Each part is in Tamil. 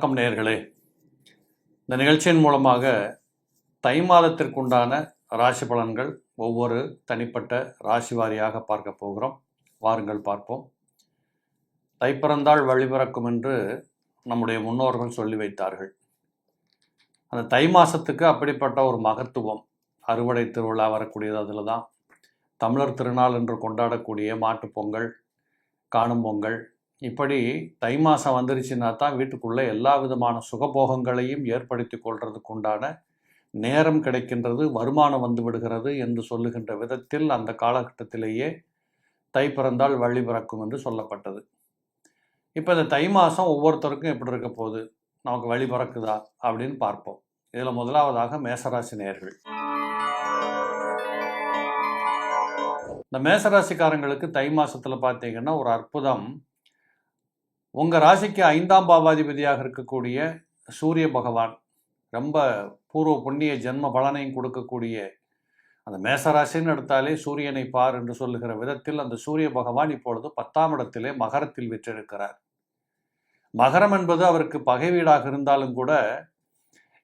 வணக்கம் நேயர்களே. இந்த நிகழ்ச்சியின் மூலமாக தை மாதத்திற்குண்டான ராசி பலன்கள் ஒவ்வொரு தனிப்பட்ட ராசி வாரியாக பார்க்க போகிறோம். வாருங்கள் பார்ப்போம். தை பிறந்தால் வழி பிறக்கும் என்று நம்முடைய முன்னோர்கள் சொல்லி வைத்தார்கள். அந்த தை மாதத்துக்கு அப்படிப்பட்ட ஒரு மகத்துவம். அறுவடை திருவிழா வரக்கூடியது. அதில் தான் தமிழர் திருநாள் என்று கொண்டாடக்கூடிய மாட்டுப்பொங்கல், காணும் பொங்கல், இப்படி தை மாதம் வந்துருச்சுன்னா தான் வீட்டுக்குள்ளே எல்லா விதமான சுகபோகங்களையும் ஏற்படுத்தி கொள்றதுக்கு உண்டான நேரம் கிடைக்கின்றது, வருமானம் வந்து விடுகிறது என்று சொல்லுகின்ற விதத்தில் அந்த காலகட்டத்திலேயே தை பிறந்தால் வழி பிறக்கும் என்று சொல்லப்பட்டது. இப்போ இந்த தை மாதம் ஒவ்வொருத்தருக்கும் எப்படி இருக்க போகுது, நமக்கு வழி பிறக்குதா அப்படின்னு பார்ப்போம். இதில் முதலாவதாக மேசராசி நேயர்கள். இந்த மேசராசிக்காரங்களுக்கு தை மாதத்தில் பார்த்தீங்கன்னா ஒரு அற்புதம். உங்கள் ராசிக்கு 5ஆம் பாவாதிபதியாக இருக்கக்கூடிய சூரிய பகவான், ரொம்ப பூர்வ புண்ணிய ஜென்ம பலனையும் கொடுக்கக்கூடிய அந்த மேசராசின்னு எடுத்தாலே சூரியனை பார் என்று சொல்லுகிற விதத்தில் அந்த சூரிய பகவான் இப்பொழுது 10ஆம் இடத்திலே மகரத்தில் விற்றிருக்கிறார். மகரம் என்பது அவருக்கு பகை வீடாக இருந்தாலும் கூட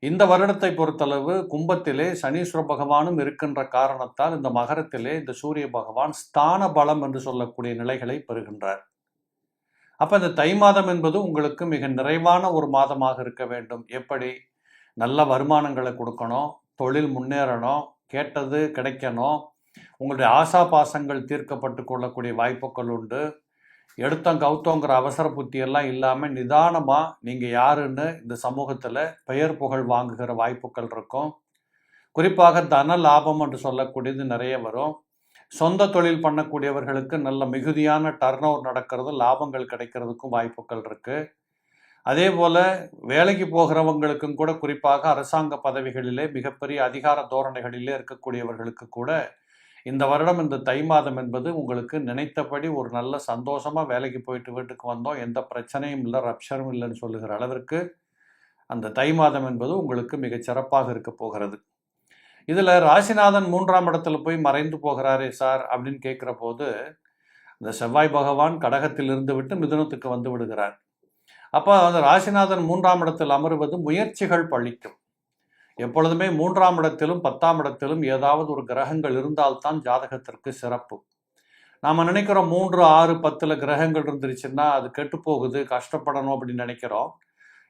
இந்த வருடத்தை பொறுத்தளவு கும்பத்திலே சனீஸ்வர பகவானும் இருக்கின்ற காரணத்தால் இந்த மகரத்திலே இந்த சூரிய பகவான் ஸ்தான பலம் என்று சொல்லக்கூடிய நிலைகளை பெறுகின்றார். அப்போ இந்த தை மாதம் என்பது உங்களுக்கு மிக நிறைவான ஒரு மாதமாக இருக்க வேண்டும். எப்படி? நல்ல வருமானங்களை கொடுக்கணும், தொழில் முன்னேறணும், கேட்டது கிடைக்கணும், உங்களுடைய ஆசா பாசங்கள் தீர்க்கப்பட்டு கொள்ளக்கூடிய வாய்ப்புகள் உண்டு. எடுத்தோம் கவுத்தோங்கிற அவசர புத்தியெல்லாம் இல்லாமல் நிதானமாக நீங்கள் யாருன்னு இந்த சமூகத்தில் பெயர் புகழ் வாங்குகிற வாய்ப்புகள் இருக்கும். குறிப்பாக தன லாபம் என்று சொல்லக்கூடியது நிறைய வரும். சொந்த தொழில் பண்ணக்கூடியவர்களுக்கு நல்ல மிகுதியான டர்ன் ஓவர் நடக்கிறது, லாபங்கள் கிடைக்கிறதுக்கும் வாய்ப்புகள் இருக்குது. அதே போல் வேலைக்கு போகிறவங்களுக்கும் கூட, குறிப்பாக அரசாங்க பதவிகளிலே மிகப்பெரிய அதிகார தோரணைகளிலே இருக்கக்கூடியவர்களுக்கு கூட இந்த வருடம் இந்த தை மாதம் என்பது உங்களுக்கு நினைத்தபடி ஒரு நல்ல சந்தோஷமாக வேலைக்கு போயிட்டு வீட்டுக்கு வந்தோம், எந்த பிரச்சனையும் இல்லை, ரப்ஷரும் இல்லைன்னு சொல்லுகிற அளவிற்கு அந்த தை மாதம் என்பது உங்களுக்கு மிகச் சிறப்பாக இருக்க போகிறது. இதில் ராசிநாதன் 3ஆம் இடத்துல போய் மறைந்து போகிறாரே சார் அப்படின்னு கேட்குற போது, இந்த செவ்வாய் பகவான் கடகத்தில் இருந்து விட்டு மிதுனத்துக்கு வந்து விடுகிறார். அப்போ அந்த ராசிநாதன் 3ஆம் இடத்தில் அமர்வது முயற்சிகள் பழிக்கும். எப்பொழுதுமே 3ஆம் இடத்திலும் 10ஆம் இடத்திலும் ஏதாவது ஒரு கிரகங்கள் இருந்தால்தான் ஜாதகத்திற்கு சிறப்பு. நாம் நினைக்கிறோம் 3, 6, 10 கிரகங்கள் இருந்துருச்சுன்னா அது கெட்டு போகுது, கஷ்டப்படணும் அப்படின்னு நினைக்கிறோம்.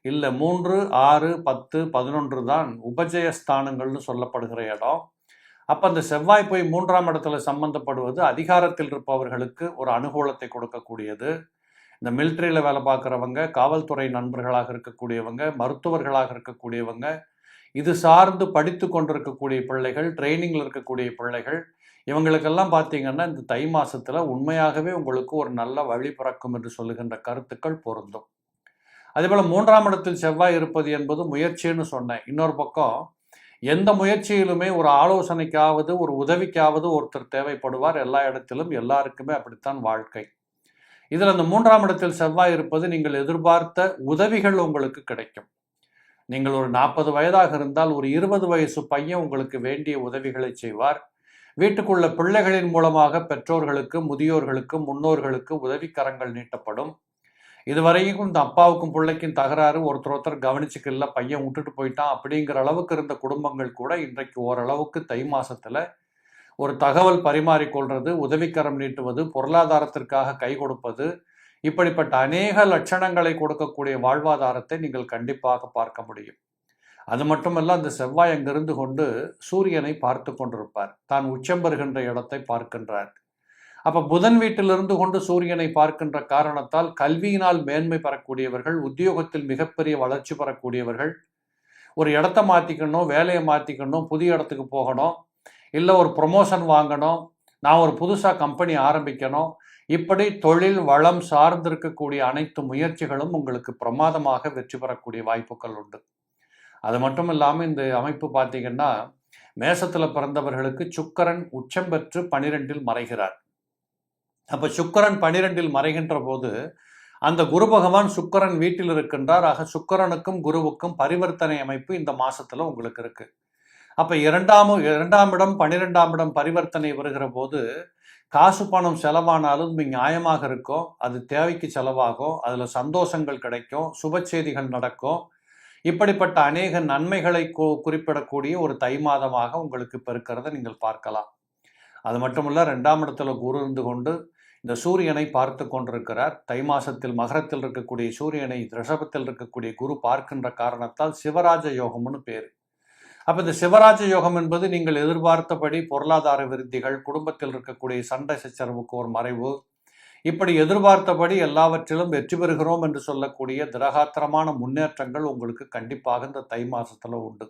இல்லை, 3, 6, 10, 11 தான் உபஜயஸ்தானங்கள்னு சொல்லப்படுகிற இடம். அப்போ அந்த செவ்வாய் போய் 3ஆம் இடத்துல சம்பந்தப்படுவது அதிகாரத்தில் இருப்பவர்களுக்கு ஒரு அனுகூலத்தை கொடுக்கக்கூடியது. இந்த மிலிட்ரியில் வேலை பார்க்குறவங்க, காவல்துறை நண்பர்களாக இருக்கக்கூடியவங்க, மருத்துவர்களாக இருக்கக்கூடியவங்க, இது சார்ந்து படித்து கொண்டிருக்கக்கூடிய பிள்ளைகள், ட்ரைனிங்கில் இருக்கக்கூடிய பிள்ளைகள், இவங்களுக்கெல்லாம் பார்த்தீங்கன்னா இந்த தை மாதத்தில் உண்மையாகவே உங்களுக்கு ஒரு நல்ல வழி பிறக்கும் என்று சொல்லுகின்ற கருத்துக்கள் பொருந்தும். அதேபோல் 3ஆம் இடத்தில் செவ்வாய் இருப்பது என்பது முயற்சின்னு சொன்னேன். இன்னொரு பக்கம் எந்த முயற்சியிலுமே ஒரு ஆலோசனைக்காவது ஒரு உதவிக்காவது ஒருத்தர் தேவைப்படுவார். எல்லா இடத்திலும் எல்லாருக்குமே அப்படித்தான் வாழ்க்கை. இதில் அந்த 3ஆம் இடத்தில் செவ்வாய் இருப்பது நீங்கள் எதிர்பார்த்த உதவிகள் உங்களுக்கு கிடைக்கும். நீங்கள் ஒரு 40 வயதாக இருந்தால் ஒரு 20 வயசு பையன் உங்களுக்கு வேண்டிய உதவிகளை செய்வார். வீட்டுக்குள்ள பிள்ளைகளின் மூலமாக பெற்றோர்களுக்கு, முதியோர்களுக்கு, முன்னோர்களுக்கு உதவிக்கரங்கள் நீட்டப்படும். இதுவரைக்கும் இந்த அப்பாவுக்கும் பிள்ளைக்கும் தகராறு, ஒருத்தர் கவனிச்சுக்கல, பையன் விட்டுட்டு போயிட்டான் அப்படிங்கிற அளவுக்கு இருந்த குடும்பங்கள் கூட இன்றைக்கு ஓரளவுக்கு தை மாசத்துல ஒரு தகவல் பரிமாறிக்கொள்வது, உதவிக்கரம் நீட்டுவது, பொருளாதாரத்திற்காக கை கொடுப்பது, இப்படிப்பட்ட அநேக லட்சணங்களை கொடுக்கக்கூடிய வாழ்வாதாரத்தை நீங்கள் கண்டிப்பாக பார்க்க முடியும். அது மட்டுமல்ல, அந்த செவ்வாய் அங்கிருந்து கொண்டு சூரியனை பார்த்து கொண்டிருப்பார். தான் உச்சம் பெறுகின்ற இடத்தை பார்க்கின்றார். அப்போ புதன் வீட்டிலிருந்து கொண்டு சூரியனை பார்க்கின்ற காரணத்தால் கல்வியினால் மேன்மை பெறக்கூடியவர்கள், உத்தியோகத்தில் மிகப்பெரிய வளர்ச்சி பெறக்கூடியவர்கள், ஒரு இடத்த மாற்றிக்கணும், வேலையை மாற்றிக்கணும், புதிய இடத்துக்கு போகணும், இல்லை ஒரு ப்ரொமோஷன் வாங்கணும், நான் ஒரு புதுசாக கம்பெனி ஆரம்பிக்கணும், இப்படி தொழில் வளம் சார்ந்திருக்கக்கூடிய அனைத்து முயற்சிகளும் உங்களுக்கு பிரமாதமாக வெற்றி பெறக்கூடிய வாய்ப்புகள் உண்டு. அது மட்டும் இல்லாமல் இந்த அமைப்பு பார்த்தீங்கன்னா மேசத்தில் பிறந்தவர்களுக்கு சுக்கிரன் உச்சம் பெற்று 12இல் மறைகிறார். அப்போ சுக்கிரன் 12இல் மறைகின்ற போது அந்த குரு பகவான் சுக்கிரன் வீட்டில் இருக்கின்றார். ஆக சுக்கிரனுக்கும் குருவுக்கும் பரிவர்த்தனை அமைப்பு இந்த மாசத்துல உங்களுக்கு இருக்கு. அப்ப 2ஆம் இடம் 12ஆம் இடம் பரிவர்த்தனை வருகிற போது காசு பணம் செலவானாலும் நியாயமாக இருக்கும், அது தேவைக்கு செலவாகும், அதில் சந்தோஷங்கள் கிடைக்கும், சுப செய்திகள் நடக்கும். இப்படிப்பட்ட அநேக நன்மைகளை குறிப்பிடக்கூடிய ஒரு தை மாதமாக உங்களுக்கு இப்போ இருக்கிறத நீங்கள் பார்க்கலாம். அது மட்டுமல்ல, 2ஆம் இடத்துல குரு இருந்து கொண்டு இந்த சூரியனை பார்த்து கொண்டிருக்கிறார். தை மாசத்தில் மகரத்தில் இருக்கக்கூடிய சூரியனை ரிஷபத்தில் இருக்கக்கூடிய குரு பார்க்கின்ற காரணத்தால் சிவராஜ யோகம்னு பேர். அப்போ இந்த சிவராஜ யோகம் என்பது நீங்கள் எதிர்பார்த்தபடி பொருளாதார விருத்திகள், குடும்பத்தில் இருக்கக்கூடிய சண்டை சச்சரவுக்கு ஒரு மறைவு, இப்படி எதிர்பார்த்தபடி எல்லாவற்றிலும் வெற்றி பெறுகிறோம் என்று சொல்லக்கூடிய திரகாத்திரமான முன்னேற்றங்கள் உங்களுக்கு கண்டிப்பாக இந்த தை மாசத்துல உண்டு.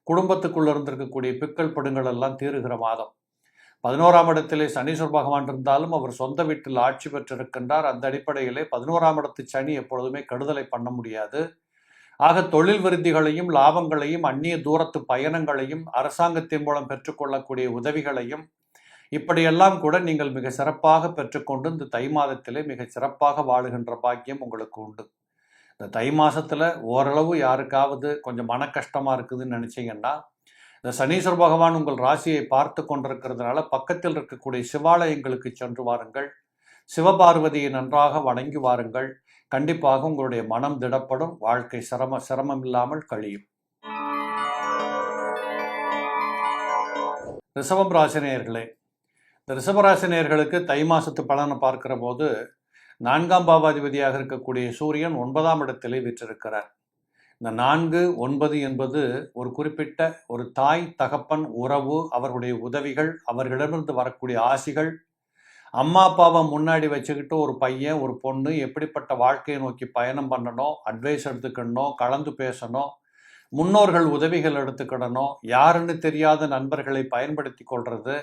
குடும்பத்துக்குள்ள இருந்திருக்கக்கூடிய பிக்கல் படுங்கள் எல்லாம் தீருகிற மாதம். 11ஆம் இடத்திலே சனீஸ்வர பகவான் இருந்தாலும் அவர் சொந்த வீட்டில் ஆட்சி பெற்றிருக்கின்றார். அந்த அடிப்படையிலே 11ஆம் இடத்து சனி எப்பொழுதுமே கெடுதலை பண்ண முடியாது. ஆக தொழில் விருத்திகளையும் லாபங்களையும் அந்நிய தூரத்து பயணங்களையும் அரசாங்கத்தின் மூலம் பெற்றுக்கொள்ளக்கூடிய உதவிகளையும் இப்படியெல்லாம் கூட நீங்கள் மிக சிறப்பாக பெற்றுக்கொண்டு இந்த தை மாதத்திலே மிக சிறப்பாக வாழுகின்ற பாக்கியம் உங்களுக்கு உண்டு. இந்த தை மாசத்துல ஓரளவு யாருக்காவது கொஞ்சம் மன கஷ்டமா இருக்குதுன்னு நினைச்சீங்கன்னா, இந்த சனீஸ்வர பகவான் உங்கள் ராசியை பார்த்து கொண்டிருக்கிறதுனால பக்கத்தில் இருக்கக்கூடிய சிவாலயங்களுக்கு சென்று வாருங்கள், சிவபார்வதியை நன்றாக வணங்கி வாருங்கள். கண்டிப்பாக உங்களுடைய மனம் திடப்படும், வாழ்க்கை சிரமம் இல்லாமல் கழியும். ரிஷபம் ராசினியர்களே, இந்த ரிஷபராசினியர்களுக்கு தை மாசத்து பலனை பார்க்கிற போது 4ஆம் பாவாதிபதியாக இருக்கக்கூடிய சூரியன் 9ஆம் இடத்திலே வீற்றிருக்கிறார். இந்த 4, 9 என்பது ஒரு குறிப்பிட்ட ஒரு தாய் தகப்பன் உறவு, அவர்களுடைய உதவிகள், அவர்களிடமிருந்து வரக்கூடிய ஆசிகள், அம்மா அப்பாவை முன்னாடி வச்சுக்கிட்டு ஒரு பையன் ஒரு பொண்ணு எப்படிப்பட்ட வாழ்க்கையை நோக்கி பயணம் பண்ணணும், அட்வைஸ் எடுத்துக்கணும், கலந்து பேசணும், முன்னோர்கள் உதவிகள் எடுத்துக்கிடணும், யாருன்னு தெரியாத நண்பர்களை பயன்படுத்தி கொள்வது,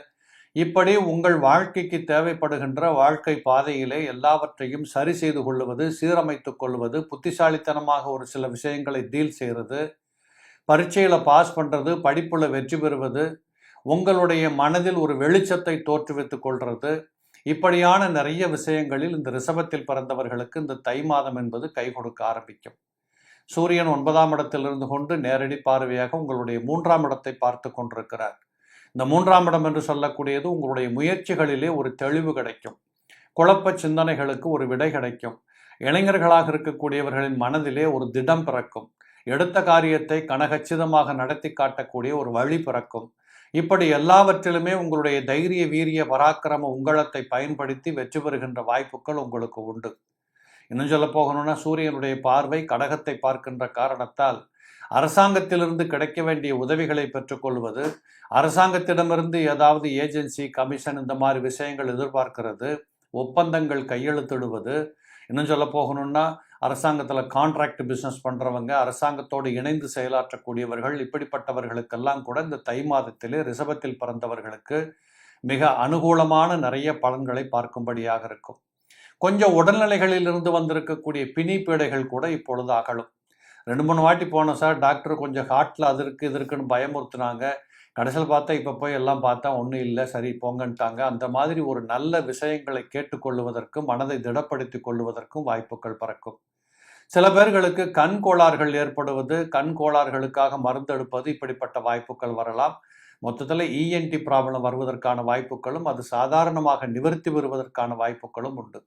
இப்படி உங்கள் வாழ்க்கைக்கு தேவைப்படுகின்ற வாழ்க்கை பாதையிலே எல்லாவற்றையும் சரி செய்து கொள்வது, சீரமைத்துக் கொள்வது, புத்திசாலித்தனமாக ஒரு சில விஷயங்களை டீல் செய்கிறது, பரீட்சையில் பாஸ் பண்ணுறது, படிப்புல வெற்றி பெறுவது, உங்களுடைய மனதில் ஒரு வெளிச்சத்தை தோற்றுவித்துக் கொள்வது, இப்படியான நிறைய விஷயங்களில் இந்த ரிஷபத்தில் பிறந்தவர்களுக்கு இந்த தை மாதம் என்பது கை கொடுக்க ஆரம்பிக்கும். சூரியன் 9ஆம் இடத்தில் இருந்து கொண்டு நேரடி பார்வையாக உங்களுடைய 3ஆம் இடத்தை பார்த்து கொண்டிருக்கிறார். இந்த 3ஆம் இடம் என்று சொல்லக்கூடியது உங்களுடைய முயற்சிகளிலே ஒரு தெளிவு கிடைக்கும், குழப்ப சிந்தனைகளுக்கு ஒரு விடை கிடைக்கும், இளைஞர்களாக இருக்கக்கூடியவர்களின் மனதிலே ஒரு திடம் பிறக்கும், எடுத்த காரியத்தை கனகச்சிதமாக நடத்தி காட்டக்கூடிய ஒரு வழி பிறக்கும். இப்படி எல்லாவற்றிலுமே உங்களுடைய தைரிய வீரிய பராக்கிரம உங்களத்தை பயன்படுத்தி வெற்றி பெறுகின்ற வாய்ப்புகள் உங்களுக்கு உண்டு. இன்னும் சொல்ல போகணும்னா, சூரியனுடைய பார்வை கடகத்தை பார்க்கின்ற காரணத்தால் அரசாங்கத்திலிருந்து கிடைக்க வேண்டிய உதவிகளை பெற்றுக்கொள்வது, அரசாங்கத்திடமிருந்து ஏதாவது ஏஜென்சி கமிஷன் இந்த மாதிரி விஷயங்கள் எதிர்பார்க்கிறது, ஒப்பந்தங்கள் கையெழுத்திடுவது, இன்னும் சொல்ல போகணும்னா அரசாங்கத்தில் கான்ட்ராக்ட் பிஸ்னஸ் பண்ணுறவங்க, அரசாங்கத்தோடு இணைந்து செயலாற்றக்கூடியவர்கள், இப்படிப்பட்டவர்களுக்கெல்லாம் கூட இந்த தை மாதத்திலே ரிஷபத்தில் பிறந்தவர்களுக்கு மிக அனுகூலமான நிறைய பலன்களை பார்க்கும்படியாக இருக்கும். கொஞ்சம் உடல்நிலைகளில் இருந்து வந்திருக்கக்கூடிய பிணி பீடைகள் கூட இப்பொழுது அகலும். 2-3 வாட்டி போனோம் சார், டாக்டர் கொஞ்சம் ஹார்ட்டில் அது இருக்குது இது இருக்குன்னு பயமுறுத்துனாங்க, கடைசியில் பார்த்தா இப்போ போய் எல்லாம் பார்த்தா ஒன்றும் இல்லை, சரி போங்கன்ட்டாங்க. அந்த மாதிரி ஒரு நல்ல விஷயங்களை கேட்டுக்கொள்வதற்கும் மனதை திடப்படுத்தி கொள்வதற்கும் வாய்ப்புகள் பிறக்கும். சில பேர்களுக்கு கண் கோளாறுகள் ஏற்படுவது, கண் கோளாறுகளுக்காக மருந்து எடுப்பது, இப்படிப்பட்ட வாய்ப்புகள் வரலாம். மொத்தத்தில் இஎன்டி ப்ராப்ளம் வருவதற்கான வாய்ப்புகளும் அது சாதாரணமாக நிவர்த்தி பெறுவதற்கான வாய்ப்புகளும் உண்டு.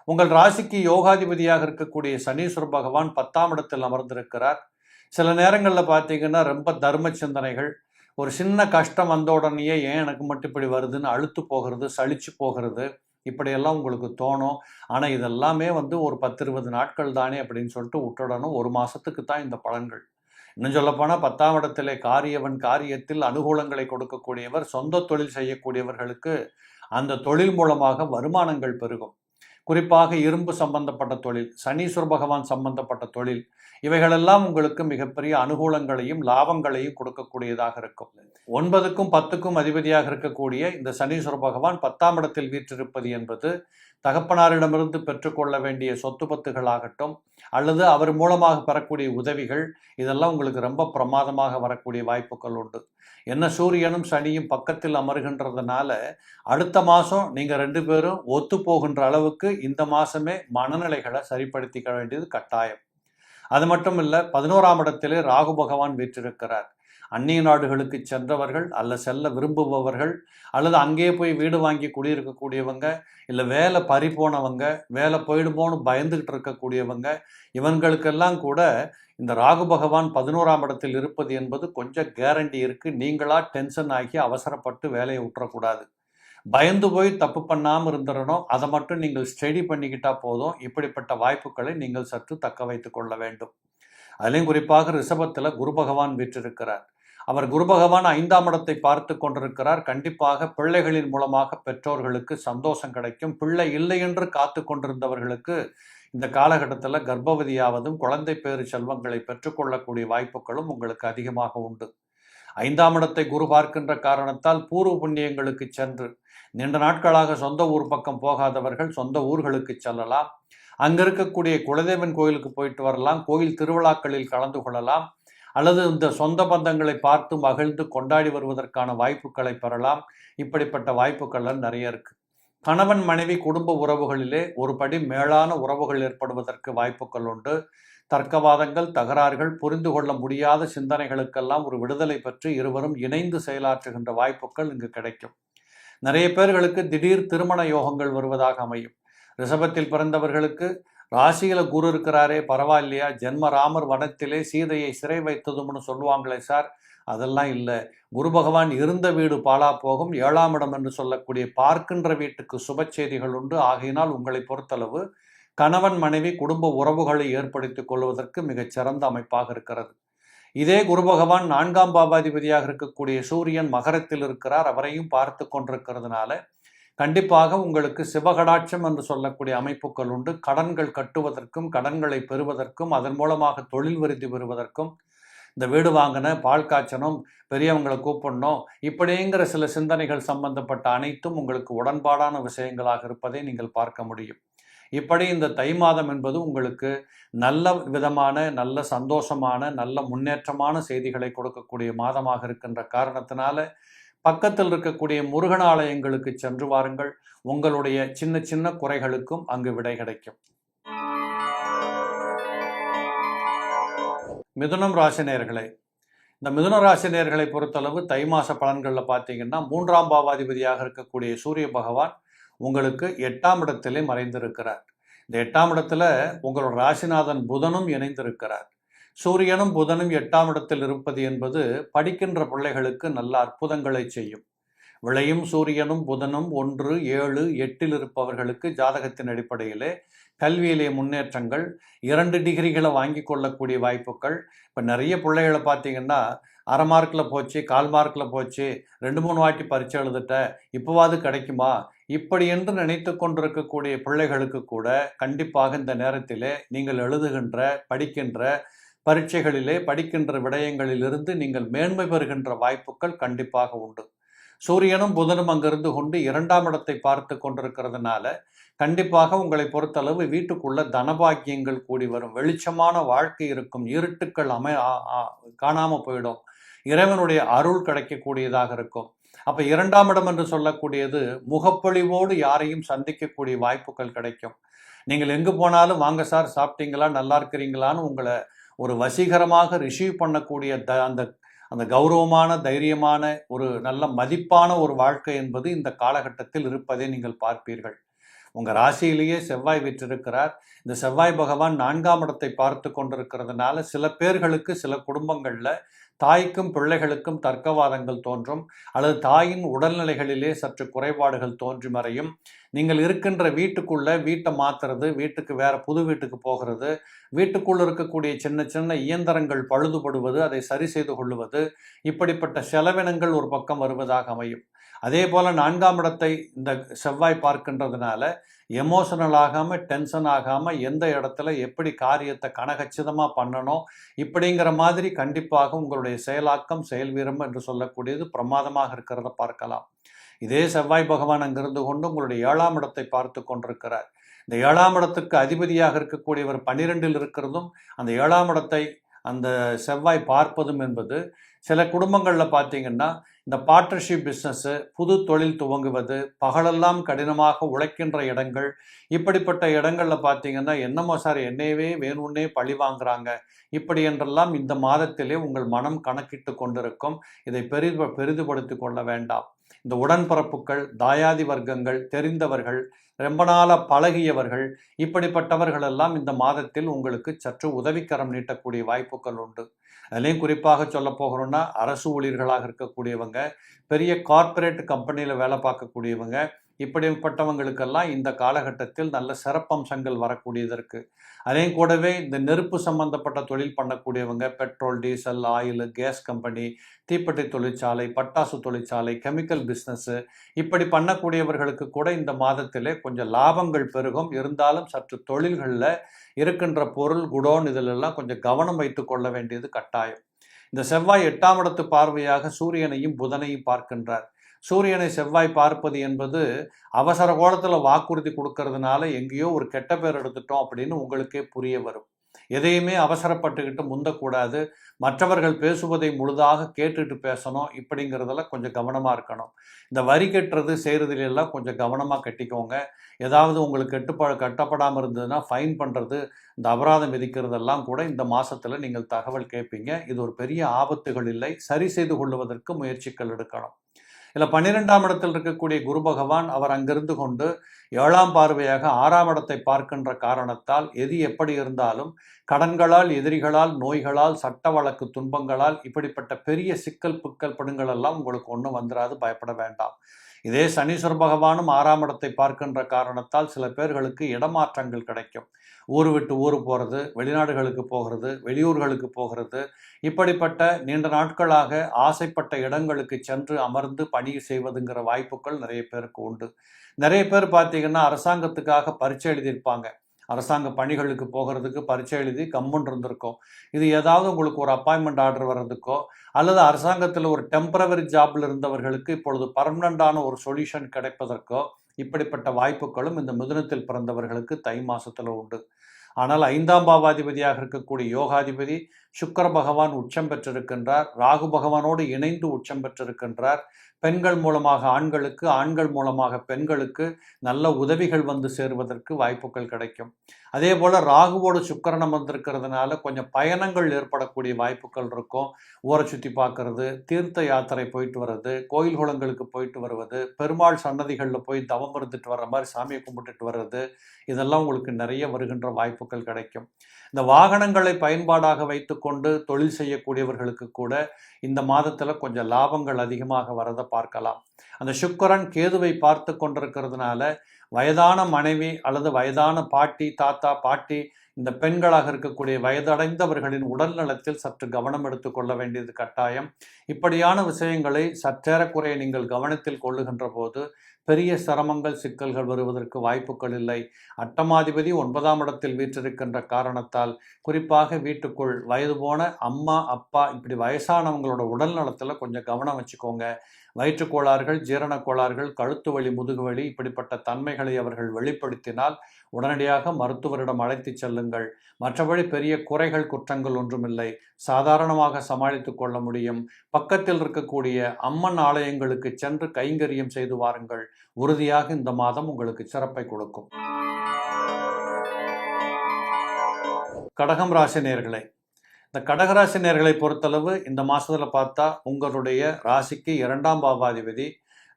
உங்கள் ராசிக்கு யோகாதிபதியாக இருக்கக்கூடிய சனீஸ்வர பகவான் 10ஆம் இடத்தில் அமர்ந்திருக்கிறார். சில நேரங்களில் பார்த்தீங்கன்னா ரொம்ப தர்ம சிந்தனைகள், ஒரு சின்ன கஷ்டம் வந்த உடனேயே ஏன் எனக்கு மட்டும் இப்படி வருதுன்னு அழுத்து போகிறது, சலிச்சு போகிறது, இப்படியெல்லாம் உங்களுக்கு தோணும். ஆனால் இதெல்லாமே ஒரு 10-20 நாட்கள் தானே அப்படின்னு சொல்லிட்டு விட்டுடணும். 1 மாதத்துக்கு தான் இந்த பலன்கள். இன்னும் சொல்லப்போனால் 10ஆம் இடத்திலே காரியவன் காரியத்தில் அனுகூலங்களை கொடுக்கக்கூடியவர். சொந்த தொழில் செய்யக்கூடியவர்களுக்கு அந்த தொழில் மூலமாக வருமானங்கள் பெருகும். குறிப்பாக இரும்பு சம்பந்தப்பட்ட தொழில், சனீஸ்வர பகவான் சம்பந்தப்பட்ட தொழில், இவைகளெல்லாம் உங்களுக்கு மிகப்பெரிய அனுகூலங்களையும் லாபங்களையும் கொடுக்கக்கூடியதாக இருக்கும். 9க்கும் 10க்கும் அதிபதியாக இருக்கக்கூடிய இந்த சனீஸ்வர பகவான் 10ஆம் இடத்தில் வீற்றிருப்பது என்பது தகப்பனாரிடமிருந்து பெற்றுக்கொள்ள வேண்டிய சொத்து பத்துகளாகட்டும் அல்லது அவர் மூலமாக பெறக்கூடிய உதவிகள், இதெல்லாம் உங்களுக்கு ரொம்ப பிரமாதமாக வரக்கூடிய வாய்ப்புகள் உண்டு. என்ன சூரியனும் சனியும் பக்கத்தில் அமர்கின்றதுனால அடுத்த மாதம் நீங்கள் 2 பேரும் ஒத்து போகின்ற அளவுக்கு இந்த மாதமே மனநிலைகளை சரிப்படுத்திக்க வேண்டியது கட்டாயம். அது மட்டும் இல்லை, 11ஆம் இடத்திலே ராகு பகவான் வீற்றிருக்கிறார். அந்நிய நாடுகளுக்கு சென்றவர்கள் அல்ல செல்ல விரும்புபவர்கள் அல்லது அங்கே போய் வீடு வாங்கி குடியிருக்கக்கூடியவங்க, இல்லை வேலை பறி போனவங்க, வேலை போயிடுமோன்னு பயந்துகிட்டு இருக்கக்கூடியவங்க, இவங்களுக்கெல்லாம் கூட இந்த ராகு பகவான் 11ஆம் இடத்தில் இருப்பது என்பது கொஞ்சம் கேரண்டி இருக்குது. நீங்களாக டென்ஷன் ஆகி அவசரப்பட்டு வேலையை விட்டுறக்கூடாது. பயந்து போய் தப்பு பண்ணாமல் இருந்துடணும். அதை மட்டும் நீங்கள் ஸ்டடி பண்ணிக்கிட்டா போதும். இப்படிப்பட்ட வாய்ப்புகளை நீங்கள் சற்று தக்க வைத்து கொள்ள வேண்டும். அதிலையும் குறிப்பாக ரிஷபத்தில் குரு பகவான் வீற்றிருக்கிறார். அவர் குரு பகவான் 5ஆம் இடத்தை பார்த்து கொண்டிருக்கிறார். கண்டிப்பாக பிள்ளைகளின் மூலமாக பெற்றோர்களுக்கு சந்தோஷம் கிடைக்கும். பிள்ளை இல்லை என்று காத்து கொண்டிருந்தவர்களுக்கு இந்த காலகட்டத்தில் கர்ப்பவதியாவதும் குழந்தை பேறு செல்வங்களை பெற்றுக்கொள்ளக்கூடிய வாய்ப்புகளும் உங்களுக்கு அதிகமாக உண்டு. 5ஆம் இடத்தை குரு பார்க்கின்ற காரணத்தால் பூர்வ புண்ணியங்களுக்கு சென்று நீண்ட நாட்களாக சொந்த ஊர் பக்கம் போகாதவர்கள் சொந்த ஊர்களுக்கு செல்லலாம். அங்கே இருக்கக்கூடிய குலதெய்வன் கோயிலுக்கு போயிட்டு வரலாம். கோயில் திருவிழாக்களில் கலந்து கொள்ளலாம். அல்லது இந்த சொந்த பந்தங்களை பார்த்து மகிழ்ந்து கொண்டாடி வருவதற்கான வாய்ப்புகளை பெறலாம். இப்படிப்பட்ட வாய்ப்புகள் நிறைய இருக்கு. கணவன் மனைவி குடும்ப உறவுகளிலே ஒரு படி மேலான உறவுகள் ஏற்படுவதற்கு வாய்ப்புகள் உண்டு. தர்க்கவாதங்கள், தகராறுகள், புரிந்து கொள்ள முடியாத சிந்தனைகளுக்கெல்லாம் ஒரு விடுதலை பெற்று இருவரும் இணைந்து செயலாற்றுகின்ற வாய்ப்புகள் இங்கு கிடைக்கும். நிறைய பேர்களுக்கு திடீர் திருமண யோகங்கள் வருவதாக அமையும். ரிஷபத்தில் பிறந்தவர்களுக்கு ராசியில குரு இருக்கிறாரே பரவாயில்லையா, ஜென்ம ராமர் வனத்திலே சீதையை சிறை வைத்ததும்னு சொல்லுவாங்களே சார், அதெல்லாம் இல்லை. குரு பகவான் இருந்த வீடு பாழா போகும். 7ஆம் இடம் என்று சொல்லக்கூடிய பார்க்கின்ற வீட்டுக்கு சுப செய்திகள் உண்டு. ஆகையினால் உங்களை பொறுத்தளவு கணவன் மனைவி குடும்ப உறவுகளை ஏற்படுத்திக் கொள்வதற்கு மிகச் சிறந்த அமைப்பாக இருக்கிறது. இதே குரு பகவான் 4ஆம் பாவாதிபதியாக இருக்கக்கூடிய சூரியன் மகரத்தில் இருக்கிறார். அவரையும் பார்த்து கொண்டிருக்கிறதுனால கண்டிப்பாக உங்களுக்கு சிவகடாட்சம் என்று சொல்லக்கூடிய அமைப்புகள் உண்டு. கடன்கள் கட்டுவதற்கும் கடன்களை பெறுவதற்கும் அதன் மூலமாக தொழில் விருத்தி பெறுவதற்கும் இந்த வீடு வாங்கின பால் காய்ச்சணும், பெரியவங்களை கூப்பிடணும், இப்படிங்கிற சில சிந்தனைகள் சம்பந்தப்பட்ட அனைத்தும் உங்களுக்கு உடன்பாடான விஷயங்களாக இருப்பதை நீங்கள் பார்க்க முடியும். இப்படி இந்த தை மாதம் என்பது உங்களுக்கு நல்ல விதமான, நல்ல சந்தோஷமான, நல்ல முன்னேற்றமான செய்திகளை கொடுக்கக்கூடிய மாதமாக இருக்கின்ற காரணத்தினால பக்கத்தில் இருக்கக்கூடிய முருகன் ஆலயங்களுக்கு சென்று வாருங்கள். உங்களுடைய சின்ன சின்ன குறைகளுக்கும் அங்கு விடை கிடைக்கும். மிதுனம் ராசி நேயர்களே, இந்த மிதுன ராசி நேயர்களை பொறுத்தளவு தை மாச பலன்களில் பார்த்தீங்கன்னா 3ஆம் பாவாதிபதியாக இருக்கக்கூடிய சூரிய பகவான் உங்களுக்கு 8ஆம் இடத்திலே மறைந்திருக்கிறார். இந்த 8ஆம் இடத்துல உங்களோட ராசிநாதன் புதனும் இணைந்திருக்கிறார். சூரியனும் புதனும் 8ஆம் இடத்தில் இருப்பது என்பது படிக்கின்ற பிள்ளைகளுக்கு நல்ல அற்புதங்களை செய்யும். விளையும் சூரியனும் புதனும் 1, 7, 8 இருப்பவர்களுக்கு ஜாதகத்தின் அடிப்படையிலே கல்வியிலே முன்னேற்றங்கள், 2 டிகிரிகளை வாங்கி கொள்ளக்கூடிய வாய்ப்புகள். இப்போ நிறைய பிள்ளைகளை பார்த்தீங்கன்னா அரை மார்க்கில் போச்சு, 1/4 மார்க்கில் போச்சு, 2-3 வாட்டி பரீட்சை எழுதிட்ட, இப்போவாது கிடைக்குமா, இப்படி என்று நினைத்து கொண்டிருக்கக்கூடிய பிள்ளைகளுக்கு கூட கண்டிப்பாக இந்த நேரத்திலே நீங்கள் எழுதுகின்ற படிக்கின்ற பரீட்சைகளிலே படிக்கின்ற விடயங்களிலிருந்து நீங்கள் மேன்மை பெறுகின்ற வாய்ப்புகள் கண்டிப்பாக உண்டு. சூரியனும் புதனும் அங்கிருந்து கொண்டு 2ஆம் இடத்தை பார்த்து கொண்டிருக்கிறதுனால கண்டிப்பாக உங்களை பொறுத்தளவு வீட்டுக்குள்ள தனபாக்கியங்கள் கூடி வரும். வெளிச்சமான வாழ்க்கை இருக்கும். இருட்டுக்கள் காணாமல் போயிடும். இறைவனுடைய அருள் கிடைக்கக்கூடியதாக இருக்கும். அப்போ 2ஆம் இடம் என்று சொல்லக்கூடியது முகப்பொழிவோடு யாரையும் சந்திக்கக்கூடிய வாய்ப்புகள் கிடைக்கும். நீங்கள் எங்கு போனாலும் வாங்க சார், சாப்பிட்டீங்களா, நல்லா இருக்கிறீங்களான்னு உங்களை ஒரு வசீகரமாக ரிசீவ் பண்ணக்கூடிய அந்த அந்த கௌரவமான, தைரியமான, ஒரு நல்ல மதிப்பான ஒரு வாழ்க்கை என்பது இந்த காலகட்டத்தில் இருப்பதை நீங்கள் பார்ப்பீர்கள். உங்கள் ராசியிலேயே செவ்வாய் வீற்றிருக்கிறார். இந்த செவ்வாய் பகவான் 4ஆம் இடத்தை பார்த்து கொண்டிருக்கிறதுனால சில பேர்களுக்கு, சில குடும்பங்களில் தாய்க்கும் பிள்ளைகளுக்கும் தர்க்கவாதங்கள் தோன்றும், அல்லது தாயின் உடல்நிலைகளிலே சற்று குறைபாடுகள் தோன்றி மறையும். நீங்கள் இருக்கின்ற வீட்டுக்குள்ளே வீட்டை மாற்றுறது, வீட்டுக்கு வேறு புது வீட்டுக்கு போகிறது, வீட்டுக்குள்ளே இருக்கக்கூடிய சின்ன சின்ன இயந்திரங்கள் பழுதுபடுவது, அதை சரி செய்து கொள்வது, இப்படிப்பட்ட செலவினங்கள் ஒரு பக்கம் வருவதாக அமையும். அதே போல் 4ஆம் இடத்தை இந்த செவ்வாய் பார்க்கின்றதுனால எமோஷனல் ஆகாமல், டென்ஷன் ஆகாமல், எந்த இடத்துல எப்படி காரியத்தை கனகச்சிதமாக பண்ணணும், இப்படிங்கிற மாதிரி கண்டிப்பாக உங்களுடைய செயலாக்கம், செயல்வீரம் என்று சொல்லக்கூடியது பிரமாதமாக இருக்கிறத பார்க்கலாம். இதே செவ்வாய் பகவான் அங்கிருந்து கொண்டு உங்களுடைய 7ஆம் இடத்தை பார்த்து கொண்டிருக்கிறார். இந்த 7ஆம் இடத்துக்கு அதிபதியாக இருக்கக்கூடியவர் 12இல் இருக்கிறதும் அந்த 7ஆம் இடத்தை அந்த செவ்வாய் பார்ப்பதும் என்பது சில குடும்பங்களில் பார்த்தீங்கன்னா இந்த பார்ட்னர்ஷிப் பிஸ்னஸ்ஸு, புது தொழில் துவங்குவது, பகலெல்லாம் கடினமாக உழைக்கின்ற இடங்கள், இப்படிப்பட்ட இடங்களில் பார்த்தீங்கன்னா என்னமோ சார் என்னையவே வேணும்னே பழி வாங்குறாங்க, இப்படி என்றெல்லாம் இந்த மாதத்திலே உங்கள் மனம் கணக்கிட்டு கொண்டிருக்கும். இதை பெரிதுபடுத்தி கொள்ள வேண்டாம். இந்த உடன்பிறப்புகள், தாயாதி வர்க்கங்கள், தெரிந்தவர்கள், ரொம்ப நாளாக பழகியவர்கள், இப்படிப்பட்டவர்கள் எல்லாம் இந்த மாதத்தில் உங்களுக்கு சற்று உதவிக்கரம் நீட்டக்கூடிய வாய்ப்புகள் உண்டு. அதுலேயும் குறிப்பாக சொல்ல போகிறோன்னா அரசு ஊழியர்களாக இருக்கக்கூடியவங்க, பெரிய கார்ப்பரேட் கம்பெனியில் வேலை பார்க்கக்கூடியவங்க, இப்படிப்பட்டவங்களுக்கெல்லாம் இந்த காலகட்டத்தில் நல்ல சிறப்பம்சங்கள் வரக்கூடியது இருக்குது. அதையும் கூடவே இந்த நெருப்பு சம்பந்தப்பட்ட தொழில் பண்ணக்கூடியவங்க, petrol, diesel, oil, gas company, தீப்பெட்டி தொழிற்சாலை, பட்டாசு தொழிற்சாலை, கெமிக்கல் பிஸ்னஸ்ஸு, இப்படி பண்ணக்கூடியவர்களுக்கு கூட இந்த மாதத்திலே கொஞ்சம் லாபங்கள் பெருகும். இருந்தாலும் சற்று தொழில்களில் இருக்கின்ற பொருள், குடோன் இதிலெல்லாம் கொஞ்சம் கவனம் வைத்து கொள்ள வேண்டியது கட்டாயம். இந்த செவ்வாய் 8ஆம் இடத்து பார்வையாக சூரியனையும் புதனையும் பார்க்கின்றார். சூரியனை செவ்வாய் பார்ப்பது என்பது அவசர கோலத்தில் வாக்குறுதி கொடுக்கறதுனால எங்கேயோ ஒரு கெட்ட பேர் எடுத்துட்டோம் அப்படின்னு உங்களுக்கே புரிய வரும். எதையுமே அவசரப்பட்டுக்கிட்டு முந்தக்கூடாது. மற்றவர்கள் பேசுவதை முழுதாக கேட்டுட்டு பேசணும். இப்படிங்கிறதுல கொஞ்சம் கவனமாக இருக்கணும். இந்த வரி கட்டுறது செய்கிறதுலாம் கொஞ்சம் கவனமாக கட்டிக்கோங்க. ஏதாவது உங்களுக்கு கட்டப்படாமல் இருந்ததுன்னா ஃபைன் பண்ணுறது, இந்த அபராதம் விதிக்கிறதெல்லாம் கூட இந்த மாதத்தில் நீங்கள் தகவல் கேட்பீங்க. இது ஒரு பெரிய ஆபத்துகள் இல்லை. சரி செய்து கொள்வதற்கு முயற்சிகள் எடுக்கணும். இல்லை 12ஆம் இடத்தில் இருக்கக்கூடிய குரு பகவான் அவர் அங்கிருந்து கொண்டு 7ஆம் பார்வையாக 6ஆம் இடத்தை பார்க்கின்ற காரணத்தால் எது எப்படி இருந்தாலும் கடன்களால், எதிரிகளால், நோய்களால், சட்ட வழக்கு துன்பங்களால் இப்படிப்பட்ட பெரிய சிக்கல் புக்கல் படுங்கள் எல்லாம் உங்களுக்கு ஒன்றும் வந்துடாது, பயப்பட வேண்டாம். இதே சனீஸ்வர பகவானும் 6ஆம் இடத்தை பார்க்கின்ற காரணத்தால் சில பேர்களுக்கு இடமாற்றங்கள் கிடைக்கும். ஊர் விட்டு ஊர் போகிறது, வெளிநாடுகளுக்கு போகிறது, வெளியூர்களுக்கு போகிறது, இப்படிப்பட்ட நீண்ட நாட்களாக ஆசைப்பட்ட இடங்களுக்கு சென்று அமர்ந்து பணி செய்வதுங்கிற வாய்ப்புகள் நிறைய பேருக்கு உண்டு. நிறைய பேர் பார்த்தீங்கன்னா அரசாங்கத்துக்காக பரீட்சை எழுதியிருப்பாங்க. அரசாங்க பணிகளுக்கு போகிறதுக்கு பரீட்சை எழுதி கம்முன்னு இருந்திருக்கும். இது ஏதாவது உங்களுக்கு ஒரு அப்பாயின்மெண்ட் ஆர்டர் வர்றதுக்கோ அல்லது அரசாங்கத்தில் ஒரு டெம்பரவரி ஜாபில் இருந்தவர்களுக்கு இப்பொழுது பர்மனண்டான ஒரு சொல்யூஷன் கிடைப்பதற்கோ இப்படிப்பட்ட வாய்ப்புகளும் இந்த மிதுனத்தில் பிறந்தவர்களுக்கு தை மாசத்துல உண்டு. ஆனால் 5ஆம் பாவாதிபதியாக இருக்கக்கூடிய யோகாதிபதி சுக்கிர பகவான் உச்சம் பெற்றிருக்கின்றார். ராகு பகவானோடு இணைந்து உச்சம் பெற்றிருக்கின்றார். பெண்கள் மூலமாக ஆண்களுக்கு, ஆண்கள் மூலமாக பெண்களுக்கு நல்ல உதவிகள் வந்து சேருவதற்கு வாய்ப்புகள் கிடைக்கும். அதே போல் ராகுவோடு சுக்கிரன் வந்திருக்கிறதுனால கொஞ்சம் பயணங்கள் ஏற்படக்கூடிய வாய்ப்புகள் இருக்கும். ஊரை சுற்றி பார்க்கறது, தீர்த்த யாத்திரை போயிட்டு வர்றது, கோயில் குளங்களுக்கு போயிட்டு வருவது, பெருமாள் சன்னதிகளில் போய் தவம் இருந்துட்டு வர்ற மாதிரி சாமியை கும்பிட்டுட்டு வர்றது, இதெல்லாம் உங்களுக்கு நிறைய வருகின்ற வாய்ப்புகள் கிடைக்கும். இந்த வாகனங்களை பயன்பாடாக வைத்துக்கொண்டு தொழில் செய்யக்கூடியவர்களுக்கு கூட இந்த மாதத்தில் கொஞ்சம் லாபங்கள் அதிகமாக வரதை பார்க்கலாம். அந்த சுக்கிரன் கேதுவை பார்த்து கொண்டிருக்கிறதுனால வயதான மனைவி அல்லது வயதான பாட்டி, தாத்தா, பாட்டி, இந்த பெண்களாக இருக்கக்கூடிய வயதடைந்தவர்களின் உடல் நலத்தில் சற்று கவனம் எடுத்துக்கொள்ள வேண்டியது கட்டாயம். இப்படியான விஷயங்களை சற்றேறக்குறைய நீங்கள் கவனத்தில் கொள்ளுகின்ற போது பெரிய சிரமங்கள், சிக்கல்கள் வருவதற்கு வாய்ப்புகள் இல்லை. அட்டமாதிபதி 9ஆம் இடத்தில் வீற்றிருக்கின்ற காரணத்தால் குறிப்பாக வீட்டுக்குள் வயது போன அம்மா, அப்பா, இப்படி வயசானவங்களோட உடல் நலத்தில் கொஞ்சம் கவனம் வச்சுக்கோங்க. வயிற்றுக்கோளாறுகள், ஜீரண கோளாறுகள், கழுத்து வலி, முதுகு வலி, இப்படிப்பட்ட தன்மைகளை அவர்கள் வெளிப்படுத்தினால் உடனடியாக மருத்துவரிடம் அழைத்து செல்லுங்கள். மற்றபடி பெரிய குறைகள், குற்றங்கள் ஒன்றுமில்லை. சாதாரணமாக சமாளித்து கொள்ள முடியும். பக்கத்தில் இருக்கக்கூடிய அம்மன் ஆலயங்களுக்கு சென்று கைங்கரியம் செய்து வாருங்கள். உறுதியாக இந்த மாதம் உங்களுக்கு சிறப்பை கொடுக்கும். கடகம் ராசி நேயர்களே, இந்த கடகராசி நேயர்களை பொறுத்தளவு இந்த மாதத்தில் பார்த்தா உங்களுடைய ராசிக்கு 2ஆம் பாவாதிபதி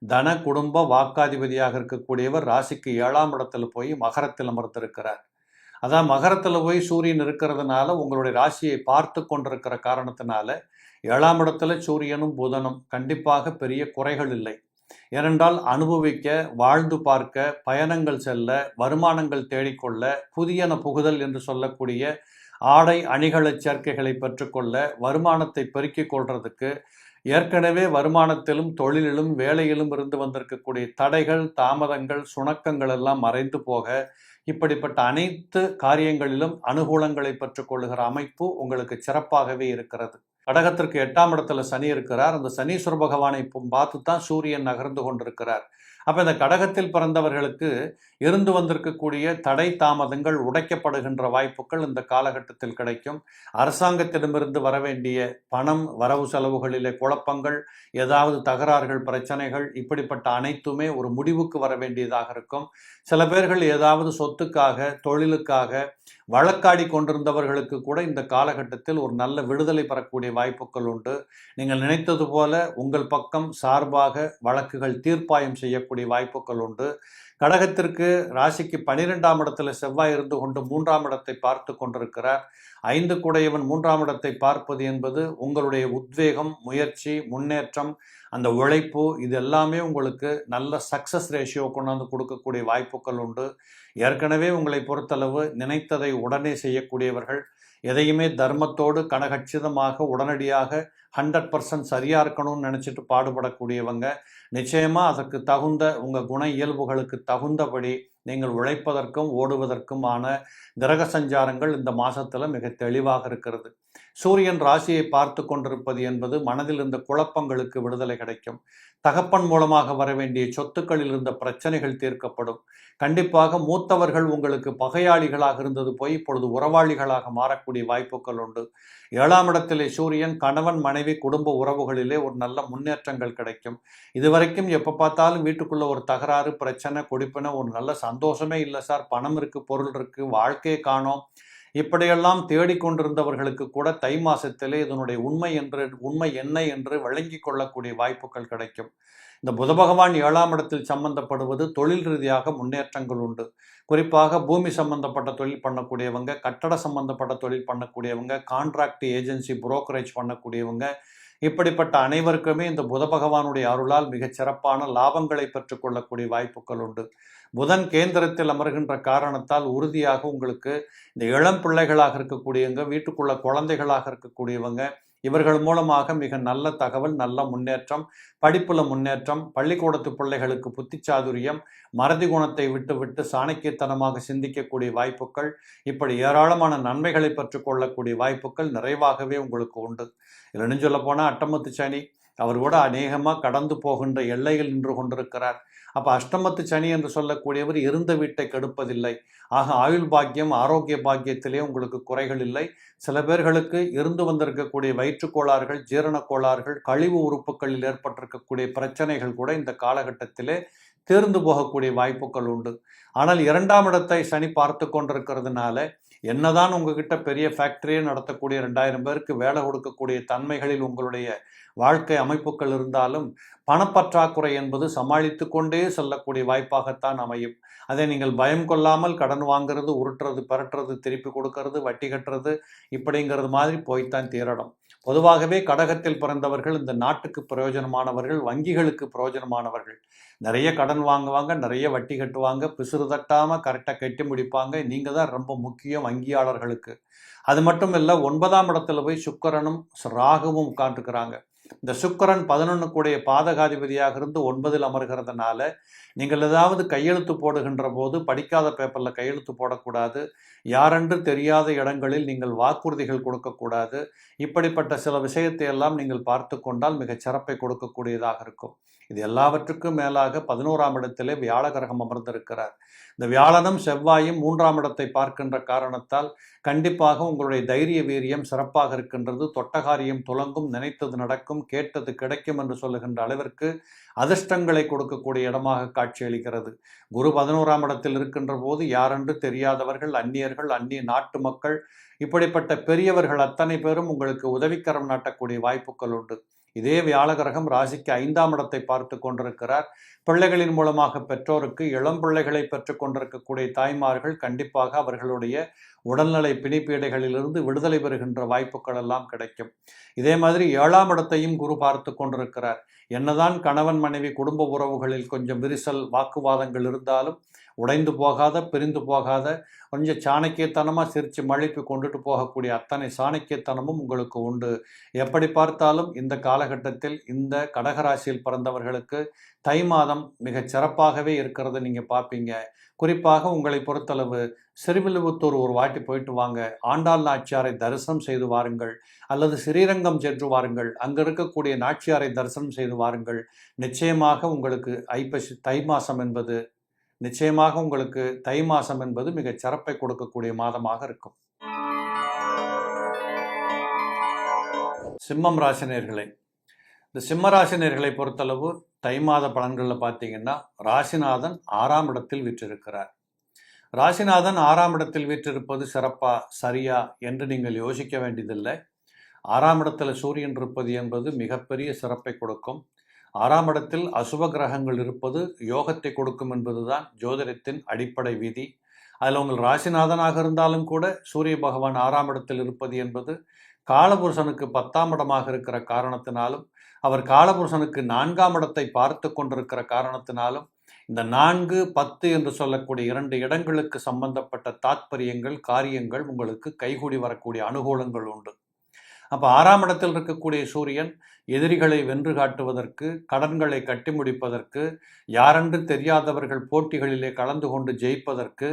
தன, குடும்ப, வாக்காதிபதியாக இருக்கக்கூடியவர் ராசிக்கு 7ஆம் இடத்துல போய் மகரத்தில் அமர்ந்திருக்கிறார். அதான் மகரத்தில் போய் சூரியன் இருக்கிறதுனால உங்களுடைய ராசியை பார்த்து கொண்டிருக்கிற காரணத்தினால 7ஆம் இடத்துல சூரியனும் புதனும் கண்டிப்பாக பெரிய குறைகள் இல்லை. ஏனென்றால் அனுபவிக்க, வாழ்ந்து பார்க்க, பயணங்கள் செல்ல, வருமானங்கள் தேடிக்கொள்ள, புதியன புகுதல் என்று சொல்லக்கூடிய ஆடை அணிகள சேர்க்கைகளை பெற்றுக்கொள்ள, வருமானத்தை பெருக்கிக் கொள்றதுக்கு, ஏற்கனவே வருமானத்திலும் தொழிலிலும் வேலையிலும் இருந்து வந்திருக்கக்கூடிய தடைகள், தாமதங்கள், சுணக்கங்கள் எல்லாம் மறைந்து போக, இப்படிப்பட்ட அனைத்து காரியங்களிலும் அனுகூலங்களை பெற்றுக்கொள்ளுகிற அமைப்பு உங்களுக்கு சிறப்பாகவே இருக்கிறது. கடகத்திற்கு 8ஆம் இடத்துல சனி இருக்கிறார். அந்த சனீஸ்வர பகவானை பார்த்து தான் சூரியன் நகர்ந்து கொண்டிருக்கிறார். அப்போ இந்த கடகத்தில் பிறந்தவர்களுக்கு இருந்து வந்திருக்கக்கூடிய தடை தாமதங்கள் உடைக்கப்படுகின்ற வாய்ப்புகள் இந்த காலகட்டத்தில் கிடைக்கும். அரசாங்கத்திடமிருந்து வர வேண்டிய பணம், வரவு செலவுகளிலே குழப்பங்கள், ஏதாவது தகராறுகள், பிரச்சனைகள், இப்படிப்பட்ட அனைத்துமே ஒரு முடிவுக்கு வர வேண்டியதாக இருக்கும். சில பேர்கள் ஏதாவது சொத்துக்காக, தொழிலுக்காக வழக்காடி கொண்டிருந்தவர்களுக்கு கூட இந்த காலகட்டத்தில் ஒரு நல்ல விடுதலை பெறக்கூடிய வாய்ப்புகள் உண்டு. நீங்கள் நினைத்தது போல உங்கள் பக்கம் சார்பாக வழக்குகள் தீர்ப்பாயம் செய்யக்கூடிய வாய்ப்புகள் உண்டு. கடகத்திற்கு ராசிக்கு 12ஆம் இடத்துல செவ்வாய் இருந்து கொண்டு 3ஆம் இடத்தை பார்த்து கொண்டிருக்கிறார். 5 குடையவன் 3ஆம் இடத்தை பார்ப்பது என்பது உங்களுடைய உத்வேகம், முயற்சி, முன்னேற்றம், அந்த உழைப்பு, இது எல்லாமே உங்களுக்கு நல்ல சக்சஸ் ரேஷியோ கொண்டாந்து கொடுக்கக்கூடிய வாய்ப்புகள் உண்டு. ஏற்கனவே உங்களை பொறுத்தளவு நினைத்ததை உடனே செய்யக்கூடியவர்கள், எதையுமே தர்மத்தோடு கனகச்சிதமாக உடனடியாக 100% சரியாக இருக்கணும்னு நினச்சிட்டு பாடுபடக்கூடியவங்க. நிச்சயமாக அதற்கு தகுந்த உங்கள் குண இயல்புகளுக்கு தகுந்தபடி நீங்கள் உழைப்பதற்கும் ஓடுவதற்குமான கிரக சஞ்சாரங்கள் இந்த மாதத்தில் மிக தெளிவாக இருக்கிறது. சூரியன் ராசியை பார்த்து கொண்டிருப்பது என்பது மனதில் இருந்த குழப்பங்களுக்கு விடுதலை கிடைக்கும். தகப்பன் மூலமாக வர வேண்டிய சொத்துக்களில் இருந்த பிரச்சனைகள் தீர்க்கப்படும். கண்டிப்பாக மூத்தவர்கள் உங்களுக்கு பகையாளிகளாக இருந்தது போய் இப்பொழுது உறவாளிகளாக மாறக்கூடிய வாய்ப்புகள் உண்டு. 7ஆம் இடத்திலே சூரியன் கணவன், மனைவி, குடும்ப உறவுகளிலே ஒரு நல்ல முன்னேற்றங்கள் கிடைக்கும். இதுவரைக்கும் எப்போ பார்த்தாலும் வீட்டுக்குள்ள ஒரு தகராறு, பிரச்சனை, கொடுப்பின, ஒரு நல்ல சந்தோஷமே இல்லை சார், பணம் இருக்கு, பொருள் இருக்கு, வாழ்க்கையை காணோம், இப்படியெல்லாம் தேடிக்கொண்டிருந்தவர்களுக்கு கூட தை மாசத்திலே இதனுடைய உண்மை என்ன என்று விளங்கி கொள்ளக்கூடிய வாய்ப்புகள் கிடைக்கும். இந்த புத பகவான் 7ஆம் இடத்தில் சம்பந்தப்படுவது தொழில் ரீதியாக முன்னேற்றங்கள் உண்டு. குறிப்பாக பூமி சம்பந்தப்பட்ட தொழில் பண்ணக்கூடியவங்க, கட்டட சம்பந்தப்பட்ட தொழில் பண்ணக்கூடியவங்க, கான்ட்ராக்ட் ஏஜென்சி, புரோக்கரேஜ் பண்ணக்கூடியவங்க, இப்படிப்பட்ட அனைவருக்குமே இந்த புத பகவானுடைய அருளால் மிகச் சிறப்பான லாபங்களை பெற்றுக்கொள்ளக்கூடிய வாய்ப்புகள் உண்டு. புதன் கேந்திரத்தில் அமர்கின்ற காரணத்தால் உறுதியாக உங்களுக்கு இந்த இளம் பிள்ளைகளாக இருக்கக்கூடியவங்க, வீட்டுக்குள்ள குழந்தைகளாக இருக்கக்கூடியவங்க, இவர்கள் மூலமாக மிக நல்ல தகவல், நல்ல முன்னேற்றம், படிப்புல முன்னேற்றம், பள்ளிக்கூடத்து பிள்ளைகளுக்கு புத்திச்சாதுரியம், மறதி குணத்தை விட்டு சாணக்கியத்தனமாக சிந்திக்கக்கூடிய வாய்ப்புகள், இப்படி ஏராளமான நன்மைகளை பெற்றுக்கொள்ளக்கூடிய வாய்ப்புகள் நிறைவாகவே உங்களுக்கு உண்டு. இல்லைன்னு சொல்ல போனால் அட்டமத்து சனி அவர் கூட அநேகமாக கடந்து போகின்ற எல்லையில் நின்று கொண்டிருக்கிறார். அப்போ அஷ்டமத்து சனி என்று சொல்லக்கூடியவர் இருந்த வீட்டை கெடுப்பதில்லை. ஆக ஆயுள் பாக்கியம், ஆரோக்கிய பாக்கியத்திலே உங்களுக்கு குறைகள் இல்லை. சில பேர்களுக்கு இருந்து வந்திருக்கக்கூடிய வயிற்றுக்கோளாறுகள், ஜீரண கோளாறுகள், கழிவு உறுப்புகளில் ஏற்பட்டிருக்கக்கூடிய பிரச்சனைகள் கூட இந்த காலகட்டத்திலே தேர்ந்து போகக்கூடிய வாய்ப்புகள் உண்டு. ஆனால் 2ஆம் இடத்தை சனி பார்த்து கொண்டிருக்கிறதுனால என்னதான் உங்ககிட்ட பெரிய ஃபேக்டரியே நடத்தக்கூடிய 2000 பேருக்கு வேலை கொடுக்கக்கூடிய தன்மைகளில் உங்களுடைய வாழ்க்கை அமைப்புகள் இருந்தாலும் பணப்பற்றாக்குறை என்பது சமாளித்து கொண்டே செல்லக்கூடிய வாய்ப்பாகத்தான் அமையும். அதை நீங்கள் பயம் கொள்ளாமல் கடன் வாங்கிறது, உருட்டுறது, பரட்டுறது, திருப்பி கொடுக்கறது, வட்டி கட்டுறது, இப்படிங்கிறது மாதிரி போய்த்தான் தீரணும். பொதுவாகவே கடகத்தில் பிறந்தவர்கள் இந்த நாட்டுக்கு பிரயோஜனமானவர்கள், வங்கிகளுக்கு பிரயோஜனமானவர்கள். நிறைய கடன் வாங்குவாங்க, நிறைய வட்டி கட்டுவாங்க, பிசுறு தட்டாமல் கரெக்டாக கட்டி முடிப்பாங்க. நீங்கள் தான் ரொம்ப முக்கியம் வங்கியாளர்களுக்கு. அது மட்டும் இல்லை, 9ஆம் இடத்துல போய் சுக்கிரனும் ராகுவும் உட்காந்துக்கிறாங்க. இந்த சுக்கிரன் 11 கூடிய பாதகாதிபதியாக இருந்து 9இல் அமர்கிறதுனால நீங்கள் ஏதாவது கையெழுத்து போடுகின்ற போது படிக்காத பேப்பரில் கையெழுத்து போடக்கூடாது. யாரென்று தெரியாத இடங்களில் நீங்கள் வாக்குறுதிகள் கொடுக்கக்கூடாது. இப்படிப்பட்ட சில விஷயத்தை எல்லாம் நீங்கள் பார்த்து கொண்டால் மிகச் சிறப்பை கொடுக்கக்கூடியதாக இருக்கும். இது எல்லாவற்றுக்கும் மேலாக 11ஆம் இடத்திலே வியாழ கிரகம் அமர்ந்திருக்கிறார். இந்த வியாழனும் செவ்வாயும் 3ஆம் இடத்தை பார்க்கின்ற காரணத்தால் கண்டிப்பாக உங்களுடைய தைரிய வீரியம் சிறப்பாக இருக்கின்றது. தொட்டகாரியம் துலங்கும், நினைத்தது நடக்கும், கேட்டது கிடைக்கும் என்று சொல்லுகின்ற அளவிற்கு அதிர்ஷ்டங்களை கொடுக்கக்கூடிய இடமாக காட்சியளிக்கிறது. குரு 11ஆம் இடத்தில் இருக்கின்ற போது யாரென்று தெரியாதவர்கள், அந்நியர்கள், அந்நிய நாட்டு மக்கள், இப்படிப்பட்ட பெரியவர்கள் அத்தனை பேரும் உங்களுக்கு உதவிக்கரம் நாட்டக்கூடிய வாய்ப்புகள் உண்டு. இதே வியாழ கிரகம் ராசிக்கு 5ஆம் இடத்தை பார்த்து கொண்டிருக்கிறார். பிள்ளைகளின் மூலமாக பெற்றோருக்கு, இளம் பிள்ளைகளை பெற்று கொண்டிருக்கக்கூடிய தாய்மார்கள் கண்டிப்பாக அவர்களுடைய உடல்நலை பிணிப்பீடைகளிலிருந்து விடுதலை பெறுகின்ற வாய்ப்புகள் எல்லாம் கிடைக்கும். இதே மாதிரி 7ஆம் இடத்தையும் குரு பார்த்து கொண்டிருக்கிறார். என்னதான் கணவன் மனைவி குடும்ப உறவுகளில் கொஞ்சம் விரிசல், வாக்குவாதங்கள் இருந்தாலும் உடைந்து போகாத, பிரிந்து போகாத, கொஞ்சம் சாணக்கியத்தனமாக சிரித்து மழுப்பி கொண்டுட்டு போகக்கூடிய அத்தனை சாணக்கியத்தனமும் உங்களுக்கு உண்டு. எப்படி பார்த்தாலும் இந்த காலகட்டத்தில் இந்த கடகராசியில் பிறந்தவர்களுக்கு தை மாதம் மிகச் சிறப்பாகவே இருக்கிறத நீங்கள் பார்ப்பீங்க. குறிப்பாக உங்களை பொறுத்தளவு ஸ்ரீவில்லிபுத்தூர் ஒரு வாட்டி போயிட்டு வாங்க. ஆண்டாள் நாச்சியாரை தரிசனம் செய்து வாருங்கள், அல்லது ஸ்ரீரங்கம் சென்று வாருங்கள். அங்கே இருக்கக்கூடிய நாச்சியாரை தரிசனம் செய்து வாருங்கள். நிச்சயமாக உங்களுக்கு தை மாதம் என்பது மிகச் சிறப்பை கொடுக்கக்கூடிய மாதமாக இருக்கும். சிம்மம் ராசினியர்களே, இந்த சிம்ம ராசினியர்களை பொறுத்தளவு தை மாத பலன்களில் பார்த்தீங்கன்னா ராசிநாதன் 6ஆம் இடத்தில் வீற்றிருக்கிறார். ராசிநாதன் 6ஆம் இடத்தில் வீற்றிருப்பது சிறப்பா சரியா என்று நீங்கள் யோசிக்க வேண்டியதில்லை. 6ஆம் இடத்தில் சூரியன் இருப்பது என்பது மிகப்பெரிய சிறப்பை கொடுக்கும். 6ஆம் இடத்தில் அசுப கிரகங்கள் இருப்பது யோகத்தை கொடுக்கும் என்பதுதான் ஜோதிடத்தின் அடிப்படை விதி. அதில் உங்கள் ராசிநாதனாக இருந்தாலும் கூட சூரிய பகவான் 6ஆம் இடத்தில் இருப்பது என்பது காலபுருஷனுக்கு 10ஆம் இடமாக இருக்கிற காரணத்தினாலும், அவர் காலபுருஷனுக்கு 4ஆம் இடத்தை பார்த்து கொண்டிருக்கிற காரணத்தினாலும், இந்த 4, 10 என்று சொல்லக்கூடிய 2 இடங்களுக்கு சம்பந்தப்பட்ட தாத்பரியங்கள், காரியங்கள் உங்களுக்கு கைகூடி வரக்கூடிய அனுகூலங்கள் உண்டு. அப்போ 6ஆம் இடத்தில் இருக்கக்கூடிய சூரியன் எதிரிகளை வென்று காட்டுவதற்கு, கடன்களை கட்டி முடிப்பதற்கு, யாரென்று தெரியாதவர்கள் போட்டிகளிலே கலந்து கொண்டு ஜெயிப்பதற்கு,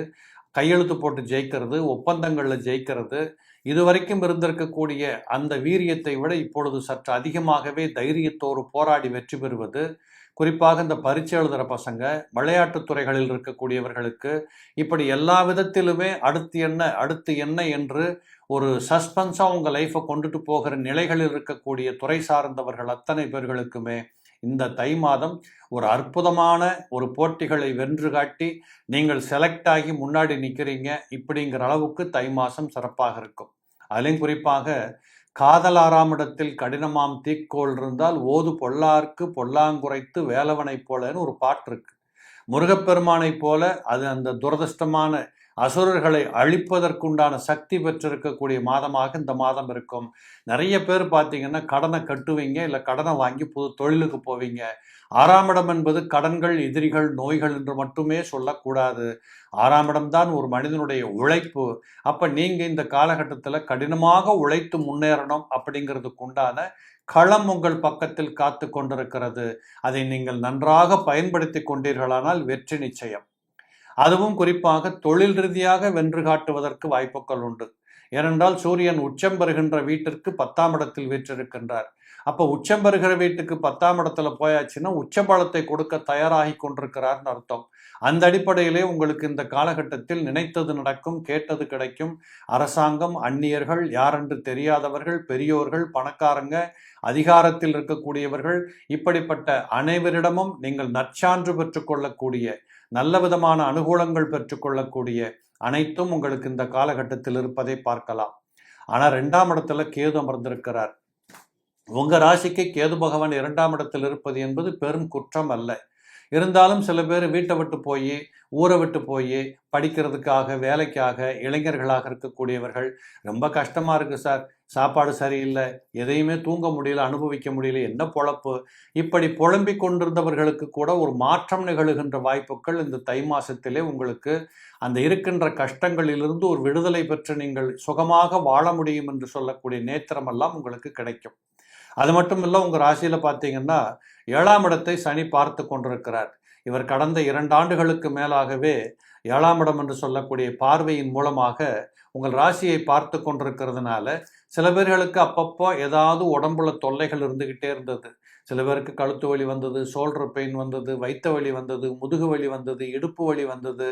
கையெழுத்து போட்டு ஜெயிக்கிறது, ஒப்பந்தங்களில் ஜெயிக்கிறது, இதுவரைக்கும் இருந்திருக்கக்கூடிய அந்த வீரியத்தை விட இப்பொழுது சற்று அதிகமாகவே தைரியத்தோடு போராடி வெற்றி பெறுவது, குறிப்பாக இந்த பரீட்சை எழுதுகிற பசங்க, விளையாட்டுத் துறைகளில் இருக்கக்கூடியவர்களுக்கு இப்படி எல்லா விதத்திலுமே அடுத்து என்ன என்று ஒரு சஸ்பென்ஸாக உங்கள் லைஃப்பை கொண்டுட்டு போகிற நிலைகளில் இருக்கக்கூடிய துறை சார்ந்தவர்கள் அத்தனை பேர்களுக்குமே இந்த தை மாதம் ஒரு அற்புதமான ஒரு போட்டிகளை வென்று காட்டி நீங்கள் செலக்ட் ஆகி முன்னாடி நிற்கிறீங்க இப்படிங்கிற அளவுக்கு தை மாதம் சிறப்பாக இருக்கும். அதிலையும் குறிப்பாக காதல் 6ஆம் இடத்தில் கடினமாம் தீக்கோள் இருந்தால் ஓது பொல்லார்க்கு பொல்லாங்குறைத்து வேலவனை போலன்னு ஒரு பாட்டு இருக்கு. முருகப்பெருமானை போல அது அந்த துரதிர்ஷ்டமான அசுரர்களை அழிப்பதற்குண்டான சக்தி பெற்றிருக்கக்கூடிய மாதமாக இந்த மாதம் இருக்கும். நிறைய பேர் பார்த்தீங்கன்னா கடனை கட்டுவீங்க, இல்லை கடனை வாங்கி புது தொழிலுக்கு போவீங்க. 6ஆம் இடம் என்பது கடன்கள், எதிரிகள், நோய்கள் என்று மட்டுமே சொல்லக்கூடாது. 6ஆம் இடம்தான் ஒரு மனிதனுடைய உழைப்பு. அப்போ நீங்கள் இந்த காலகட்டத்தில் கடினமாக உழைத்து முன்னேறணும் அப்படிங்கிறதுக்கு உண்டான களம் உங்கள் பக்கத்தில் காத்து கொண்டிருக்கிறது. அதை நீங்கள் நன்றாக பயன்படுத்தி கொண்டீர்களானால் வெற்றி நிச்சயம். அதுவும் குறிப்பாக தொழில் ரீதியாக வென்று காட்டுவதற்கு வாய்ப்புகள் உண்டு. ஏனென்றால் சூரியன் உச்சம் பெறுகின்ற வீட்டிற்கு 10ஆம் இடத்தில் வீற்றிருக்கின்றார். அப்போ உச்சம் பெறுகிற வீட்டுக்கு 10ஆம் இடத்துல போயாச்சுன்னா உச்சபலத்தை கொடுக்க தயாராகி கொண்டிருக்கிறார்னு அர்த்தம். அந்த அடிப்படையிலே உங்களுக்கு இந்த காலகட்டத்தில் நினைத்தது நடக்கும், கேட்டது கிடைக்கும். அரசாங்கம், அந்நியர்கள், யாரென்று தெரியாதவர்கள், பெரியோர்கள், பணக்காரங்க, அதிகாரத்தில் இருக்கக்கூடியவர்கள், இப்படிப்பட்ட அனைவரிடமும் நீங்கள் நற்சான்று பெற்றுக்கொள்ளக்கூடிய, நல்ல விதமான அனுகூலங்கள் பெற்றுக்கொள்ளக்கூடிய அனைத்தும் உங்களுக்கு இந்த காலகட்டத்தில் இருப்பதை பார்க்கலாம். ஆனால் 2ஆம் இடத்துல கேது அமர்ந்திருக்கிறார். உங்கள் ராசிக்கு கேது பகவான் 2ஆம் இடத்தில் இருப்பது என்பது பெரும் குற்றம் அல்ல. இருந்தாலும் சில பேர் வீட்டை விட்டு போய், ஊரை விட்டு போய் படிக்கிறதுக்காக, வேலைக்காக, இளைஞர்களாக இருக்கக்கூடியவர்கள் ரொம்ப கஷ்டமாக இருக்குது சார், சாப்பாடு சரியில்லை, எதையுமே தூங்க முடியல, அனுபவிக்க முடியல, என்ன பொழப்பு, இப்படி புலம்பிக் கொண்டிருந்தவர்களுக்கு கூட ஒரு மாற்றம் நிகழுகின்ற வாய்ப்புகள் இந்த தை மாதத்திலே உங்களுக்கு அந்த இருக்கின்ற கஷ்டங்களிலிருந்து ஒரு விடுதலை பெற்று நீங்கள் சுகமாக வாழ முடியும் என்று சொல்லக்கூடிய நேத்திரமெல்லாம் உங்களுக்கு கிடைக்கும். அது மட்டும் இல்லை, உங்கள் ராசியில் பார்த்தீங்கன்னா 7ஆம் இடத்தை சனி பார்த்து கொண்டிருக்கிறார். இவர் கடந்த 2 ஆண்டுகளுக்கு மேலாகவே 7ஆம் இடம் என்று சொல்லக்கூடிய பார்வையின் மூலமாக உங்கள் ராசியை பார்த்து கொண்டிருக்கிறதுனால சில பேர்களுக்கு அப்பப்போ ஏதாவது உடம்புல தொல்லைகள் இருந்துக்கிட்டே இருந்தது. சில பேருக்கு கழுத்து வலி வந்தது, ஷோல்டர் பெயின் வந்தது, வயிற்று வலி வந்தது, முதுகு வலி வந்தது, இடுப்பு வலி வந்தது.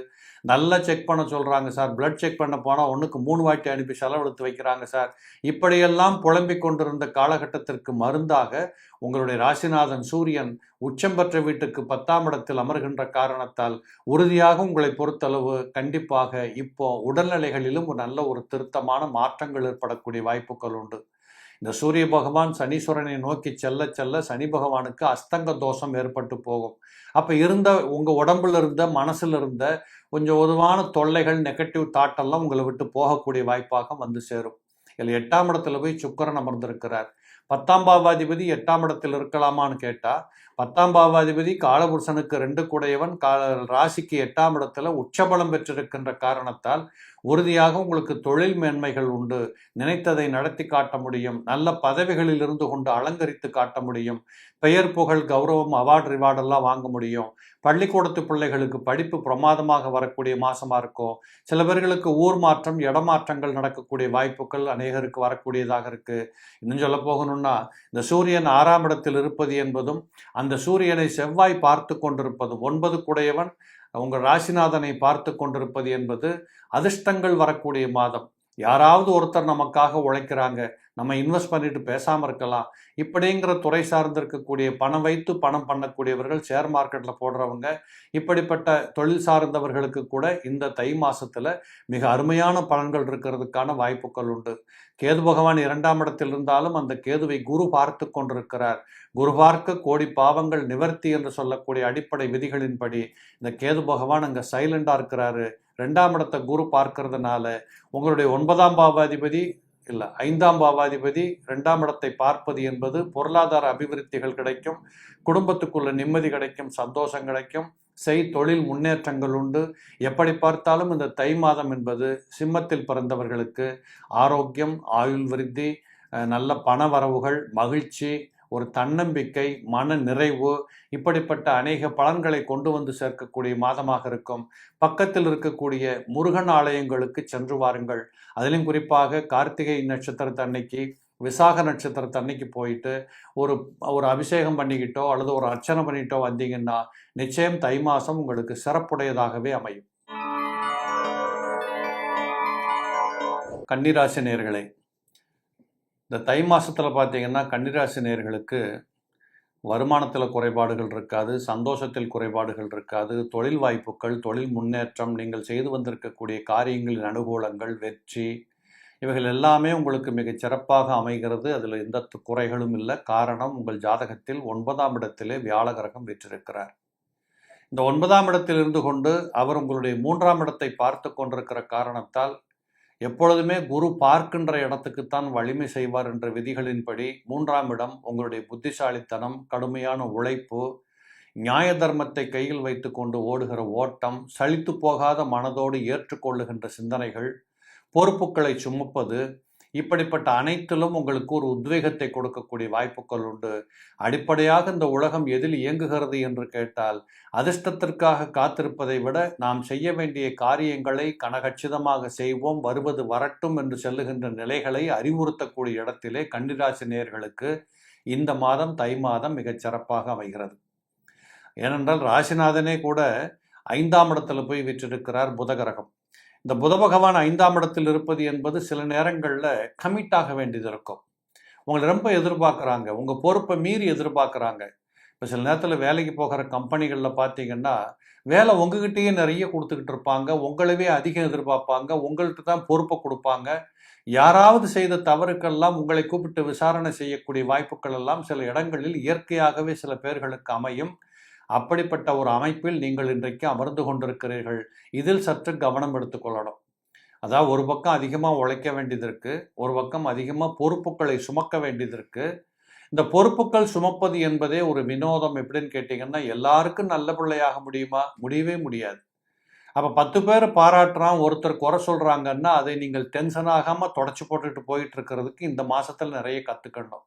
நல்லா செக் பண்ண சொல்கிறாங்க சார், பிளட் செக் பண்ண போனால் 1க்கு 3 வாட்டி அனுப்பி செலவெடுத்து வைக்கிறாங்க சார். இப்படியெல்லாம் புலம்பிக் கொண்டிருந்த காலகட்டத்திற்கு மருந்தாக உங்களுடைய ராசிநாதன் சூரியன் உச்சம் பெற்ற வீட்டுக்கு 10ஆம் இடத்தில் அமர்கின்ற காரணத்தால் உறுதியாக உங்களை பொறுத்தளவு கண்டிப்பாக இப்போ உடல்நிலைகளிலும் நல்ல ஒரு திருத்தமான மாற்றங்கள் ஏற்படக்கூடிய வாய்ப்புகள் உண்டு. இந்த சூரிய பகவான் சனீஸ்வரனை நோக்கி செல்ல செல்ல சனி பகவானுக்கு அஸ்தங்க தோஷம் ஏற்பட்டு போகும். அப்போ உங்கள் உடம்புல இருந்த, மனசில் இருந்த கொஞ்சம் பொதுவான தொல்லைகள், நெகட்டிவ் தாட்டெல்லாம் உங்களை விட்டு போகக்கூடிய வாய்ப்பாக வந்து சேரும். இதில் 8ஆம் இடத்துல போய் சுக்கிரன் அமர்ந்திருக்கிறார். 10ஆம் பாவாதிபதி 8ஆம் இடத்தில் இருக்கலாமான்னு கேட்டால் 10ஆம் பாவாதிபதி காலபுருஷனுக்கு 2 கூடையவன், ராசிக்கு 8ஆம் இடத்துல உச்சபலம் பெற்றிருக்கின்ற காரணத்தால் உறுதியாக உங்களுக்கு தொழில் மேன்மைகள் உண்டு. நினைத்ததை நடத்தி காட்ட முடியும். நல்ல பதவிகளில் இருந்து கொண்டு அலங்கரித்து காட்ட முடியும். பெயர் புகழ் கௌரவம் அவார்டு ரிவார்டெல்லாம் வாங்க முடியும். பள்ளிக்கூடத்து பிள்ளைகளுக்கு படிப்பு பிரமாதமாக வரக்கூடிய மாசமா இருக்கும். சில பேர்களுக்கு ஊர் மாற்றம் இடமாற்றங்கள் நடக்கக்கூடிய வாய்ப்புகள் அநேகருக்கு வரக்கூடியதாக இருக்கு. இன்னும் சொல்ல போகணும்னா இந்த சூரியன் 6ஆம் இடத்தில் இருப்பது என்பதும் அந்த சூரியனை செவ்வாய் பார்த்து கொண்டிருப்பதும் 9 கூடையவன் உங்கள் ராசிநாதனை பார்த்து கொண்டிருப்பது என்பது அதிர்ஷ்டங்கள் வரக்கூடிய மாதம். யாராவது ஒருத்தர் நமக்காக உழைக்கிறாங்க, நம்ம இன்வெஸ்ட் பண்ணிட்டு பேசாமல் இருக்கலாம். இப்படிங்கிற துறை சார்ந்து இருக்கக்கூடிய பணம் வைத்து பணம் பண்ணக்கூடியவர்கள், ஷேர் மார்க்கெட்டில் போடுறவங்க, இப்படிப்பட்ட தொழில் சார்ந்தவர்களுக்கு கூட இந்த தை மாசத்துல மிக அருமையான பலன்கள் இருக்கிறதுக்கான வாய்ப்புகள் உண்டு. கேது பகவான் 2ஆம் இடத்தில் இருந்தாலும் அந்த கேதுவை குரு பார்த்து கொண்டிருக்கிறார். குரு பார்க்க கோடி பாவங்கள் நிவர்த்தி என்று சொல்லக்கூடிய அடிப்படை விதிகளின்படி இந்த கேது பகவான் அங்கே சைலண்டாக இருக்கிறாரு. 2ஆம் இடத்தை குரு பார்க்கறதுனால உங்களுடைய 9ஆம் பாவாதிபதி 5ஆம் பாவாதிபதி 2ஆம் இடத்தை பார்ப்பது என்பது பொருளாதார அபிவிருத்திகள் கிடைக்கும், குடும்பத்துக்குள்ள நிம்மதி கிடைக்கும், சந்தோஷம் கிடைக்கும், தொழில் முன்னேற்றங்கள் உண்டு. எப்படி பார்த்தாலும் இந்த தை மாதம் என்பது சிம்மத்தில் பிறந்தவர்களுக்கு ஆரோக்கியம், ஆயுள் விருத்தி, நல்ல பண வரவுகள், மகிழ்ச்சி, ஒரு தன்னம்பிக்கை, மன நிறைவு, இப்படிப்பட்ட அநேக பலன்களை கொண்டு வந்து சேர்க்கக்கூடிய மாதமாக இருக்கும். பக்கத்தில் இருக்கக்கூடிய முருகன் ஆலயங்களுக்கு சென்று வாருங்கள். அதிலும் குறிப்பாக கார்த்திகை நட்சத்திரத்து அன்னைக்கு, விசாக நட்சத்திரத்து அன்னைக்கு போயிட்டு ஒரு அபிஷேகம் பண்ணிக்கிட்டோ அல்லது ஒரு அர்ச்சனை பண்ணிட்டோ வந்தீங்கன்னா நிச்சயம் தை மாதம் உங்களுக்கு சிறப்புடையதாகவே அமையும். கன்னிராசி நேயர்களே, இந்த தை மாதத்தில் பார்த்தீங்கன்னா கன்னிராசி நேயர்களுக்கு வருமானத்தில் குறைபாடுகள் இருக்காது, சந்தோஷத்தில் குறைபாடுகள் இருக்காது, தொழில் வாய்ப்புகள், தொழில் முன்னேற்றம், நீங்கள் செய்து வந்திருக்கக்கூடிய காரியங்களின் அனுகூலங்கள், வெற்றி, இவைகள் எல்லாமே உங்களுக்கு மிகச் சிறப்பாக அமைகிறது. அதில் எந்த குறைகளும் இல்லை. காரணம், உங்கள் ஜாதகத்தில் 9ஆம் இடத்திலே வியாழ கிரகம் வீற்றிருக்கிறார். இந்த 9ஆம் இடத்தில் இருந்து கொண்டு அவர் உங்களுடைய 3ஆம் இடத்தை பார்த்து கொண்டிருக்கிற காரணத்தால் எப்பொழுதுமே குரு பார்க்கின்ற இடத்துக்குத்தான் வலிமை செய்வார் என்ற விதிகளின்படி 3ஆம் இடம் உங்களுடைய புத்திசாலித்தனம், கடுமையான உழைப்பு, நியாய தர்மத்தை கையில் வைத்து கொண்டு ஓடுகிற ஓட்டம், சலித்து போகாத மனதோடு ஏற்றுக்கொள்ளுகின்ற சிந்தனைகள், பொறுப்புகளை சுமப்பது, இப்படிப்பட்ட அனைத்திலும் உங்களுக்கு ஒரு உத்வேகத்தை கொடுக்கக்கூடிய வாய்ப்புகள் உண்டு. அடிப்படையாக இந்த உலகம் எதில் இயங்குகிறது என்று கேட்டால், அதிர்ஷ்டத்திற்காக காத்திருப்பதை விட நாம் செய்ய வேண்டிய காரியங்களை கனகச்சிதமாக செய்வோம், வருவது வரட்டும் என்று செல்லுகின்ற நிலைகளை அறிவுறுத்தக்கூடிய இடத்திலே கன்னிராசி நேயர்களுக்கு இந்த மாதம், தை மாதம் மிகச் சிறப்பாக அமைகிறது. ஏனென்றால் ராசிநாதனே கூட 5ஆம் இடத்துல போய் விற்றிருக்கிறார் புதகிரகம். இந்த புத பகவான் 5ஆம் இடத்தில் இருப்பது என்பது சில நேரங்களில் கமிட் ஆக வேண்டியது இருக்கும். உங்களை ரொம்ப எதிர்பார்க்குறாங்க, உங்கள் பொறுப்பை மீறி எதிர்பார்க்குறாங்க. இப்போ சில நேரத்தில் வேலைக்கு போகிற கம்பெனிகளில் பார்த்தீங்கன்னா வேலை உங்ககிட்டயே நிறைய கொடுத்துக்கிட்டு இருப்பாங்க, உங்களவே அதிகம் எதிர்பார்ப்பாங்க, உங்கள்கிட்ட தான் பொறுப்பை கொடுப்பாங்க. யாராவது செய்த தவறுக்கெல்லாம் உங்களை கூப்பிட்டு விசாரணை செய்யக்கூடிய வாய்ப்புகள் எல்லாம் சில இடங்களில் இயற்கையாகவே சில பேர்களுக்கு அமையும். அப்படிப்பட்ட ஒரு அமைப்பில் நீங்கள் இன்றைக்கு அமர்ந்து கொண்டிருக்கிறீர்கள். இதில் சற்று கவனம் எடுத்துக்கொள்ளணும். அதாவது ஒரு பக்கம் அதிகமாக உழைக்க வேண்டியது இருக்கு, ஒரு பக்கம் அதிகமாக பொறுப்புகளை சுமக்க வேண்டியது இருக்கு. இந்த பொறுப்புகள் சுமப்பது என்பதே ஒரு வினோதம். எப்படின்னு கேட்டிங்கன்னா, எல்லாருக்கும் நல்ல பிள்ளையாக முடியுமா? முடியவே முடியாது. அப்போ 10 பேர் பாராட்டுறான், ஒருத்தர் குறை சொல்கிறாங்கன்னா அதை நீங்கள் டென்ஷன் ஆகாமல் தொடச்சி போட்டுட்டு போயிட்டு இருக்கிறதுக்கு இந்த மாதத்தில் நிறைய கற்றுக்கணும்.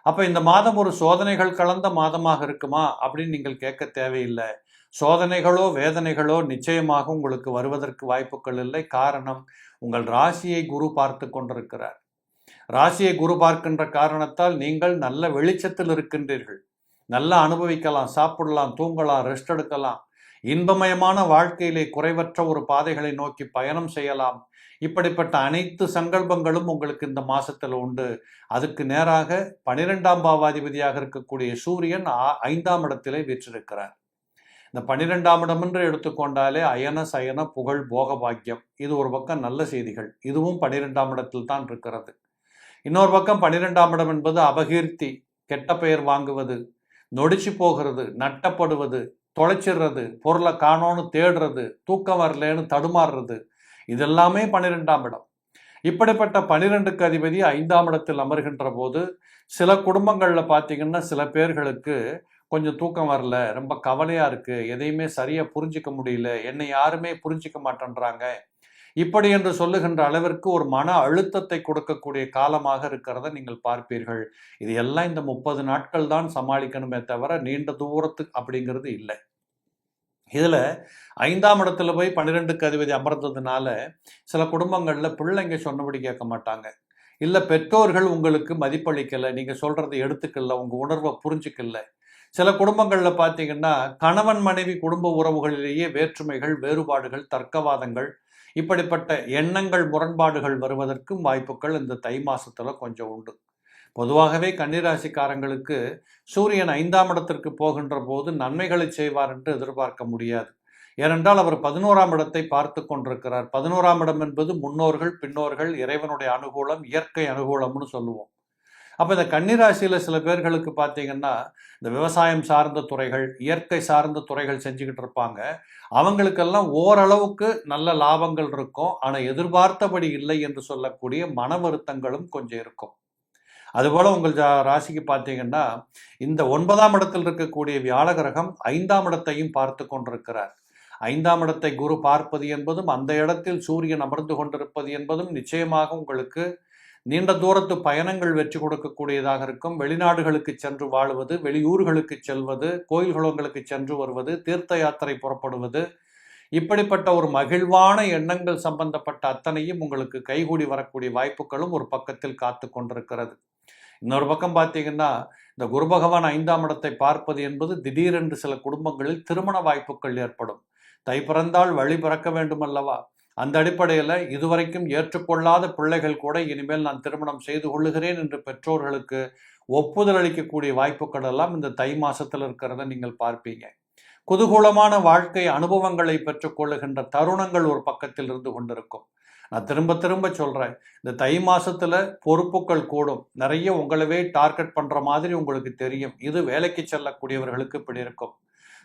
அப்போ இந்த மாதம் ஒரு சோதனைகள் கலந்த மாதமாக இருக்குமா அப்படின்னு நீங்கள் கேட்க தேவையில்லை. சோதனைகளோ வேதனைகளோ நிச்சயமாக உங்களுக்கு வருவதற்கு வாய்ப்புகள் இல்லை. காரணம், உங்கள் ராசியை குரு பார்த்து கொண்டிருக்கிறார். ராசியை குரு பார்க்கின்ற காரணத்தால் நீங்கள் நல்ல வெளிச்சத்தில் இருக்கின்றீர்கள். நல்லா அனுபவிக்கலாம், சாப்பிடலாம், தூங்கலாம், ரெஸ்ட் எடுக்கலாம், இன்பமயமான வாழ்க்கையிலே குறைவற்ற ஒரு பாதைகளை நோக்கி பயணம் செய்யலாம். இப்படிப்பட்ட அனைத்து சங்கல்பங்களும் உங்களுக்கு இந்த மாசத்துல உண்டு. அதுக்கு நேராக 12ஆம் பாவாதிபதியாக இருக்கக்கூடிய சூரியன் 5ஆம் இடத்திலே வீற்றிருக்கிறார். இந்த 12ஆம் இடம் என்று எடுத்துக்கொண்டாலே அயன சயன புகழ் போக பாக்கியம், இது ஒரு பக்கம் நல்ல செய்திகள். இதுவும் 12ஆம் இடத்தில் தான் இருக்கிறது. இன்னொரு பக்கம் 12ஆம் இடம் என்பது அபகீர்த்தி, கெட்ட பெயர் வாங்குவது, நொடிச்சு போகிறது, நட்டப்படுவது, தொலைச்சிடுறது, பொருளை காணோன்னு தேடுறது, தூக்கம் வரலேன்னு தடுமாறுறது, இதெல்லாமே 12ஆம் இடம். இப்படிப்பட்ட 12க்கு அதிபதி 5ஆம் இடத்தில் அமர்கின்ற போது சில குடும்பங்களில் பார்த்தீங்கன்னா சில பேர்களுக்கு கொஞ்சம் தூக்கம் வரல, ரொம்ப கவலையாக இருக்குது, எதையுமே சரியாக புரிஞ்சிக்க முடியல, என்னை யாருமே புரிஞ்சிக்க மாட்டேன்றாங்க, இப்படி என்று சொல்லுகின்ற அளவிற்கு ஒரு மன அழுத்தத்தை கொடுக்கக்கூடிய காலமாக இருக்கிறத நீங்கள் பார்ப்பீர்கள். இது எல்லாம் இந்த 30 நாட்கள் தான் சமாளிக்கணுமே தவிர நீண்ட தூரத்துக்கு அப்படிங்கிறது இல்லை. இதில் 5ஆம் இடத்துல போய் 12க்கு அதிபதி அமர்ந்ததுனால சில குடும்பங்களில் பிள்ளைங்க சொன்னபடி கேட்க மாட்டாங்க, இல்லை பெற்றோர்கள் உங்களுக்கு மதிப்பளிக்கலை, நீங்கள் சொல்கிறத எடுத்துக்கல, உங்கள் உணர்வை புரிஞ்சிக்கல. சில குடும்பங்களில் பார்த்தீங்கன்னா கணவன் மனைவி குடும்ப உறவுகளிலேயே வேற்றுமைகள், வேறுபாடுகள், தர்க்கவாதங்கள், இப்படிப்பட்ட எண்ணங்கள், முரண்பாடுகள் வருவதற்கும் வாய்ப்புகள் இந்த தை மாசத்துல கொஞ்சம் உண்டு. பொதுவாகவே கன்னிராசிக்காரங்களுக்கு சூரியன் 5ஆம் இடத்திற்கு போகின்ற போது நன்மைகளை செய்வார் என்று எதிர்பார்க்க முடியாது. ஏனென்றால் அவர் 11ஆம் இடத்தை பார்த்து கொண்டிருக்கிறார். 11ஆம் இடம் என்பது முன்னோர்கள், பின்னோர்கள், இறைவனுடைய அனுகூலம், இயற்கை அனுகூலம்னு சொல்லுவோம். அப்போ இந்த கன்னிராசியில் சில பேர்களுக்கு பார்த்தீங்கன்னா இந்த விவசாயம் சார்ந்த துறைகள், இயற்கை சார்ந்த துறைகள் செஞ்சுக்கிட்டு இருப்பாங்க. அவங்களுக்கெல்லாம் ஓரளவுக்கு நல்ல லாபங்கள் இருக்கும். ஆனால் எதிர்பார்த்தபடி இல்லை என்று சொல்லக்கூடிய மன வருத்தங்களும் கொஞ்சம் இருக்கும். அதுபோல் உங்கள் ராசிக்கு பார்த்தீங்கன்னா இந்த 9ஆம் இடத்தில் இருக்கக்கூடிய வியாழ கிரகம் 5ஆம் இடத்தையும் பார்த்து கொண்டிருக்கிறார். 5ஆம் இடத்தை குரு பார்ப்பது என்பதும் அந்த இடத்தில் சூரியன் அமர்ந்து கொண்டிருப்பது என்பதும் நிச்சயமாக உங்களுக்கு நீண்ட தூரத்து பயணங்கள் வெற்றி கொடுக்கக்கூடியதாக இருக்கும். வெளிநாடுகளுக்கு சென்று வாழுவது, வெளியூர்களுக்கு செல்வது, கோயில் குளங்களுக்கு சென்று வருவது, தீர்த்த யாத்திரை புறப்படுவது, இப்படிப்பட்ட ஒரு மகிழ்வான எண்ணங்கள் சம்பந்தப்பட்ட அத்தனையும் உங்களுக்கு கைகூடி வரக்கூடிய வாய்ப்புகளும் ஒரு பக்கத்தில் காத்து கொண்டிருக்கிறது. இன்னொரு பக்கம் பார்த்தீங்கன்னா இந்த குரு பகவான் 5ஆம் இடத்தை பார்ப்பது என்பது திடீரென்று சில குடும்பங்களில் திருமண வாய்ப்புகள் ஏற்படும். தை பிறந்தால் வழி பிறக்க வேண்டும் அல்லவா? அந்த அடிப்படையில் இதுவரைக்கும் ஏற்றுக்கொள்ளாத பிள்ளைகள் கூட இனிமேல் நான் திருமணம் செய்து கொள்ளுகிறேன் என்று பெற்றோர்களுக்கு ஒப்புதல் அளிக்கக்கூடிய வாய்ப்புகள் எல்லாம் இந்த தை மாசத்தில் இருக்கிறத நீங்கள் பார்ப்பீங்க. குதூகூலமான வாழ்க்கை அனுபவங்களை பெற்றுக்கொள்ளுகின்ற தருணங்கள் ஒரு பக்கத்தில் இருந்து கொண்டிருக்கும். நான் திரும்ப திரும்ப சொல்கிறேன், இந்த தை மாசத்துல பொறுப்புகள் கூடும். நிறைய உங்களவே டார்கெட் பண்ணுற மாதிரி உங்களுக்கு தெரியும். இது வேலைக்கு செல்லக்கூடியவர்களுக்கு இப்படி இருக்கும்.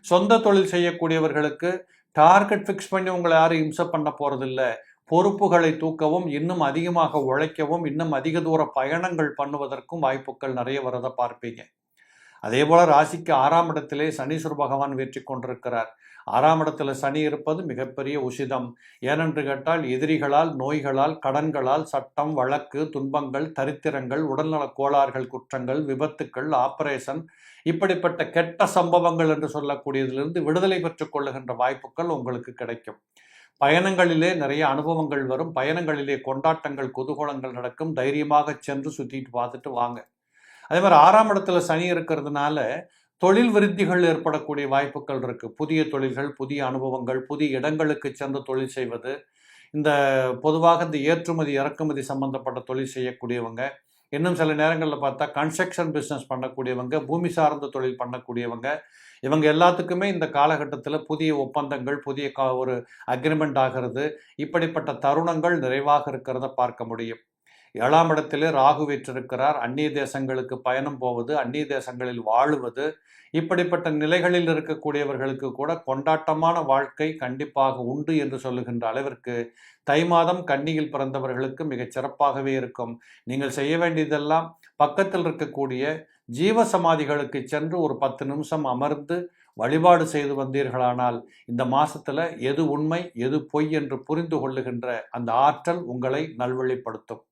சொந்த தொழில் செய்யக்கூடியவர்களுக்கு டார்கெட் ஃபிக்ஸ் பண்ணி உங்களை யாரும் இம்சை பண்ண போகிறதில்ல. பொறுப்புகளை தூக்கவும், இன்னும் அதிகமாக உழைக்கவும், இன்னும் அதிக தூர பயணங்கள் பண்ணுவதற்கும் வாய்ப்புகள் நிறைய வரதை பார்ப்பீங்க. அதே போல ராசிக்கு 6ஆம் இடத்திலே சனீஸ்வர பகவான் வெற்றி கொண்டிருக்கிறார். 6ஆம் இடத்துல சனி இருப்பது மிகப்பெரிய உசிதம். ஏனென்று கேட்டால் எதிரிகளால், நோய்களால், கடன்களால், சட்டம், வழக்கு, துன்பங்கள், தரித்திரங்கள், உடல்நலக் கோளாறுகள், குற்றங்கள், விபத்துக்கள், ஆபரேஷன், இப்படிப்பட்ட கெட்ட சம்பவங்கள் என்று சொல்லக்கூடியதிலிருந்து விடுதலை பெற்றுக் கொள்ளுகின்ற வாய்ப்புகள் உங்களுக்கு கிடைக்கும். பயணங்களிலே நிறைய அனுபவங்கள் வரும். பயணங்களிலே கொண்டாட்டங்கள், குதூகூலங்கள் நடக்கும். தைரியமாக சென்று சுற்றிட்டு பார்த்துட்டு வாங்க. அதே மாதிரி 6ஆம் இடத்துல சனி இருக்கிறதுனால தொழில் விருத்திகள் ஏற்படக்கூடிய வாய்ப்புகள் இருக்குது. புதிய தொழில்கள், புதிய அனுபவங்கள், புதிய இடங்களுக்கு சென்று தொழில் செய்வது, இந்த பொதுவாக இந்த ஏற்றுமதி இறக்குமதி சம்பந்தப்பட்ட தொழில் செய்யக்கூடியவங்க, இன்னும் சில நேரங்களில் பார்த்தா கன்ஸ்ட்ரக்ஷன் பிஸ்னஸ் பண்ணக்கூடியவங்க, பூமி சார்ந்த தொழில் பண்ணக்கூடியவங்க, இவங்க எல்லாத்துக்குமே இந்த காலகட்டத்தில் புதிய ஒப்பந்தங்கள், புதிய ஒரு அக்ரிமெண்ட் ஆகிறது, இப்படிப்பட்ட தருணங்கள் நிறைவாக இருக்கிறத பார்க்க முடியும். 7ஆம் இடத்திலே ராகு வீற்றிருக்கிறார். அந்நிய தேசங்களுக்கு பயணம் போவது, அந்நிய தேசங்களில் வாழுவது, இப்படிப்பட்ட நிலைகளில் இருக்கக்கூடியவர்களுக்கு கூட கொண்டாட்டமான வாழ்க்கை கண்டிப்பாக உண்டு என்று சொல்லுகின்ற அளவிற்கு தை மாதம் கன்னியில் பிறந்தவர்களுக்கு மிகச் சிறப்பாகவே இருக்கும். நீங்கள் செய்ய வேண்டியதெல்லாம் பக்கத்தில் இருக்கக்கூடிய ஜீவ சமாதிகளுக்கு சென்று ஒரு 10 நிமிஷம் அமர்ந்து வழிபாடு செய்து வந்தீர்களானால் இந்த மாசத்துல எது உண்மை எது பொய் என்று புரிந்து கொள்ளுகின்ற அந்த ஆற்றல் உங்களை நல்வழிப்படுத்தும்.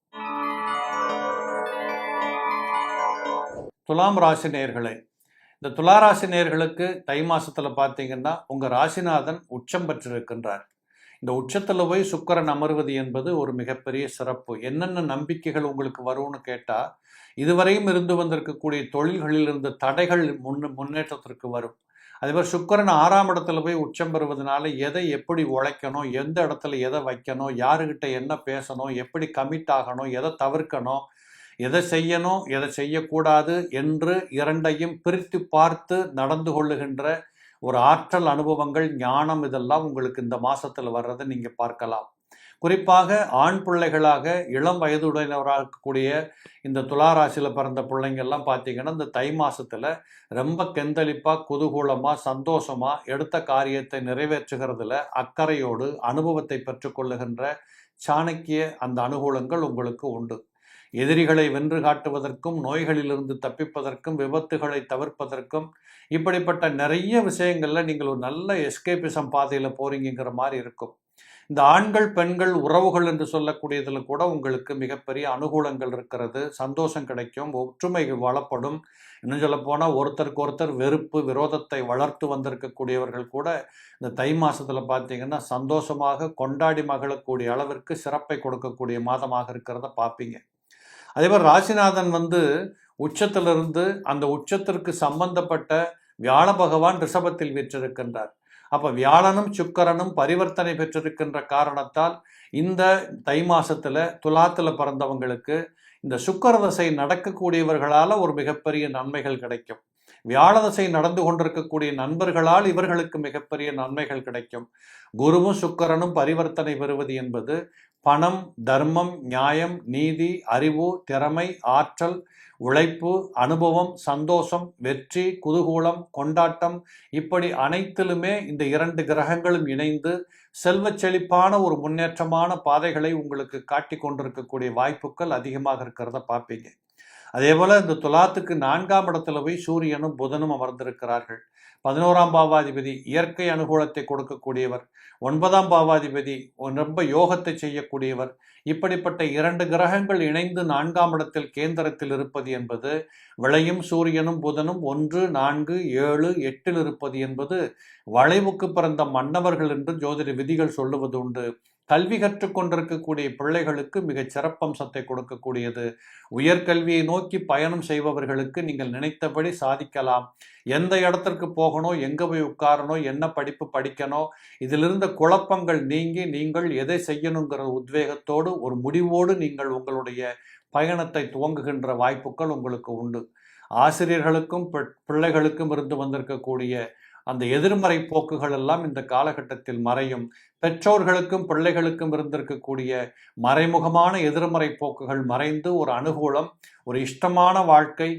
துலாம் ராசி நேயர்களே, இந்த துளாராசி நேயர்களுக்கு தை மாசத்துல பார்த்தீங்கன்னா உங்கள் ராசிநாதன் உச்சம் பெற்றிருக்கின்றார். இந்த உச்சத்தில் போய் சுக்கிரன் அமர்வது என்பது ஒரு மிகப்பெரிய சிறப்பு. என்னென்ன நம்பிக்கைகள் உங்களுக்கு வரும்னு கேட்டால், இதுவரையும் இருந்து வந்திருக்கக்கூடிய தொழில்களில் இருந்த தடைகள் முன்னேற்றத்திற்கு வரும். அதே மாதிரி சுக்கிரன் 6ஆம் இடத்துல போய் உச்சம் பெறுவதனால எதை எப்படி உழைக்கணும், எந்த இடத்துல எதை வைக்கணும், யாருக்கிட்ட என்ன பேசணும், எப்படி கமிட் ஆகணும், எதை தவிர்க்கணும், எதை செய்யணும் எதை செய்யக்கூடாது என்று இரண்டையும் பிரித்து பார்த்து நடந்து கொள்ளுகின்ற ஒரு ஆற்றல், அனுபவங்கள், ஞானம் இதெல்லாம் உங்களுக்கு இந்த மாசத்துல வர்றதை நீங்க பார்க்கலாம். குறிப்பாக ஆண் பிள்ளைகளாக இளம் வயதுடையவராக இருக்கக்கூடிய இந்த துளாராசியில் பிறந்த பிள்ளைங்கள்லாம் பார்த்தீங்கன்னா இந்த தை மாசத்துல ரொம்ப கெந்தளிப்பாக, குதூகூலமாக, சந்தோஷமாக எடுத்த காரியத்தை நிறைவேற்றுகிறதுல அக்கறையோடு அனுபவத்தை பெற்றுக்கொள்ளுகின்ற சாணக்கிய அந்த அனுகூலங்கள் உங்களுக்கு உண்டு. எதிரிகளை வென்று காட்டுவதற்கும், நோய்களிலிருந்து தப்பிப்பதற்கும், விபத்துகளை தவிர்ப்பதற்கும், இப்படிப்பட்ட நிறைய விஷயங்கள்ல நீங்கள் ஒரு நல்ல எஸ்கேபிசம் பாதையில் போறீங்கிற மாதிரி இருக்கும். இந்த ஆண்கள் பெண்கள் உறவுகள் என்று சொல்லக்கூடியதில் கூட உங்களுக்கு மிகப்பெரிய அனுகூலங்கள் இருக்கிறது, சந்தோஷம் கிடைக்கும், ஒற்றுமை வளப்படும். இன்னும் சொல்லப்போனால் ஒருத்தருக்கு ஒருத்தர் வெறுப்பு விரோதத்தை வளர்த்து வந்திருக்கக்கூடியவர்கள் கூட இந்த தை மாதத்தில் பார்த்தீங்கன்னா சந்தோஷமாக கொண்டாடி மகிழக்கூடிய அளவிற்கு சிறப்பை கொடுக்கக்கூடிய மாதமாக இருக்கிறத பார்ப்பீங்க. அதே மாதிரி ராசிநாதன் உச்சத்திலிருந்து அந்த உச்சத்திற்கு சம்பந்தப்பட்ட வியாழ பகவான் ரிஷபத்தில் வீற்றிருக்கின்றார். அப்போ வியாழனும் சுக்கிரனும் பரிவர்த்தனை பெற்றிருக்கின்ற காரணத்தால் இந்த தை மாசத்துல துலாத்துல பிறந்தவங்களுக்கு இந்த சுக்கிர தசை நடக்கக்கூடியவர்களால் ஒரு மிகப்பெரிய நன்மைகள் கிடைக்கும். வியாழ தசை நடந்து கொண்டிருக்கக்கூடிய நண்பர்களால் இவர்களுக்கு மிகப்பெரிய நன்மைகள் கிடைக்கும். குருவும் சுக்கிரனும் பரிவர்த்தனை பெறுவது என்பது பணம், தர்மம், நியாயம், நீதி, அறிவு, திறமை, ஆற்றல், உழைப்பு, அனுபவம், சந்தோஷம், வெற்றி, குதூகூலம், கொண்டாட்டம், இப்படி அனைத்திலுமே இந்த 2 கிரகங்களும் இணைந்து செல்வச் செழிப்பான ஒரு முன்னேற்றமான பாதைகளை உங்களுக்கு காட்டி கொண்டிருக்கக்கூடிய வாய்ப்புகள் அதிகமாக இருக்கிறத பார்ப்பீங்க. அதே போல இந்த துலாத்துக்கு 4ஆம் இடத்துல போய் சூரியனும் புதனும் அமர்ந்திருக்கிறார்கள். 11ஆம் பாவாதிபதி இயற்கை அனுகூலத்தை கொடுக்கக்கூடியவர், 9ஆம் பாவாதிபதி ரொம்ப யோகத்தை செய்யக்கூடியவர். இப்படிப்பட்ட 2 கிரகங்கள் இணைந்து 4ஆம் இடத்தில் கேந்திரத்தில் இருப்பது என்பது, விளையும் சூரியனும் புதனும் 1, 4, 7, 8 இருப்பது என்பது வளைவுக்கு பிறந்த மன்னவர்கள் என்று ஜோதிட விதிகள் சொல்லுவது உண்டு. கல்வி கற்றுக்கொண்டிருக்கக்கூடிய பிள்ளைகளுக்கு மிகச் சிறப்பம்சத்தை கொடுக்கக்கூடியது. உயர்கல்வியை நோக்கி பயணம் செய்பவர்களுக்கு நீங்கள் நினைத்தபடி சாதிக்கலாம். எந்த இடத்திற்கு போகணும், எங்கே போய் உட்காரணும், என்ன படிப்பு படிக்கணும், இதிலிருந்த குழப்பங்கள் நீங்கி நீங்கள் எதை செய்யணுங்கிற உத்வேகத்தோடு ஒரு முடிவோடு நீங்கள் உங்களுடைய பயணத்தை துவங்குகின்ற வாய்ப்புகள் உங்களுக்கு உண்டு. ஆசிரியர்களுக்கும் பிள்ளைகளுக்கும் இருந்து வந்திருக்கக்கூடிய அந்த எதிர்மறை போக்குகள் எல்லாம் இந்த காலகட்டத்தில் மறையும். பெற்றோர்களுக்கும் பிள்ளைகளுக்கும் இருந்திருக்கக்கூடிய மறைமுகமான எதிர்மறை போக்குகள் மறைந்து ஒரு அனுகூலம், ஒரு இஷ்டமான வாழ்க்கை,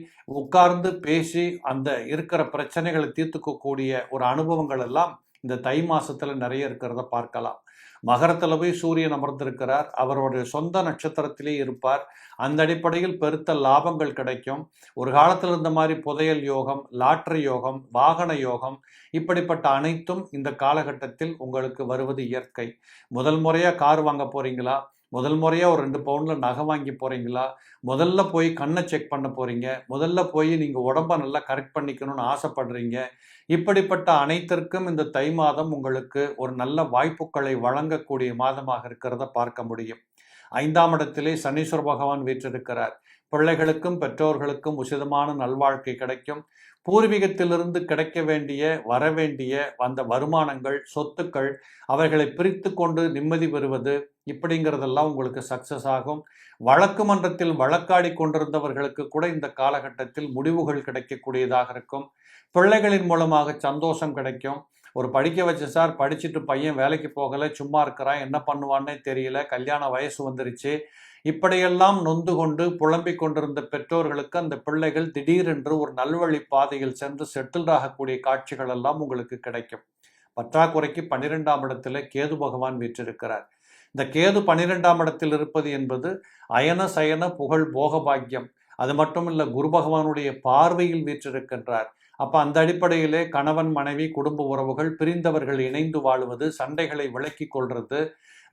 உட்கார்ந்து பேசி அந்த இருக்கிற பிரச்சனைகளை தீர்த்துக்கக்கூடிய ஒரு அனுபவங்கள் எல்லாம் இந்த தை மாசத்துல நிறைய இருக்கிறத பார்க்கலாம். மகரத்தில் போய் சூரியன் அமர்ந்திருக்கிறார். அவருடைய சொந்த நட்சத்திரத்திலே இருப்பார். அந்த அடிப்படையில் பெருத்த லாபங்கள் கிடைக்கும். ஒரு காலத்தில் இருந்த மாதிரி புதையல் யோகம், லாட்டரி யோகம், வாகன யோகம், இப்படிப்பட்ட அனைத்தும் இந்த காலகட்டத்தில் உங்களுக்கு வருவது இயற்கை. முதல் முறையாக கார் வாங்க போறீங்களா, முதல் முறையாக ஒரு 2 பவுனில் நகை வாங்கி போகிறீங்களா, முதல்ல போய் கண்ணை செக் பண்ண போகிறீங்க, முதல்ல போய் நீங்கள் உடம்பை நல்லா கரெக்ட் பண்ணிக்கணும்னு ஆசைப்படுறீங்க, இப்படிப்பட்ட அனைத்திற்கும் இந்த தை மாதம் உங்களுக்கு ஒரு நல்ல வாய்ப்புகளை வழங்கக்கூடிய மாதமாக இருக்கிறத பார்க்க முடியும். 5ஆம் இடத்திலே சனீஸ்வர பகவான் வீற்றிருக்கிறார். பிள்ளைகளுக்கும் பெற்றோர்களுக்கும் உசிதமான நல்வாழ்க்கை கிடைக்கும். பூர்வீகத்திலிருந்து கிடைக்க வேண்டிய வரவேண்டிய அந்த வருமானங்கள், சொத்துக்கள், அவைகளை பிரித்து கொண்டு நிம்மதி பெறுவது, இப்படிங்கிறதெல்லாம் உங்களுக்கு சக்சஸ் ஆகும். வழக்கு மன்றத்தில் வழக்காடி கொண்டிருந்தவர்களுக்கு கூட இந்த காலகட்டத்தில் முடிவுகள் கிடைக்கக்கூடியதாக இருக்கும். பிள்ளைகளின் மூலமாக சந்தோஷம் கிடைக்கும். ஒரு படிக்க வச்ச சார், படிச்சுட்டு பையன் வேலைக்கு போகலை, சும்மா இருக்கிறான், என்ன பண்ணுவான்னே தெரியல, கல்யாண வயசு வந்துருச்சு, இப்படியெல்லாம் நொந்து கொண்டு புலம்பிக் கொண்டிருந்த பெற்றோர்களுக்கு அந்த பிள்ளைகள் திடீரென்று ஒரு நல்வழி பாதையில் சென்று செட்டில் ஆகக்கூடிய காட்சிகள் எல்லாம் உங்களுக்கு கிடைக்கும். பற்றாக்குறைக்கு 12ஆம் இடத்துல கேது பகவான் வீற்றிருக்கிறார். இந்த கேது 12ஆம் இடத்தில் இருப்பது என்பது அயன சயன புகழ் போகபாக்கியம். அது மட்டும் இல்லை, குரு பகவானுடைய பார்வையில் வீற்றிருக்கின்றார். அப்போ அந்த அடிப்படையிலே கணவன் மனைவி குடும்ப உறவுகள், பிரிந்தவர்கள் இணைந்து வாழுவது, சண்டைகளை விலக்கி கொள்வது,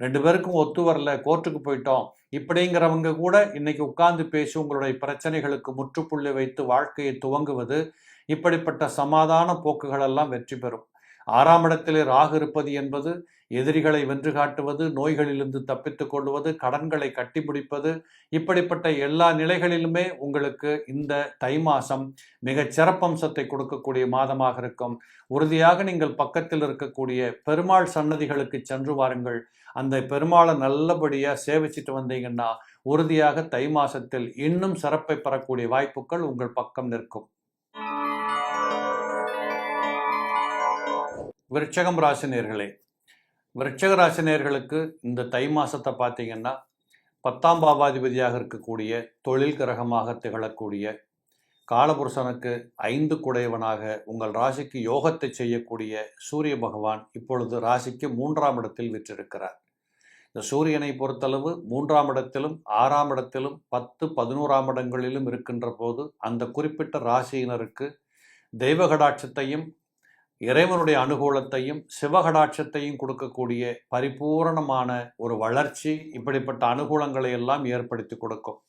2 பேருக்கும் ஒத்து வரல, கோர்ட்டுக்கு போயிட்டோம், இப்படிங்கிறவங்க கூட இன்னைக்கு உட்கார்ந்து பேசி உங்களுடைய பிரச்சனைகளுக்கு முற்றுப்புள்ளி வைத்து வாழ்க்கையை துவங்குவது, இப்படிப்பட்ட சமாதான போக்குகளெல்லாம் வெற்றி பெறும். 6ஆம் இடத்திலே ராகு இருப்பது என்பது எதிரிகளை வென்று காட்டுவது, நோய்களிலிருந்து தப்பித்துக் கொள்வது, கடன்களை கட்டி பிடிப்பது, இப்படிப்பட்ட எல்லா நிலைகளிலுமே உங்களுக்கு இந்த தை மாதம் மிகச் சிறப்பம்சத்தை கொடுக்கக்கூடிய மாதமாக இருக்கும். உறுதியாக நீங்கள் பக்கத்தில் இருக்கக்கூடிய பெருமாள் சன்னதிகளுக்கு சென்று வாருங்கள். அந்த பெருமாளை நல்லபடியாக சேவிச்சிட்டு வந்தீங்கன்னா உறுதியாக தை மாசத்தில் இன்னும் சிறப்பை பெறக்கூடிய வாய்ப்புகள் உங்கள் பக்கம் நிற்கும். விருச்சகம் ராசினியர்களே, விருச்சக ராசினியர்களுக்கு இந்த தை மாசத்தை பார்த்தீங்கன்னா 10ஆம் பாவாதிபதியாக இருக்கக்கூடிய தொழில் கிரகமாக திகழக்கூடிய காலபுருஷனுக்கு 5 குடையவனாக உங்கள் ராசிக்கு யோகத்தை செய்யக்கூடிய சூரிய பகவான் இப்பொழுது ராசிக்கு 3ஆம் இடத்தில் வீற்றிருக்கிறார். இந்த சூரியனை பொறுத்தளவு 3ஆம் இடத்திலும் 6ஆம் இடத்திலும் 10, 11ஆம் இடங்களிலும் இருக்கின்ற போது அந்த குறிப்பிட்ட ராசியினருக்கு தெய்வகடாட்சத்தையும் இறைவனுடைய அனுகூலத்தையும் சிவகடாட்சத்தையும் கொடுக்கக்கூடிய பரிபூரணமான ஒரு வளர்ச்சி இப்படிப்பட்ட அனுகூலங்களை எல்லாம் ஏற்படுத்தி கொடுக்கும்.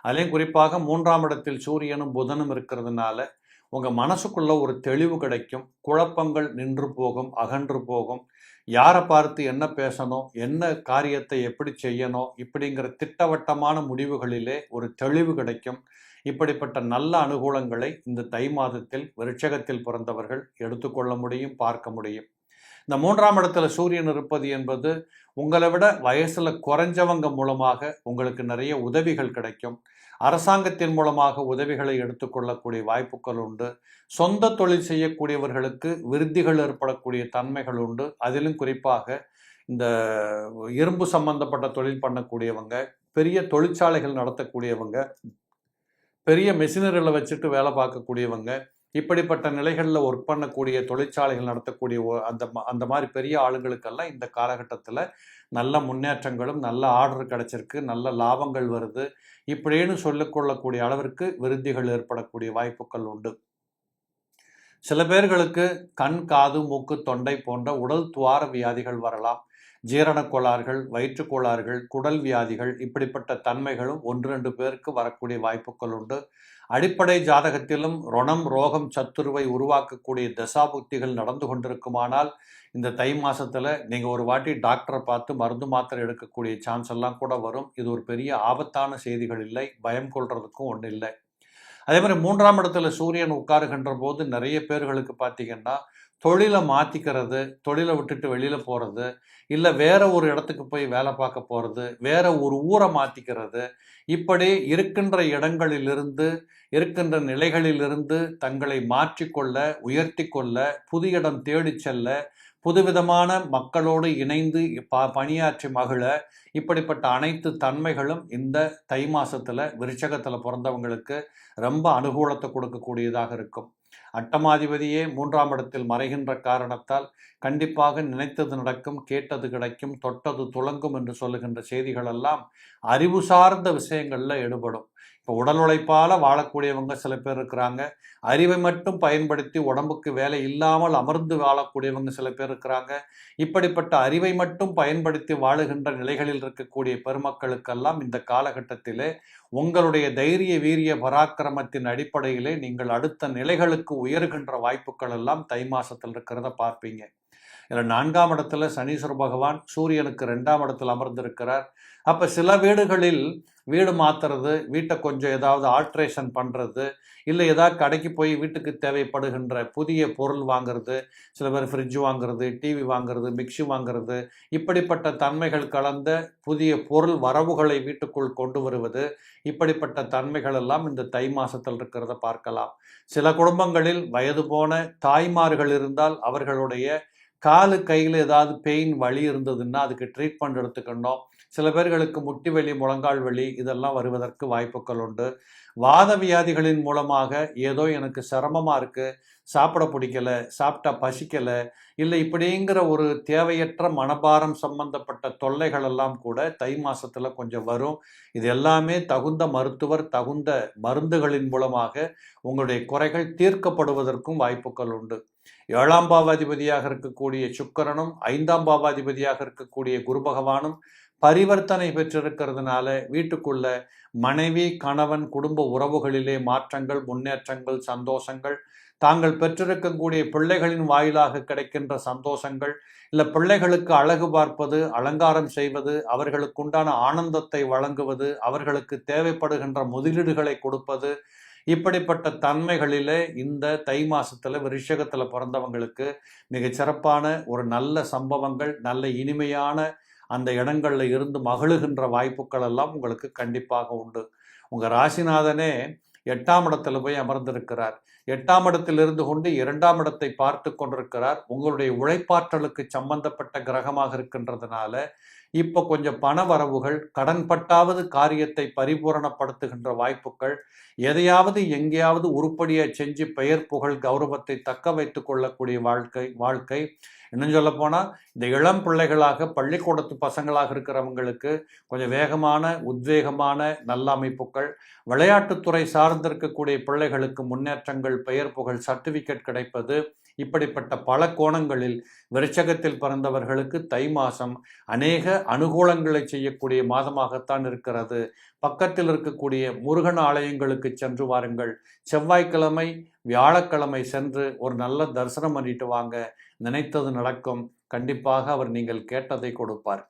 அதிலையும் குறிப்பாக 3ஆம் இடத்தில் சூரியனும் புதனும் இருக்கிறதுனால உங்கள் மனசுக்குள்ள ஒரு தெளிவு கிடைக்கும். குழப்பங்கள் நின்று போகும், அகன்று போகும். யாரை பார்த்து என்ன பேசணும், என்ன காரியத்தை எப்படி செய்யணும், இப்படிங்கிற திட்டவட்டமான முடிவுகளிலே ஒரு தெளிவு கிடைக்கும். இப்படிப்பட்ட நல்ல அனுகூலங்களை இந்த தை மாதத்தில் விருட்சகத்தில் பிறந்தவர்கள் எடுத்துக்கொள்ள முடியும், பார்க்க முடியும். இந்த 3ஆம் இடத்துல சூரியன் இருப்பது என்பது உங்களை விட வயசுல குறைஞ்சவங்க மூலமாக உங்களுக்கு நிறைய உதவிகள் கிடைக்கும். அரசாங்கத்தின் மூலமாக உதவிகளை எடுத்துக்கொள்ளக்கூடிய வாய்ப்புகள் உண்டு. சொந்த தொழில் செய்யக்கூடியவர்களுக்கு விருத்திகள் ஏற்படக்கூடிய தன்மைகள் உண்டு. அதிலும் குறிப்பாக இந்த இரும்பு சம்பந்தப்பட்ட தொழில் பண்ணக்கூடியவங்க, பெரிய தொழிற்சாலைகள் நடத்தக்கூடியவங்க, பெரிய மெஷினரிகளை வச்சுட்டு வேலை பார்க்கக்கூடியவங்க, இப்படிப்பட்ட நிலைகளில் ஒர்க் பண்ணக்கூடிய தொழிற்சாலைகள் நடத்தக்கூடிய அந்த மாதிரி பெரிய ஆளுங்களுக்கெல்லாம் இந்த காலகட்டத்தில் நல்ல முன்னேற்றங்களும் நல்ல ஆர்டர் கிடைச்சிருக்கு, நல்ல லாபங்கள் வருது, இப்படின்னு சொல்லிக்கொள்ளக்கூடிய அளவிற்கு விருத்திகள் ஏற்படக்கூடிய வாய்ப்புகள் உண்டு. சில பேர்களுக்கு கண், காது, மூக்கு, தொண்டை போன்ற உடல் துவார வியாதிகள் வரலாம். ஜீரண கோளாறுகள், வயிற்றுக்கோளாறுகள், குடல் வியாதிகள், இப்படிப்பட்ட தன்மைகளும் 1-2 பேருக்கு வரக்கூடிய வாய்ப்புகள் உண்டு. அடிப்படை ஜாதகத்திலும் ரணம், ரோகம், சத்துருவை உருவாக்கக்கூடிய தசாபுக்திகள் நடந்து கொண்டிருக்குமானால் இந்த தை மாசத்துல நீங்க ஒரு வாட்டி டாக்டரை பார்த்து மருந்து மாத்திரை எடுக்கக்கூடிய சான்ஸ் எல்லாம் கூட வரும். இது ஒரு பெரிய ஆபத்தான செய்திகள் இல்லை, பயம் கொள்றதுக்கும் ஒன்றும் இல்லை. அதே மாதிரி 3ஆம் இடத்துல சூரியன் உட்காருகின்ற போது நிறைய பேர்களுக்கு பார்த்தீங்கன்னா தொழிலை மாற்றிக்கிறது, தொழிலை விட்டுட்டு வெளியில் போகிறது, இல்லை வேற ஒரு இடத்துக்கு போய் வேலை பார்க்க போகிறது, வேற ஒரு ஊரை மாற்றிக்கிறது, இப்படி இருக்கின்ற இடங்களிலிருந்து இருக்கின்ற நிலைகளிலிருந்து தங்களை மாற்றிக்கொள்ள, உயர்த்தி கொள்ள, புது இடம் தேடி செல்ல, புதுவிதமான மக்களோடு இணைந்து பணியாற்றி மகிழ, இப்படிப்பட்ட அனைத்து தன்மைகளும் இந்த தை மாசத்துல விருச்சகத்தில் பிறந்தவங்களுக்கு ரொம்ப அனுகூலத்தை கொடுக்கக்கூடியதாக இருக்கும். அட்டமாதிபதியே 3ஆம் இடத்தில் மறைகின்ற காரணத்தால் கண்டிப்பாக நினைத்தது நடக்கும், கேட்டது கிடைக்கும், தொட்டது துலங்கும் என்று சொல்லுகின்ற செய்திகள் எல்லாம் அறிவு சார்ந்த விஷயங்கள்ல ஈடுபடும். இப்போ உடல் உழைப்பால் வாழக்கூடியவங்க சில பேர் இருக்கிறாங்க. அறிவை மட்டும் பயன்படுத்தி உடம்புக்கு வேலை இல்லாமல் அமர்ந்து வாழக்கூடியவங்க சில பேர் இருக்கிறாங்க. இப்படிப்பட்ட அறிவை மட்டும் பயன்படுத்தி வாழுகின்ற நிலைகளில் இருக்கக்கூடிய பெருமக்களுக்கெல்லாம் இந்த காலகட்டத்திலே உங்களுடைய தைரிய வீரிய பராக்கிரமத்தின் அடிப்படையிலே நீங்கள் அடுத்த நிலைகளுக்கு உயர்கின்ற வாய்ப்புகள் எல்லாம் தை மாசத்தில் இருக்கிறத பார்ப்பீங்க. இதில் 4ஆம் இடத்துல சனீஸ்வர பகவான் சூரியனுக்கு 2ஆம் இடத்தில் அமர்ந்திருக்கிறார். அப்போ சில வீடுகளில் வீடு மாற்றுறது, வீட்டை கொஞ்சம் ஏதாவது ஆல்ட்ரேஷன் பண்ணுறது, இல்லை ஏதாவது கடைக்கு போய் வீட்டுக்கு தேவைப்படுகின்ற புதிய பொருள் வாங்கிறது, சில பேர் ஃப்ரிட்ஜ் வாங்கிறது, டிவி வாங்கிறது, மிக்சி வாங்கிறது, இப்படிப்பட்ட தன்மைகள் கலந்த புதிய பொருள் வரவுகளை வீட்டுக்குள் கொண்டு வருவது, இப்படிப்பட்ட தன்மைகள் எல்லாம் இந்த தை மாசத்தில் இருக்கிறத பார்க்கலாம். சில குடும்பங்களில் வயது போன தாய்மார்கள் இருந்தால் அவர்களுடைய காலு கையில் ஏதாவது பெயின் வலி இருந்ததுன்னா அதுக்கு ட்ரீட்மெண்ட் எடுத்துக்கணும். சில பேர்களுக்கு முட்டி வலி, முழங்கால் வலி இதெல்லாம் வருவதற்கு வாய்ப்புகள் உண்டு. வாத வியாதிகளின் மூலமாக ஏதோ எனக்கு சிரமமாக இருக்குது, சாப்பிட பிடிக்கலை, சாப்பிட்டா பசிக்கலை, இல்லை இப்படிங்கிற ஒரு தேவையற்ற மனபாரம் சம்பந்தப்பட்ட தொல்லைகள் எல்லாம் கூட தை மாசத்துல கொஞ்சம் வரும். இது எல்லாமே தகுந்த மருத்துவர், தகுந்த மருந்துகளின் மூலமாக உங்களுடைய குறைகள் தீர்க்கப்படுவதற்கும் வாய்ப்புகள் உண்டு. 7ஆம் பாவாதிபதியாக இருக்கக்கூடிய சுக்கிரனும் 5ஆம் பாவாதிபதியாக இருக்கக்கூடிய குரு பகவானும் பரிவர்த்தனை பெற்றிருக்கிறதுனால வீட்டுக்குள்ள மனைவி, கணவன், குடும்ப உறவுகளிலே மாற்றங்கள், முன்னேற்றங்கள், சந்தோஷங்கள், தாங்கள் பெற்றிருக்கக்கூடிய பிள்ளைகளின் வாயிலாக கிடைக்கின்ற சந்தோஷங்கள், இல்லை பிள்ளைகளுக்கு அழகு பார்ப்பது, அலங்காரம் செய்வது, அவர்களுக்குண்டான ஆனந்தத்தை வழங்குவது, அவர்களுக்கு தேவைப்படுகின்ற முதலீடுகளை கொடுப்பது, இப்படிப்பட்ட தன்மைகளிலே இந்த தை மாசத்துல விருஷகத்துல பிறந்தவங்களுக்கு மிகச்சிறப்பான ஒரு நல்ல சம்பவங்கள், நல்ல இனிமையான அந்த இடங்கள்ல இருந்து மகிழுகின்ற வாய்ப்புகள் எல்லாம் உங்களுக்கு கண்டிப்பாக உண்டு. உங்க ராசிநாதனே 8ஆம் இடத்துல போய் அமர்ந்திருக்கிறார். 8ஆம் இடத்தில் இருந்து கொண்டு 2ஆம் இடத்தை பார்த்து கொண்டிருக்கிறார். உங்களுடைய உழைப்பாற்றலுக்கு சம்பந்தப்பட்ட கிரகமாக இருக்கின்றதுனால இப்போ கொஞ்சம் பண வரவுகள், கடன்பட்டாவது காரியத்தை பரிபூரணப்படுத்துகின்ற வாய்ப்புகள், எதையாவது எங்கேயாவது உருப்படியாக செஞ்சு பெயர் புகழ் கௌரவத்தை தக்க வைத்து கொள்ளக்கூடிய வாழ்க்கை. இன்னும் சொல்ல போனால் இந்த இளம் பிள்ளைகளாக பள்ளிக்கூடத்து பசங்களாக இருக்கிறவங்களுக்கு கொஞ்சம் வேகமான உத்வேகமான நல்ல அமைப்புகள், விளையாட்டுத்துறை சார்ந்திருக்கக்கூடிய பிள்ளைகளுக்கு முன்னேற்றங்கள், பெயர் புகழ், சர்டிஃபிகேட் கிடைப்பது, இப்படிப்பட்ட பல கோணங்களில் விருச்சகத்தில் பிறந்தவர்களுக்கு தை மாதம் அநேக அனுகூலங்களை செய்யக்கூடிய மாதமாகத்தான் இருக்கிறது. பக்கத்தில் இருக்கக்கூடிய முருகன் ஆலயங்களுக்கு சென்று வாருங்கள். செவ்வாய்க்கிழமை வியாழக்கிழமை சென்று ஒரு நல்ல தரிசனம் பண்ணிட்டு வாங்க. நினைத்தது நடக்கும். கண்டிப்பாக அவர் நீங்கள் கேட்டதை கொடுப்பார்.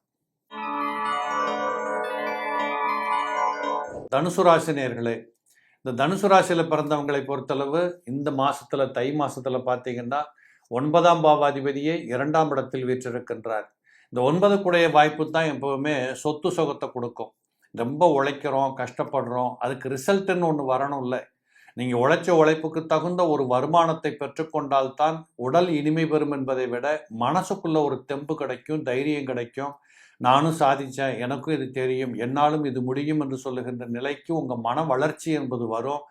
தனுசு ராசி நேயர்களே, இந்த தனுசு ராசியில் பிறந்தவங்களை பொறுத்தளவு இந்த மாசத்துல தை மாசத்துல பார்த்தீங்கன்னா 9ஆம் பாவாதிபதியை 2ஆம் இடத்தில் வீற்றிருக்கின்றார். இந்த 9க்குடைய வாய்ப்பு தான் எப்பவுமே சொத்து சுகத்தை கொடுக்கும். ரொம்ப உழைக்கிறோம், கஷ்டப்படுறோம், அதுக்கு ரிசல்ட்டுன்னு ஒன்று வரணும் இல்லை. நீங்கள் உழைச்ச உழைப்புக்கு தகுந்த ஒரு வருமானத்தை பெற்றுக்கொண்டால்தான் உடல் இனிமை பெறும் என்பதை விட மனசுக்குள்ள ஒரு தெம்பு கிடைக்கும், தைரியம் கிடைக்கும். நானும் சாதித்தேன், எனக்கும் இது தெரியும், என்னாலும் இது முடியும் என்று சொல்லுகின்ற நிலைக்கு உங்கள் மன வளர்ச்சி என்பது வரும்.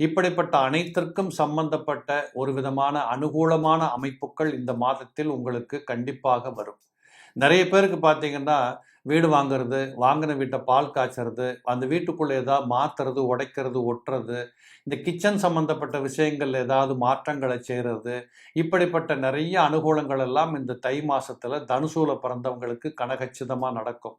இப்படிப்பட்ட அனைத்திற்கும் சம்பந்தப்பட்ட ஒரு விதமான அனுகூலமான அமைப்புகள் இந்த மாதத்தில் உங்களுக்கு கண்டிப்பாக வரும். நிறைய பேருக்கு பார்த்தீங்கன்னா வீடு வாங்கிறது, வாங்கின வீட்டை பால் காய்ச்சறது, அந்த வீட்டுக்குள்ளே ஏதாவது மாற்றுறது, உடைக்கிறது, ஒட்டுறது, இந்த கிச்சன் சம்பந்தப்பட்ட விஷயங்கள் ஏதாவது மாற்றங்களை செய்கிறது, இப்படிப்பட்ட நிறைய அனுகூலங்கள் எல்லாம் இந்த தை மாதத்தில் தனுசூல பிறந்தவங்களுக்கு கனகச்சிதமாக நடக்கும்.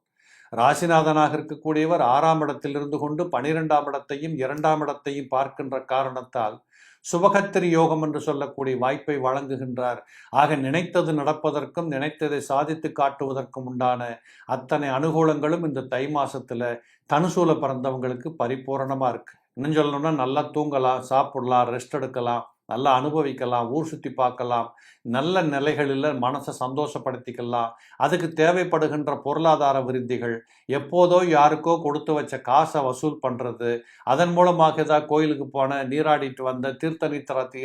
ராசிநாதனாக இருக்கக்கூடியவர் 6ஆம் இடத்தில் இருந்து கொண்டு 12ஆம் இடத்தையும் 2ஆம் இடத்தையும் பார்க்கின்ற காரணத்தால் சுபகத்திரி யோகம் என்று சொல்லக்கூடிய வாய்ப்பை வழங்குகின்றார். ஆக நினைத்தது நடப்பதற்கும் நினைத்ததை சாதித்து காட்டுவதற்கும் உண்டான அத்தனை அனுகூலங்களும் இந்த தை மாசத்துல தனுசூல பிறந்தவங்களுக்கு பரிபூரணமாக இருக்கு. இன்னும் சொல்லணும்னா நல்லா தூங்கலாம், சாப்பிடலாம், ரெஸ்ட் எடுக்கலாம், நல்லா அனுபவிக்கலாம், ஊர் சுற்றி பார்க்கலாம், நல்ல நிலைகளில் மனசை சந்தோஷப்படுத்திக்கலாம். அதுக்கு தேவைப்படுகின்ற பொருளாதார விருத்திகள், எப்போதோ யாருக்கோ கொடுத்து வச்ச காசை வசூல் பண்ணுறது, அதன் மூலமாக ஏதாவது கோயிலுக்கு போன, நீராடிட்டு வந்த, தீர்த்த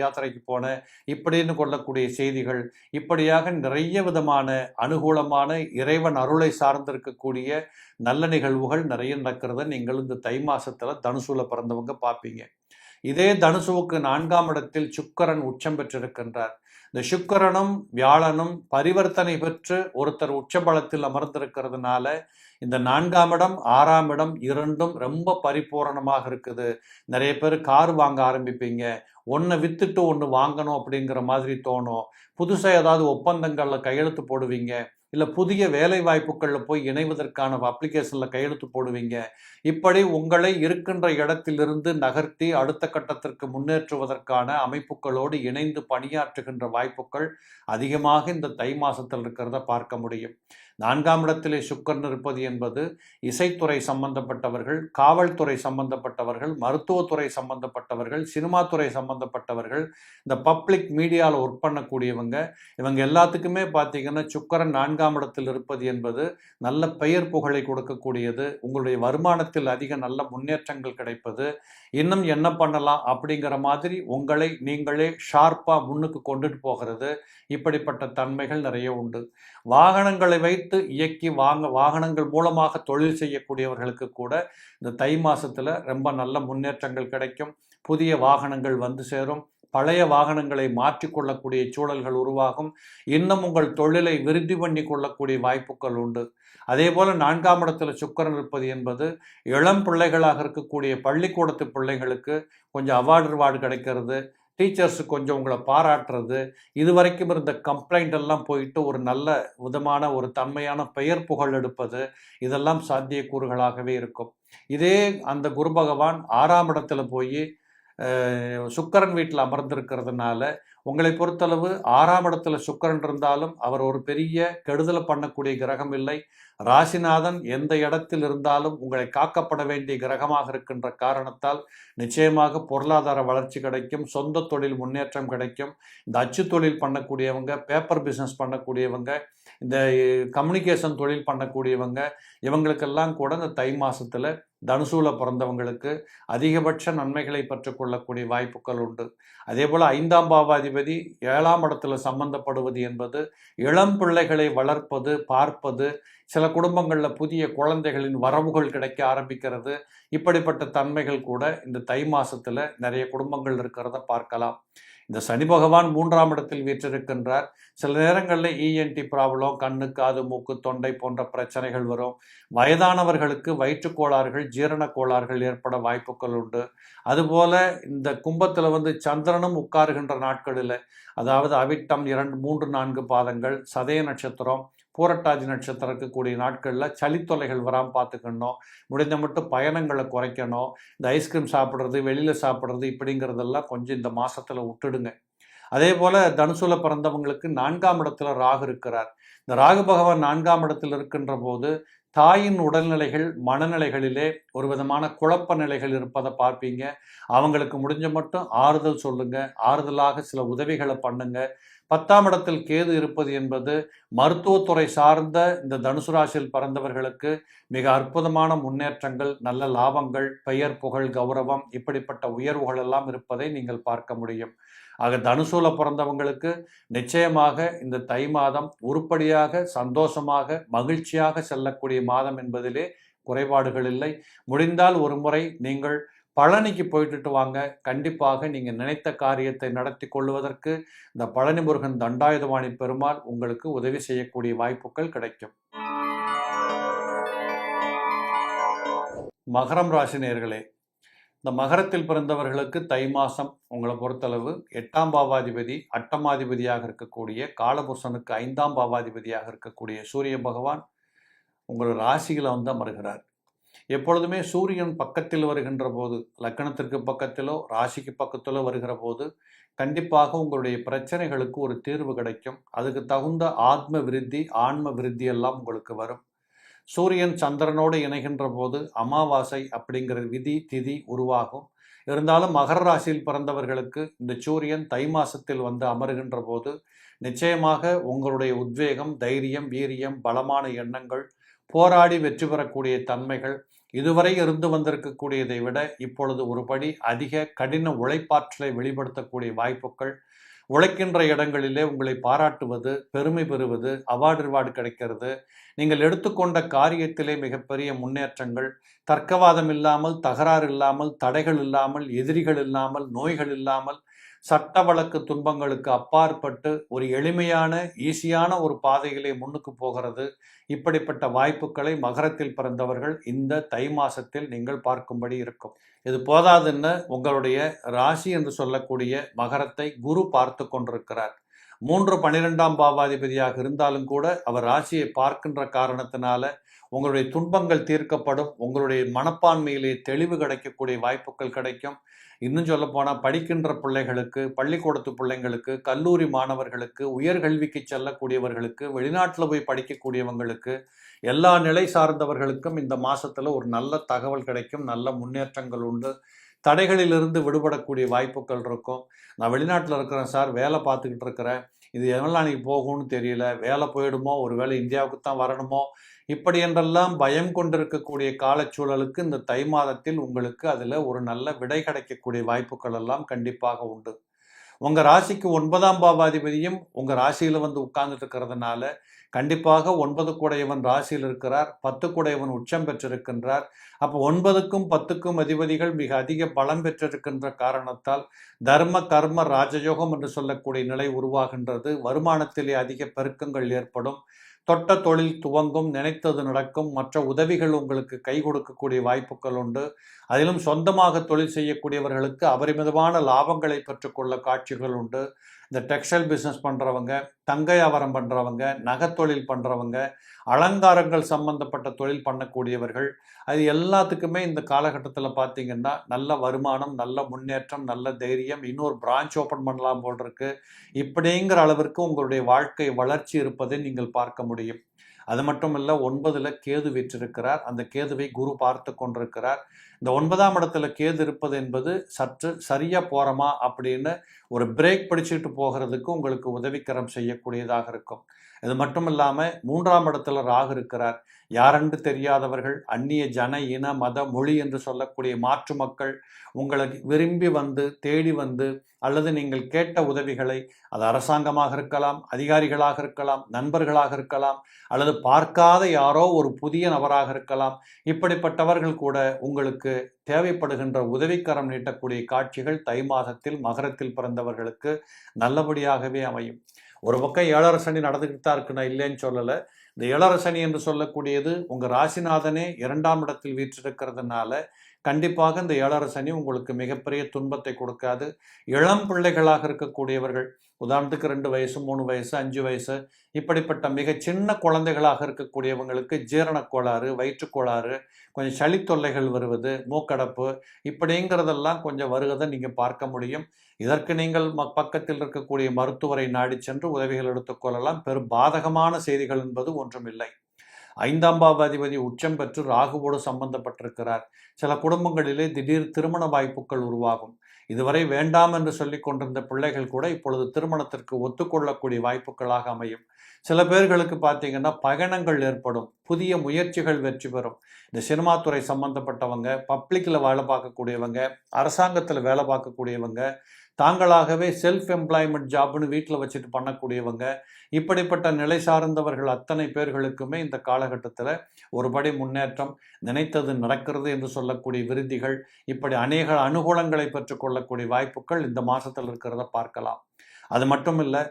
யாத்திரைக்கு போன, இப்படின்னு கொள்ளக்கூடிய செய்திகள், இப்படியாக நிறைய விதமான அனுகூலமான இறைவன் அருளை சார்ந்திருக்கக்கூடிய நல்ல நிகழ்வுகள் நிறைய நடக்கிறத நீங்கள் இந்த தை மாசத்துல தனுசூல பிறந்தவங்க பார்ப்பீங்க. இதே தனுசுவுக்கு 4ஆம் இடத்தில் சுக்கிரன் உச்சம் பெற்றிருக்கின்றார். இந்த சுக்கிரனும் வியாழனும் பரிவர்த்தனை பெற்று ஒருத்தர் உச்சபலத்தில் அமர்ந்திருக்கிறதுனால இந்த 4ஆம் இடம் 6ஆம் இடம் இரண்டும் ரொம்ப பரிபூரணமாக இருக்குது. நிறைய பேர் கார் வாங்க ஆரம்பிப்பீங்க, ஒன்றை வித்துட்டு ஒன்று வாங்கணும் அப்படிங்கிற மாதிரி தோணும். புதுசாக ஏதாவது ஒப்பந்தங்களில் கையெழுத்து போடுவீங்க, இல்லை புதிய வேலை வாய்ப்புகளில் போய் இணைவதற்கான அப்ளிகேஷனில் கையெழுத்து போடுவீங்க. இப்படி உங்களை இருக்கின்ற இடத்திலிருந்து நகர்த்தி அடுத்த கட்டத்திற்கு முன்னேற்றுவதற்கான அமைப்புகளோடு இணைந்து பணியாற்றுகின்ற வாய்ப்புகள் அதிகமாக இந்த தை மாசத்தில் இருக்கிறத பார்க்க முடியும். 4ஆம் இடத்திலே சுக்கிரன் இருப்பது என்பது இசைத்துறை சம்பந்தப்பட்டவர்கள், காவல்துறை சம்பந்தப்பட்டவர்கள், மருத்துவத்துறை சம்பந்தப்பட்டவர்கள், சினிமா துறை சம்பந்தப்பட்டவர்கள், இந்த பப்ளிக் மீடியாவில் ஒர்க் பண்ணக்கூடியவங்க, இவங்க எல்லாத்துக்குமே பார்த்தீங்கன்னா சுக்கிரன் 4ஆம் இடத்தில் இருப்பது என்பது நல்ல பெயர் புகழை கொடுக்கக்கூடியது. உங்களுடைய வருமானத்தில் அதிக நல்ல முன்னேற்றங்கள் கிடைப்பது, இன்னும் என்ன பண்ணலாம் அப்படிங்கிற மாதிரி உங்களை நீங்களே ஷார்ப்பாக முன்னுக்கு கொண்டுட்டு போகிறது. இப்படிப்பட்ட தன்மைகள் நிறைய உண்டு. வாகனங்களை வைத்து இயக்கி வாகனங்கள் மூலமாக தொழில் செய்யக்கூடியவர்களுக்கு கூட இந்த தை மாசத்துல ரொம்ப நல்ல முன்னேற்றங்கள் கிடைக்கும். புதிய வாகனங்கள் வந்து சேரும். பழைய வாகனங்களை மாற்றிக்கொள்ளக்கூடிய சூழல்கள் உருவாகும். இன்னும் உங்கள் தொழிலை விருத்தி பண்ணி கொள்ளக்கூடிய வாய்ப்புகள் உண்டு. அதே போல 4ஆம் இடத்துல சுக்கிரன் இருப்பது என்பது இளம் பிள்ளைகளாக இருக்கக்கூடிய பள்ளிக்கூடத்து பிள்ளைகளுக்கு கொஞ்சம் அவார்டு கிடைக்கிறது, டீச்சர்ஸு கொஞ்சம் உங்களை பாராட்டுறது, இது வரைக்கும் இருந்த கம்ப்ளைண்ட் எல்லாம் போயிட்டு ஒரு நல்ல விதமான ஒரு தன்மையான பெயர் புகழ் எடுப்பது, இதெல்லாம் சாத்தியக்கூறுகளாகவே இருக்கும். இதே அந்த குரு பகவான் 6ஆம் இடத்துல போய் சுக்கிரன் வீட்டில் அமர்ந்திருக்கிறதுனால உங்களை பொறுத்தளவு 6ஆம் இடத்துல சுக்கிரன் இருந்தாலும் அவர் ஒரு பெரிய கெடுதலை பண்ணக்கூடிய கிரகம் இல்லை. ராசிநாதன் எந்த இடத்தில் இருந்தாலும் உங்களை காக்கப்பட வேண்டிய கிரகமாக இருக்கின்ற காரணத்தால் நிச்சயமாக பொருளாதார வளர்ச்சி கிடைக்கும், சொந்த தொழில் முன்னேற்றம் கிடைக்கும். இந்த அச்சு தொழில் பண்ணக்கூடியவங்க, பேப்பர் பிஸ்னஸ் பண்ணக்கூடியவங்க, இந்த கம்யூனிகேஷன் தொழில் பண்ணக்கூடியவங்க, இவங்களுக்கெல்லாம் கூட இந்த தை மாதத்தில் தனுசூல பிறந்தவங்களுக்கு அதிகபட்ச நன்மைகளை பெற்றுக்கொள்ளக்கூடிய வாய்ப்புகள் உண்டு. அதே போல் 5ஆம் பாவாதிபதி 7ஆம் இடத்துல சம்பந்தப்படுவது என்பது இளம் பிள்ளைகளை வளர்ப்பது, பார்ப்பது, சில குடும்பங்களில் புதிய குழந்தைகளின் வரவுகள் கிடைக்க ஆரம்பிக்கிறது. இப்படிப்பட்ட தன்மைகள் கூட இந்த தை மாதத்தில் நிறைய குடும்பங்கள் இருக்கிறத பார்க்கலாம். இந்த சனி பகவான் 3ஆம் இடத்தில் வீற்றிருக்கின்றார். சில நேரங்களில் இஎன்டி ப்ராப்ளம், கண்ணு, காது, மூக்கு, தொண்டை போன்ற பிரச்சனைகள் வரும். வயதானவர்களுக்கு வயிற்றுக் கோளாறுகள், ஜீரண கோளாறுகள் ஏற்பட வாய்ப்புகள் உண்டு. அதுபோல இந்த கும்பத்தில் சந்திரனும் உட்காருகின்ற நாட்களில், அதாவது அவிட்டம் 2, 3, 4 பாதங்கள், சதய நட்சத்திரம், பூரட்டாதி நட்சத்திரம் இருக்கக்கூடிய நாட்களில் சளித்தொலைகள் வராமல் பார்த்துக்கணும். முடிந்த மட்டும் பயணங்களை குறைக்கணும். இந்த ஐஸ்கிரீம் சாப்பிட்றது, வெளியில் சாப்பிட்றது இப்படிங்கிறதெல்லாம் கொஞ்சம் இந்த மாதத்தில் விட்டுடுங்க. அதே போல் தனுசுல பிறந்தவங்களுக்கு 4ஆம் இடத்துல ராகு இருக்கிறார். இந்த ராகு பகவான் 4ஆம் இடத்தில் இருக்கின்ற போது தாயின் உடல்நிலைகள், மனநிலைகளிலே ஒரு விதமான குழப்ப நிலைகள் இருப்பதை பார்ப்பீங்க. அவங்களுக்கு முடிஞ்ச மட்டும் ஆறுதல் சொல்லுங்க, ஆறுதலாக சில உதவிகளை பண்ணுங்க. 10ஆம் இடத்தில் கேது இருப்பது என்பது மருத்துவத்துறை சார்ந்த இந்த தனுசு ராசியில் பிறந்தவர்களுக்கு மிக அற்புதமான முன்னேற்றங்கள், நல்ல லாபங்கள், பெயர், புகழ், கௌரவம் இப்படிப்பட்ட உயர்வுகள் எல்லாம் இருப்பதை நீங்கள் பார்க்க முடியும். ஆக தனுசூல பிறந்தவங்களுக்கு நிச்சயமாக இந்த தை மாதம் உருப்படியாக, சந்தோஷமாக, மகிழ்ச்சியாக செல்லக்கூடிய மாதம் என்பதிலே குறைபாடுகள் இல்லை. முடிந்தால் ஒரு முறை நீங்கள் பழனிக்கு போயிட்டு வாங்க. கண்டிப்பாக நீங்கள் நினைத்த காரியத்தை நடத்தி கொள்வதற்கு இந்த பழனி முருகன் தண்டாயுதபாணி பெருமாள் உங்களுக்கு உதவி செய்யக்கூடிய வாய்ப்புகள் கிடைக்கும். மகரம் ராசி நேயர்களே, இந்த மகரத்தில் பிறந்தவர்களுக்கு தை மாதம் உங்களை பொறுத்தளவு 8ஆம் பாவாதிபதி, அட்டமாதிபதியாக இருக்கக்கூடிய காலபுருஷனுக்கு 5ஆம் பாவாதிபதியாக இருக்கக்கூடிய சூரிய பகவான் உங்கள் ராசியில் அமருகிறார். எப்பொழுதுமே சூரியன் பக்கத்தில் வருகின்ற போது, லக்கணத்திற்கு பக்கத்திலோ ராசிக்கு பக்கத்திலோ வருகிற போது கண்டிப்பாக உங்களுடைய பிரச்சனைகளுக்கு ஒரு தீர்வு கிடைக்கும். அதுக்கு தகுந்த ஆத்ம விருத்தி, ஆன்ம விருத்தி எல்லாம் உங்களுக்கு வரும். சூரியன் சந்திரனோடு இணைகின்ற போது அமாவாசை அப்படிங்கிற விதி திதி உருவாகும். இருந்தாலும் மகர ராசியில் பிறந்தவர்களுக்கு இந்த சூரியன் தை மாசத்தில் அமருகின்ற போது நிச்சயமாக உங்களுடைய உத்வேகம், தைரியம், வீரியம், பலமான எண்ணங்கள், போராடி வெற்றி பெறக்கூடிய தன்மைகள், இதுவரை இருந்து வந்திருக்கக்கூடியதை விட இப்பொழுது ஒருபடி அதிக கடின உழைப்பாற்றலை வெளிப்படுத்தக்கூடிய வாய்ப்புகள், உழைக்கின்ற இடங்களிலே உங்களை பாராட்டுவது, பெருமை பெறுவது, அவார்டு கிடைக்கிறது, நீங்கள் எடுத்துக்கொண்ட காரியத்திலே மிகப்பெரிய முன்னேற்றங்கள், தர்க்கவாதம் இல்லாமல், தகராறு இல்லாமல், தடைகள் இல்லாமல், எதிரிகள் இல்லாமல், நோய்கள் இல்லாமல், சட்ட வழக்கு துன்பங்களுக்கு அப்பாற்பட்டு ஒரு எளிமையான, ஈஸியான ஒரு பாதையிலே முன்னுக்கு போகிறது. இப்படிப்பட்ட வாய்ப்புகளை மகரத்தில் பிறந்தவர்கள் இந்த தை மாசத்தில் நீங்கள் பார்க்கும்படி இருக்கும். இது போதாதுன்னு உங்களுடைய ராசி என்று சொல்லக்கூடிய மகரத்தை குரு பார்த்து கொண்டிருக்கிறார். 3, 12ஆம் பாவாதிபதியாக இருந்தாலும் கூட அவர் ராசியை பார்க்கின்ற காரணத்தினால உங்களுடைய துன்பங்கள் தீர்க்கப்படும். உங்களுடைய மனப்பான்மையிலே தெளிவு கிடைக்கக்கூடிய வாய்ப்புகள் கிடைக்கும். இன்னும் சொல்லப்போனால் படிக்கின்ற பிள்ளைகளுக்கு, பள்ளிக்கூடத்து பிள்ளைங்களுக்கு, கல்லூரி மாணவர்களுக்கு, உயர்கல்விக்கு செல்லக்கூடியவர்களுக்கு, வெளிநாட்டில் போய் படிக்கக்கூடியவங்களுக்கு, எல்லா நிலை சார்ந்தவர்களுக்கும் இந்த மாதத்தில் ஒரு நல்ல தகவல் கிடைக்கும். நல்ல முன்னேற்றங்கள் உண்டு. தடைகளிலிருந்து விடுபடக்கூடிய வாய்ப்புகள் இருக்கும். நான் வெளிநாட்டில் இருக்கிறேன் சார், வேலை பார்த்துக்கிட்டு இருக்கிறேன், இது எவ்வளோ நாளைக்கு போகும்னு தெரியல, வேலை போயிடுமோ, ஒரு வேளை இந்தியாவுக்கு தான் வரணுமோ, இப்படி என்றெல்லாம் பயம் கொண்டிருக்கக்கூடிய காலச்சூழலுக்கு இந்த தை மாதத்தில் உங்களுக்கு அதில் ஒரு நல்ல விடை கிடைக்கக்கூடிய வாய்ப்புகள் எல்லாம் கண்டிப்பாக உண்டு. உங்கள் ராசிக்கு 9ஆம் பாவாதிபதியும் உங்கள் ராசியில் உட்கார்ந்துட்டு இருக்கிறதுனால கண்டிப்பாக 9 கூடையவன் ராசியில் இருக்கிறார், 10 கூடையவன் உச்சம் பெற்றிருக்கின்றார். அப்போ 9க்கும் 10க்கும் அதிபதிகள் மிக அதிக பலம் பெற்றிருக்கின்ற காரணத்தால் தர்ம கர்ம ராஜயோகம் என்று சொல்லக்கூடிய நிலை உருவாகின்றது. வருமானத்திலே அதிக பெருக்கங்கள் ஏற்படும். தொட்ட தொழில் துவங்கும், நினைத்தது நடக்கும், மற்ற உதவிகள் உங்களுக்கு கை கொடுக்கக்கூடிய வாய்ப்புகள் உண்டு. அதிலும் சொந்தமாக தொழில் செய்யக்கூடியவர்களுக்கு அபரிமிதமான லாபங்களை பெற்றுக்கொள்ள காட்சிகள் உண்டு. இந்த டெக்ஸ்டைல் பிஸ்னஸ் பண்ணுறவங்க, தங்க வியாபாரம் பண்ணுறவங்க, நகைத்தொழில் பண்ணுறவங்க, அலங்காரங்கள் சம்பந்தப்பட்ட தொழில் பண்ணக்கூடியவர்கள், அது எல்லாத்துக்குமே இந்த காலகட்டத்தில் பார்த்தீங்கன்னா நல்ல வருமானம், நல்ல முன்னேற்றம், நல்ல தைரியம், இன்னொரு பிரான்ச் ஓப்பன் பண்ணலாம் போல் இருக்கு, இப்படிங்கிற அளவிற்கு உங்களுடைய வாழ்க்கை வளர்ச்சி இருப்பதை நீங்கள் பார்க்க முடியும். அது மட்டும் இல்லை, 9ல் கேது வீற்றிருக்கிறார். அந்த கேதுவை குரு பார்த்து கொண்டிருக்கிறார். இந்த 9ஆம் இடத்துல கேது இருப்பது என்பது சற்று சரியா போகிறோமா அப்படின்னு ஒரு பிரேக் பிடிச்சிட்டு போகிறதுக்கு உங்களுக்கு உதவிக்கரம் செய்யக்கூடியதாக இருக்கும். இது மட்டும் இல்லாமல் 3ஆம் இடத்துல ராகு இருக்கிறார். யாரென்று தெரியாதவர்கள், அந்நிய ஜன இன மத மொழி என்று சொல்லக்கூடிய மாற்று மக்கள் உங்களை விரும்பி வந்து தேடி வந்து, அல்லது நீங்கள் கேட்ட உதவிகளை, அது அரசாங்கமாக இருக்கலாம், அதிகாரிகளாக இருக்கலாம், நண்பர்களாக இருக்கலாம், அல்லது பார்க்காத யாரோ ஒரு புதிய நபராக இருக்கலாம், இப்படிப்பட்டவர்கள் கூட உங்களுக்கு தேவைப்படுகின்ற உதவிக்கரம் நீட்டக்கூடிய காட்சிகள் தை மாதத்தில் மகரத்தில் பிறந்தவர்களுக்கு நல்லபடியாகவே அமையும். ஒரு பக்கம் 7.5 சனி நடந்துக்கிட்டு தான் இருக்கு, நான் இல்லைன்னு சொல்லலை. இந்த 7.5 சனி என்று சொல்லக்கூடியது உங்கள் ராசிநாதனே 2ஆம் இடத்தில் வீற்றிருக்கிறதுனால கண்டிப்பாக இந்த 7.5 சனி உங்களுக்கு மிகப்பெரிய துன்பத்தை கொடுக்காது. இளம் பிள்ளைகளாக இருக்கக்கூடியவர்கள், உதாரணத்துக்கு 2 வயசு 3 வயசு 5 வயசு இப்படிப்பட்ட மிக சின்ன குழந்தைகளாக இருக்கக்கூடியவங்களுக்கு ஜீரணக் கோளாறு, வயிற்றுக்கோளாறு, கொஞ்சம் சளி தொல்லைகள் வருவது, மூக்கடப்பு இப்படிங்கிறதெல்லாம் கொஞ்சம் வருவதை நீங்கள் பார்க்க முடியும். இதற்கு நீங்கள் பக்கத்தில் இருக்கக்கூடிய மருத்துவரை நாடி சென்று உதவிகள் எடுத்துக்கொள்ளலாம். பெரும் பாதகமான செய்திகள் என்பது ஒன்றுமில்லை. 5ஆம் பாவாதிபதி உச்சம் பெற்று ராகுவோடு சம்பந்தப்பட்டிருக்கிறார். சில குடும்பங்களிலே திடீர் திருமண வாய்ப்புகள் உருவாகும். இதுவரை வேண்டாம் என்று சொல்லி கொண்டிருந்த பிள்ளைகள் கூட இப்பொழுது திருமணத்திற்கு ஒத்துக்கொள்ளக்கூடிய வாய்ப்புகளாக அமையும். சில பேர்களுக்கு பார்த்தீங்கன்னா பயணங்கள் ஏற்படும், புதிய முயற்சிகள் வெற்றி பெறும். இந்த சினிமா துறை சம்பந்தப்பட்டவங்க, பப்ளிக்கில் வேலை பார்க்கக்கூடியவங்க, அரசாங்கத்தில் வேலை பார்க்கக்கூடியவங்க, தாங்களாகவே செல்ஃப் எம்ப்ளாய்மெண்ட் ஜாப்னு வீட்டில் வச்சுட்டு பண்ணக்கூடியவங்க, இப்படிப்பட்ட நிலை சார்ந்தவர்கள் அத்தனை பேர்களுக்குமே இந்த காலகட்டத்தில் ஒருபடி முன்னேற்றம், நினைத்தது நடக்கிறது என்று சொல்லக்கூடிய விருதிகள், இப்படி அநேக அனுகூலங்களை பெற்றுக்கொள்ளக்கூடிய வாய்ப்புகள் இந்த மாதத்தில் இருக்கிறத பார்க்கலாம். அது மட்டும் இல்லை,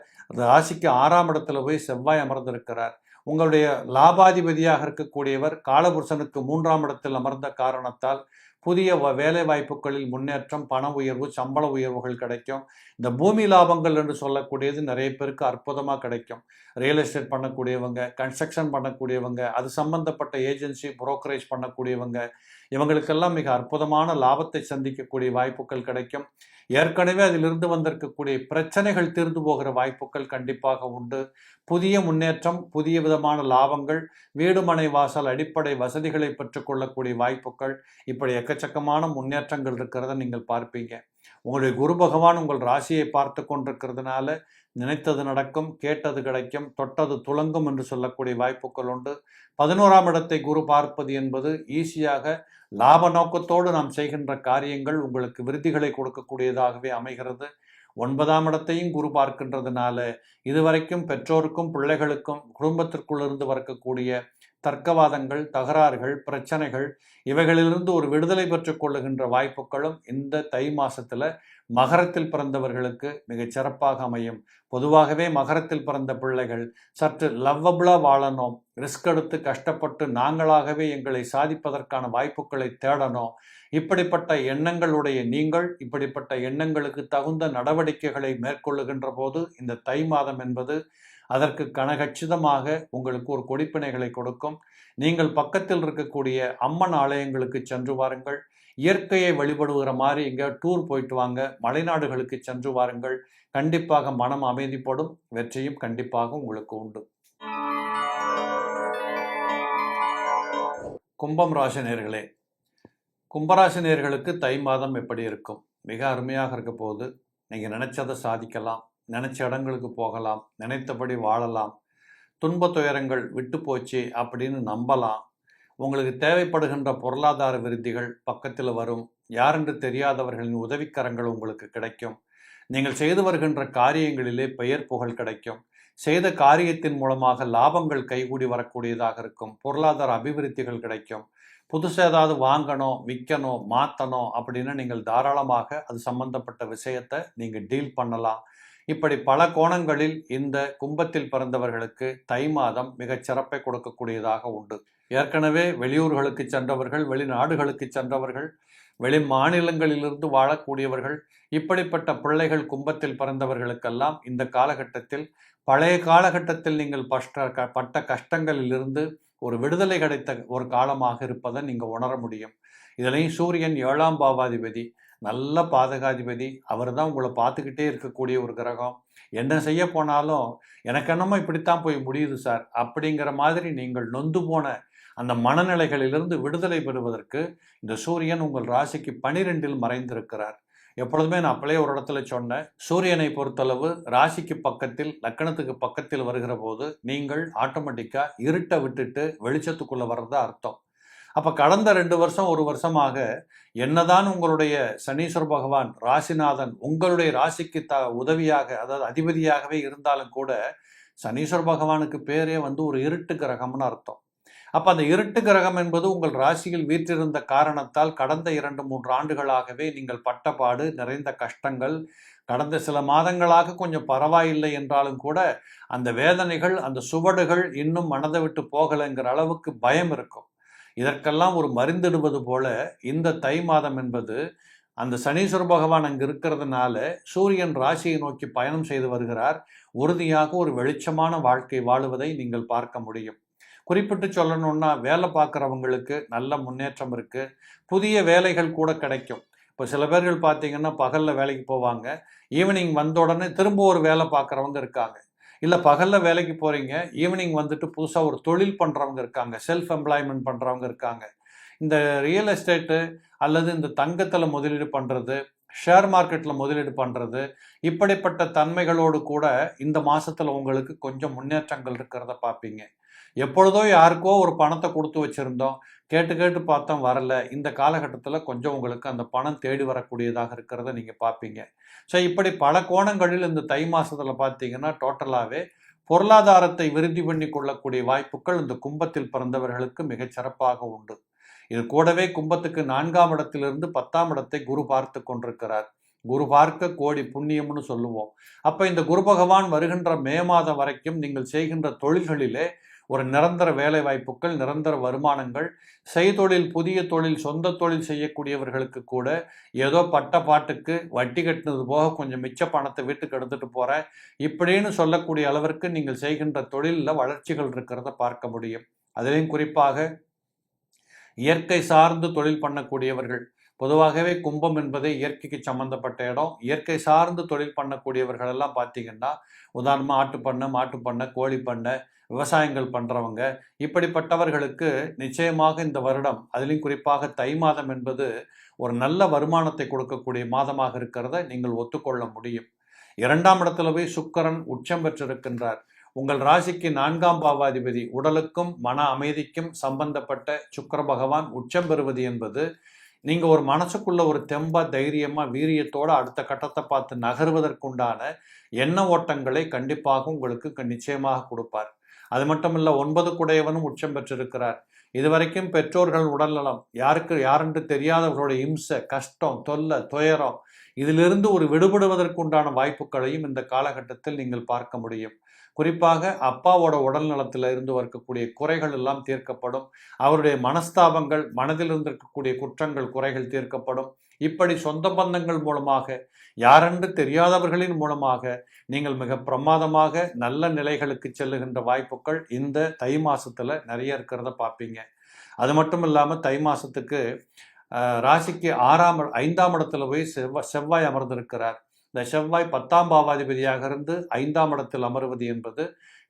ராசிக்கு 6ஆம் இடத்துல போய் செவ்வாய் அமர்ந்திருக்கிறார். உங்களுடைய லாபாதிபதியாக இருக்கக்கூடியவர் காலபுருஷனுக்கு 3ஆம் இடத்தில் அமர்ந்த காரணத்தால் புதிய வேலை வாய்ப்புகளில் முன்னேற்றம், பண உயர்வு, சம்பள உயர்வுகள் கிடைக்கும். இந்த பூமி லாபங்கள் என்று சொல்லக்கூடியது நிறைய பேருக்கு அற்புதமாக கிடைக்கும். ரியல் எஸ்டேட் பண்ணக்கூடியவங்க, கன்ஸ்ட்ரக்ஷன் பண்ணக்கூடியவங்க, அது சம்பந்தப்பட்ட ஏஜென்சி புரோக்கரேஜ் பண்ணக்கூடியவங்க, இவங்களுக்கெல்லாம் மிக அற்புதமான லாபத்தை சந்திக்கக்கூடிய வாய்ப்புகள் கிடைக்கும். ஏற்கனவே அதிலிருந்து வந்திருக்கக்கூடிய பிரச்சனைகள் தீர்ந்து போகிற வாய்ப்புகள் கண்டிப்பாக உண்டு. புதிய முன்னேற்றம், புதிய விதமான லாபங்கள், வீடு மனை வாசல் அடிப்படை வசதிகளை பெற்றுக்கொள்ளக்கூடிய வாய்ப்புகள், இப்படி எக்கச்சக்கமான முன்னேற்றங்கள் இருக்கிறத நீங்கள் பார்ப்பீங்க. உங்களுடைய குரு பகவான் உங்கள் ராசியை பார்த்து கொண்டிருக்கிறதுனால நினைத்தது நடக்கும், கேட்டது கிடைக்கும், தொட்டது துலங்கும் என்று சொல்லக்கூடிய வாய்ப்புகள் உண்டு. 11ஆம் இடத்தை குரு பார்ப்பது என்பது ஈஸியாக லாப நோக்கத்தோடு நாம் செய்கின்ற காரியங்கள் உங்களுக்கு விருத்திகளை கொடுக்கக்கூடியதாகவே அமைகிறது. 9ஆம் இடத்தையும் குரு பார்க்கின்றதுனால இதுவரைக்கும் பெற்றோருக்கும் பிள்ளைகளுக்கும் குடும்பத்திற்குள்ளிருந்து வரக்கூடிய தர்க்கவாதங்கள், தகராறுகள், பிரச்சனைகள் இவைகளிலிருந்து ஒரு விடுதலை பெற்றுக் கொள்ளுகின்ற வாய்ப்புகளும் இந்த தை மாசத்துல மகரத்தில் பிறந்தவர்களுக்கு மிகச் சிறப்பாக அமையும். பொதுவாகவே மகரத்தில் பிறந்த பிள்ளைகள் சற்று லவ்வபிளா வாழணும், ரிஸ்க் எடுத்து கஷ்டப்பட்டு நாங்களாகவே எங்களை சாதிப்பதற்கான வாய்ப்புகளை தேடணும். இப்படிப்பட்ட எண்ணங்களுடைய நீங்கள் இப்படிப்பட்ட எண்ணங்களுக்கு தகுந்த நடவடிக்கைகளை மேற்கொள்ளுகின்ற போது இந்த தை மாதம் என்பது அதற்கு கனகச்சிதமாக உங்களுக்கு ஒரு கொடிப்பினைகளை கொடுக்கும். நீங்கள் பக்கத்தில் இருக்கக்கூடிய அம்மன் ஆலயங்களுக்கு சென்று வாருங்கள். இயற்கையை வழிபடுகிற மாதிரி எங்கே டூர் போயிட்டு வாங்க, மலைநாடுகளுக்கு சென்று வாருங்கள். கண்டிப்பாக மனம் அமைதிப்படும், வெற்றியும் கண்டிப்பாக உங்களுக்கு உண்டு. கும்பம் ராசி நேயர்களே, கும்பராசி நேயர்களுக்கு தை மாதம் எப்படி இருக்கும்? மிக அருமையாக இருக்க போது. நீங்கள் நினைச்சதை சாதிக்கலாம், நினைச்ச இடங்களுக்கு போகலாம், நினைத்தபடி வாழலாம், துன்ப துயரங்கள் விட்டு போச்சு அப்படின்னு நம்பலாம். உங்களுக்கு தேவைப்படுகின்ற பொருளாதார விருத்திகள் பக்கத்தில் வரும். யாரென்று தெரியாதவர்களின் உதவிக்கரங்கள் உங்களுக்கு கிடைக்கும். நீங்கள் செய்து வருகின்ற காரியங்களிலே பெயர் புகழ் கிடைக்கும். செய்த காரியத்தின் மூலமாக லாபங்கள் கைகூடி வரக்கூடியதாக இருக்கும். பொருளாதார அபிவிருத்திகள் கிடைக்கும். புதுசாக ஏதாவது வாங்கணும், விற்கணும், மாற்றணும் அப்படின்னு நீங்கள் தாராளமாக அது சம்பந்தப்பட்ட விஷயத்தை நீங்கள் டீல் பண்ணலாம். இப்படி பல கோணங்களில் இந்த கும்பத்தில் பிறந்தவர்களுக்கு தை மாதம் மிகச் சிறப்பை கொடுக்கக்கூடியதாக உண்டு. ஏற்கனவே வெளியூர்களுக்கு சென்றவர்கள், வெளிநாடுகளுக்கு சென்றவர்கள், வெளி மாநிலங்களிலிருந்து வாழக்கூடியவர்கள், இப்படிப்பட்ட பிள்ளைகள் கும்பத்தில் பிறந்தவர்களுக்கெல்லாம் இந்த காலகட்டத்தில் பழைய காலகட்டத்தில் நீங்கள் பட்ட கஷ்டங்களிலிருந்து ஒரு விடுதலை கிடைத்த ஒரு காலமாக இருப்பதை நீங்கள் உணர முடியும். இதுலேயும் சூரியன் 7ஆம் பாவாதிபதி, நல்ல பாதகாதிபதி, அவர் தான் உங்களை பார்த்துக்கிட்டே இருக்கக்கூடிய ஒரு கிரகம். என்ன செய்ய போனாலும் எனக்கு என்னமோ இப்படித்தான் போய் முடியுது சார் அப்படிங்கிற மாதிரி நீங்கள் நொந்து போன அந்த மனநிலைகளிலிருந்து விடுதலை பெறுவதற்கு இந்த சூரியன் உங்கள் ராசிக்கு 12ல் மறைந்திருக்கிறார். எப்பொழுதுமே நான் அப்பளே ஒரு இடத்துல சொன்னேன், சூரியனை பொறுத்தளவு ராசிக்கு பக்கத்தில் லக்கணத்துக்கு பக்கத்தில் வருகிற போது நீங்கள் ஆட்டோமேட்டிக்காக இருட்டை விட்டுட்டு வெளிச்சத்துக்குள்ளே வர்றதா அர்த்தம். அப்போ கடந்த 2 வருஷம் 1 வருஷமாக என்னதான் உங்களுடைய சனீஸ்வர பகவான் ராசிநாதன் உங்களுடைய ராசிக்கு உதவியாக, அதாவது அதிபதியாகவே இருந்தாலும் கூட சனீஸ்வர பகவானுக்கு பேரே ஒரு இருட்டு கிரகம்னு அர்த்தம். அப்போ அந்த இருட்டு கிரகம் என்பது உங்கள் ராசியில் வீற்றிருந்த காரணத்தால் கடந்த 2-3 ஆண்டுகளாகவே நீங்கள் பட்டபாடு, நிறைந்த கஷ்டங்கள், கடந்த சில மாதங்களாக கொஞ்சம் பரவாயில்லை என்றாலும் கூட அந்த வேதனைகள், அந்த சுவடுகள் இன்னும் மனதை விட்டு போகலைங்கிற அளவுக்கு பயம் இருக்கும். இதற்கெல்லாம் ஒரு மருந்திடுவது போல இந்த தை மாதம் என்பது அந்த சனீஸ்வர பகவான் அங்கு இருக்கிறதுனால சூரியன் ராசியை நோக்கி பயணம் செய்து வருகிறார். உறுதியாக ஒரு வெளிச்சமான வாழ்க்கை வாழுவதை நீங்கள் பார்க்க முடியும். குறிப்பிட்டு சொல்லணும்னா வேலை பார்க்குறவங்களுக்கு நல்ல முன்னேற்றம் இருக்குது. புதிய வேலைகள் கூட கிடைக்கும். இப்போ சில பேர்கள் பார்த்தீங்கன்னா பகலில் வேலைக்கு போவாங்க, ஈவினிங் வந்த உடனே திரும்ப ஒரு வேலை பார்க்குறவங்க இருக்காங்க. இல்லை பகலில் வேலைக்கு போகிறீங்க, ஈவினிங் வந்துட்டு புதுசாக ஒரு தொழில் பண்ணுறவங்க இருக்காங்க, செல்ஃப் எம்ப்ளாய்மெண்ட் பண்ணுறவங்க இருக்காங்க. இந்த ரியல் எஸ்டேட்டு அல்லது இந்த தங்கத்தில் முதலீடு பண்ணுறது, ஷேர் மார்க்கெட்டில் முதலீடு பண்ணுறது, இப்படிப்பட்ட தன்மைகளோடு கூட இந்த மாதத்தில் உங்களுக்கு கொஞ்சம் முன்னேற்றங்கள் இருக்கிறத பார்ப்பீங்க. எப்பொழுதோ யாருக்கோ ஒரு பணத்தை கொடுத்து வச்சுருந்தோம், கேட்டு கேட்டு பார்த்தோம் வரல. இந்த காலகட்டத்தில் கொஞ்சம் உங்களுக்கு அந்த பணம் தேடி வரக்கூடியதாக இருக்கிறத நீங்கள் பார்ப்பீங்க. ஸோ இப்படி பல கோணங்களில் இந்த தை மாதத்தில் பார்த்தீங்கன்னா டோட்டலாகவே பொருளாதாரத்தை விருத்தி பண்ணி கொள்ளக்கூடிய வாய்ப்புகள் இந்த கும்பத்தில் பிறந்தவர்களுக்கு மிகச்சிறப்பாக உண்டு. இது கூடவே கும்பத்துக்கு 4ஆம் இடத்திலிருந்து 10ஆம் இடத்தை குரு பார்த்து கொண்டிருக்கிறார். குரு பார்க்க கோடி புண்ணியம்னு சொல்லுவோம். அப்போ இந்த குரு பகவான் வருகின்ற மே மாதம் வரைக்கும் நீங்கள் செய்கின்ற தொழில்களிலே ஒரு நிரந்தர வேலை வாய்ப்புகள், நிரந்தர வருமானங்கள், செய்தொழில், புதிய தொழில், சொந்த தொழில் செய்யக்கூடியவர்களுக்கு கூட ஏதோ பட்ட பாட்டுக்கு வட்டி கட்டினது போக கொஞ்சம் மிச்ச பணத்தை வீட்டுக்கு எடுத்துகிட்டு போகிறேன் இப்படின்னு சொல்லக்கூடிய அளவிற்கு நீங்கள் செய்கின்ற தொழிலில் வளர்ச்சிகள் இருக்கிறத பார்க்க முடியும். அதிலையும் குறிப்பாக இயற்கை சார்ந்து தொழில் பண்ணக்கூடியவர்கள், பொதுவாகவே கும்பம் என்பதே இயற்கைக்கு சம்மந்தப்பட்ட இடம். இயற்கை சார்ந்து தொழில் பண்ணக்கூடியவர்கள் எல்லாம் பார்த்தீங்கன்னா உதாரணமாக ஆட்டுப்பண்ணை, மாட்டுப்பண்ணை, கோழி பண்ணை, விவசாயங்கள் பண்ணுறவங்க, இப்படிப்பட்டவர்களுக்கு நிச்சயமாக இந்த வருடம், அதிலும் குறிப்பாக தை மாதம் என்பது ஒரு நல்ல வருமானத்தை கொடுக்கக்கூடிய மாதமாக இருக்கிறத நீங்கள் ஒத்துக்கொள்ள முடியும். 2ஆம் இடத்துல போய் சுக்கிரன் உச்சம் பெற்றிருக்கின்றார். உங்கள் ராசிக்கு 4ஆம் பாவாதிபதி, உடலுக்கும் மன அமைதிக்கும் சம்பந்தப்பட்ட சுக்கிர பகவான் உச்சம் பெறுவது என்பது நீங்கள் ஒரு மனசுக்குள்ள ஒரு தெம்பா, தைரியமாக, வீரியத்தோடு அடுத்த கட்டத்தை பார்த்து நகர்வதற்குண்டான எண்ண ஓட்டங்களை கண்டிப்பாக உங்களுக்கு நிச்சயமாக கொடுப்பார். அது மட்டும் இல்லை, 9 குடையவனும் உச்சம் பெற்றிருக்கிறார். இதுவரைக்கும் பெற்றோர்கள் உடல்நலம், யாரென்று தெரியாதவர்களுடைய இம்சை, கஷ்டம், தொல்லை, துயரம், இதிலிருந்து ஒரு விடுபடுவதற்குண்டான வாய்ப்புகளையும் இந்த காலகட்டத்தில் நீங்கள் பார்க்க முடியும். குறிப்பாக அப்பாவோட உடல் நலத்தில் இருந்து இருக்கக்கூடிய குறைகள் எல்லாம் தீர்க்கப்படும். அவருடைய மனஸ்தாபங்கள், மனதில் இருந்திருக்கக்கூடிய குற்றங்கள், குறைகள் தீர்க்கப்படும். இப்படி சொந்த பந்தங்கள் மூலமாக, யாரென்று தெரியாதவர்களின் மூலமாக நீங்கள் மிக பிரமாதமாக நல்ல நிலைகளுக்கு செல்லுகின்ற வாய்ப்புகள் இந்த தை மாசத்துல நிறைய இருக்கிறத பார்ப்பீங்க. அது மட்டும் இல்லாமல் தை மாசத்துக்கு ராசிக்கு 5ஆம் இடத்துல போய் செவ்வாய் அமர்ந்திருக்கிறார். இந்த செவ்வாய் 10ஆம் பாவாதிபதியாக இருந்து 5ஆம் இடத்தில் அமர்வது என்பது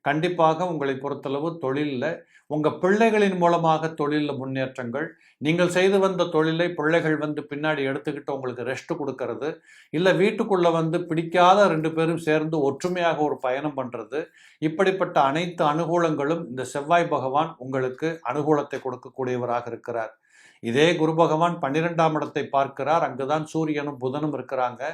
கண்டிப்பாக உங்களை பொறுத்தளவு தொழிலில், உங்கள் பிள்ளைகளின் மூலமாக தொழிலில் முன்னேற்றங்கள், நீங்கள் செய்து வந்த தொழிலை பிள்ளைகள் பின்னாடி எடுத்துக்கிட்டு உங்களுக்கு ரெஸ்ட் கொடுக்கறது, இல்லை வீட்டுக்குள்ளே பிடிக்காத 2 பேரும் சேர்ந்து ஒற்றுமையாக ஒரு பயணம் பண்ணுறது, இப்படிப்பட்ட அனைத்து அனுகூலங்களும் இந்த செவ்வாய் பகவான் உங்களுக்கு அனுகூலத்தை கொடுக்கக்கூடியவராக இருக்கிறார். இதே குரு பகவான் 12ஆம் இடத்தை பார்க்கிறார். அங்குதான் சூரியனும் புதனும் இருக்கிறாங்க.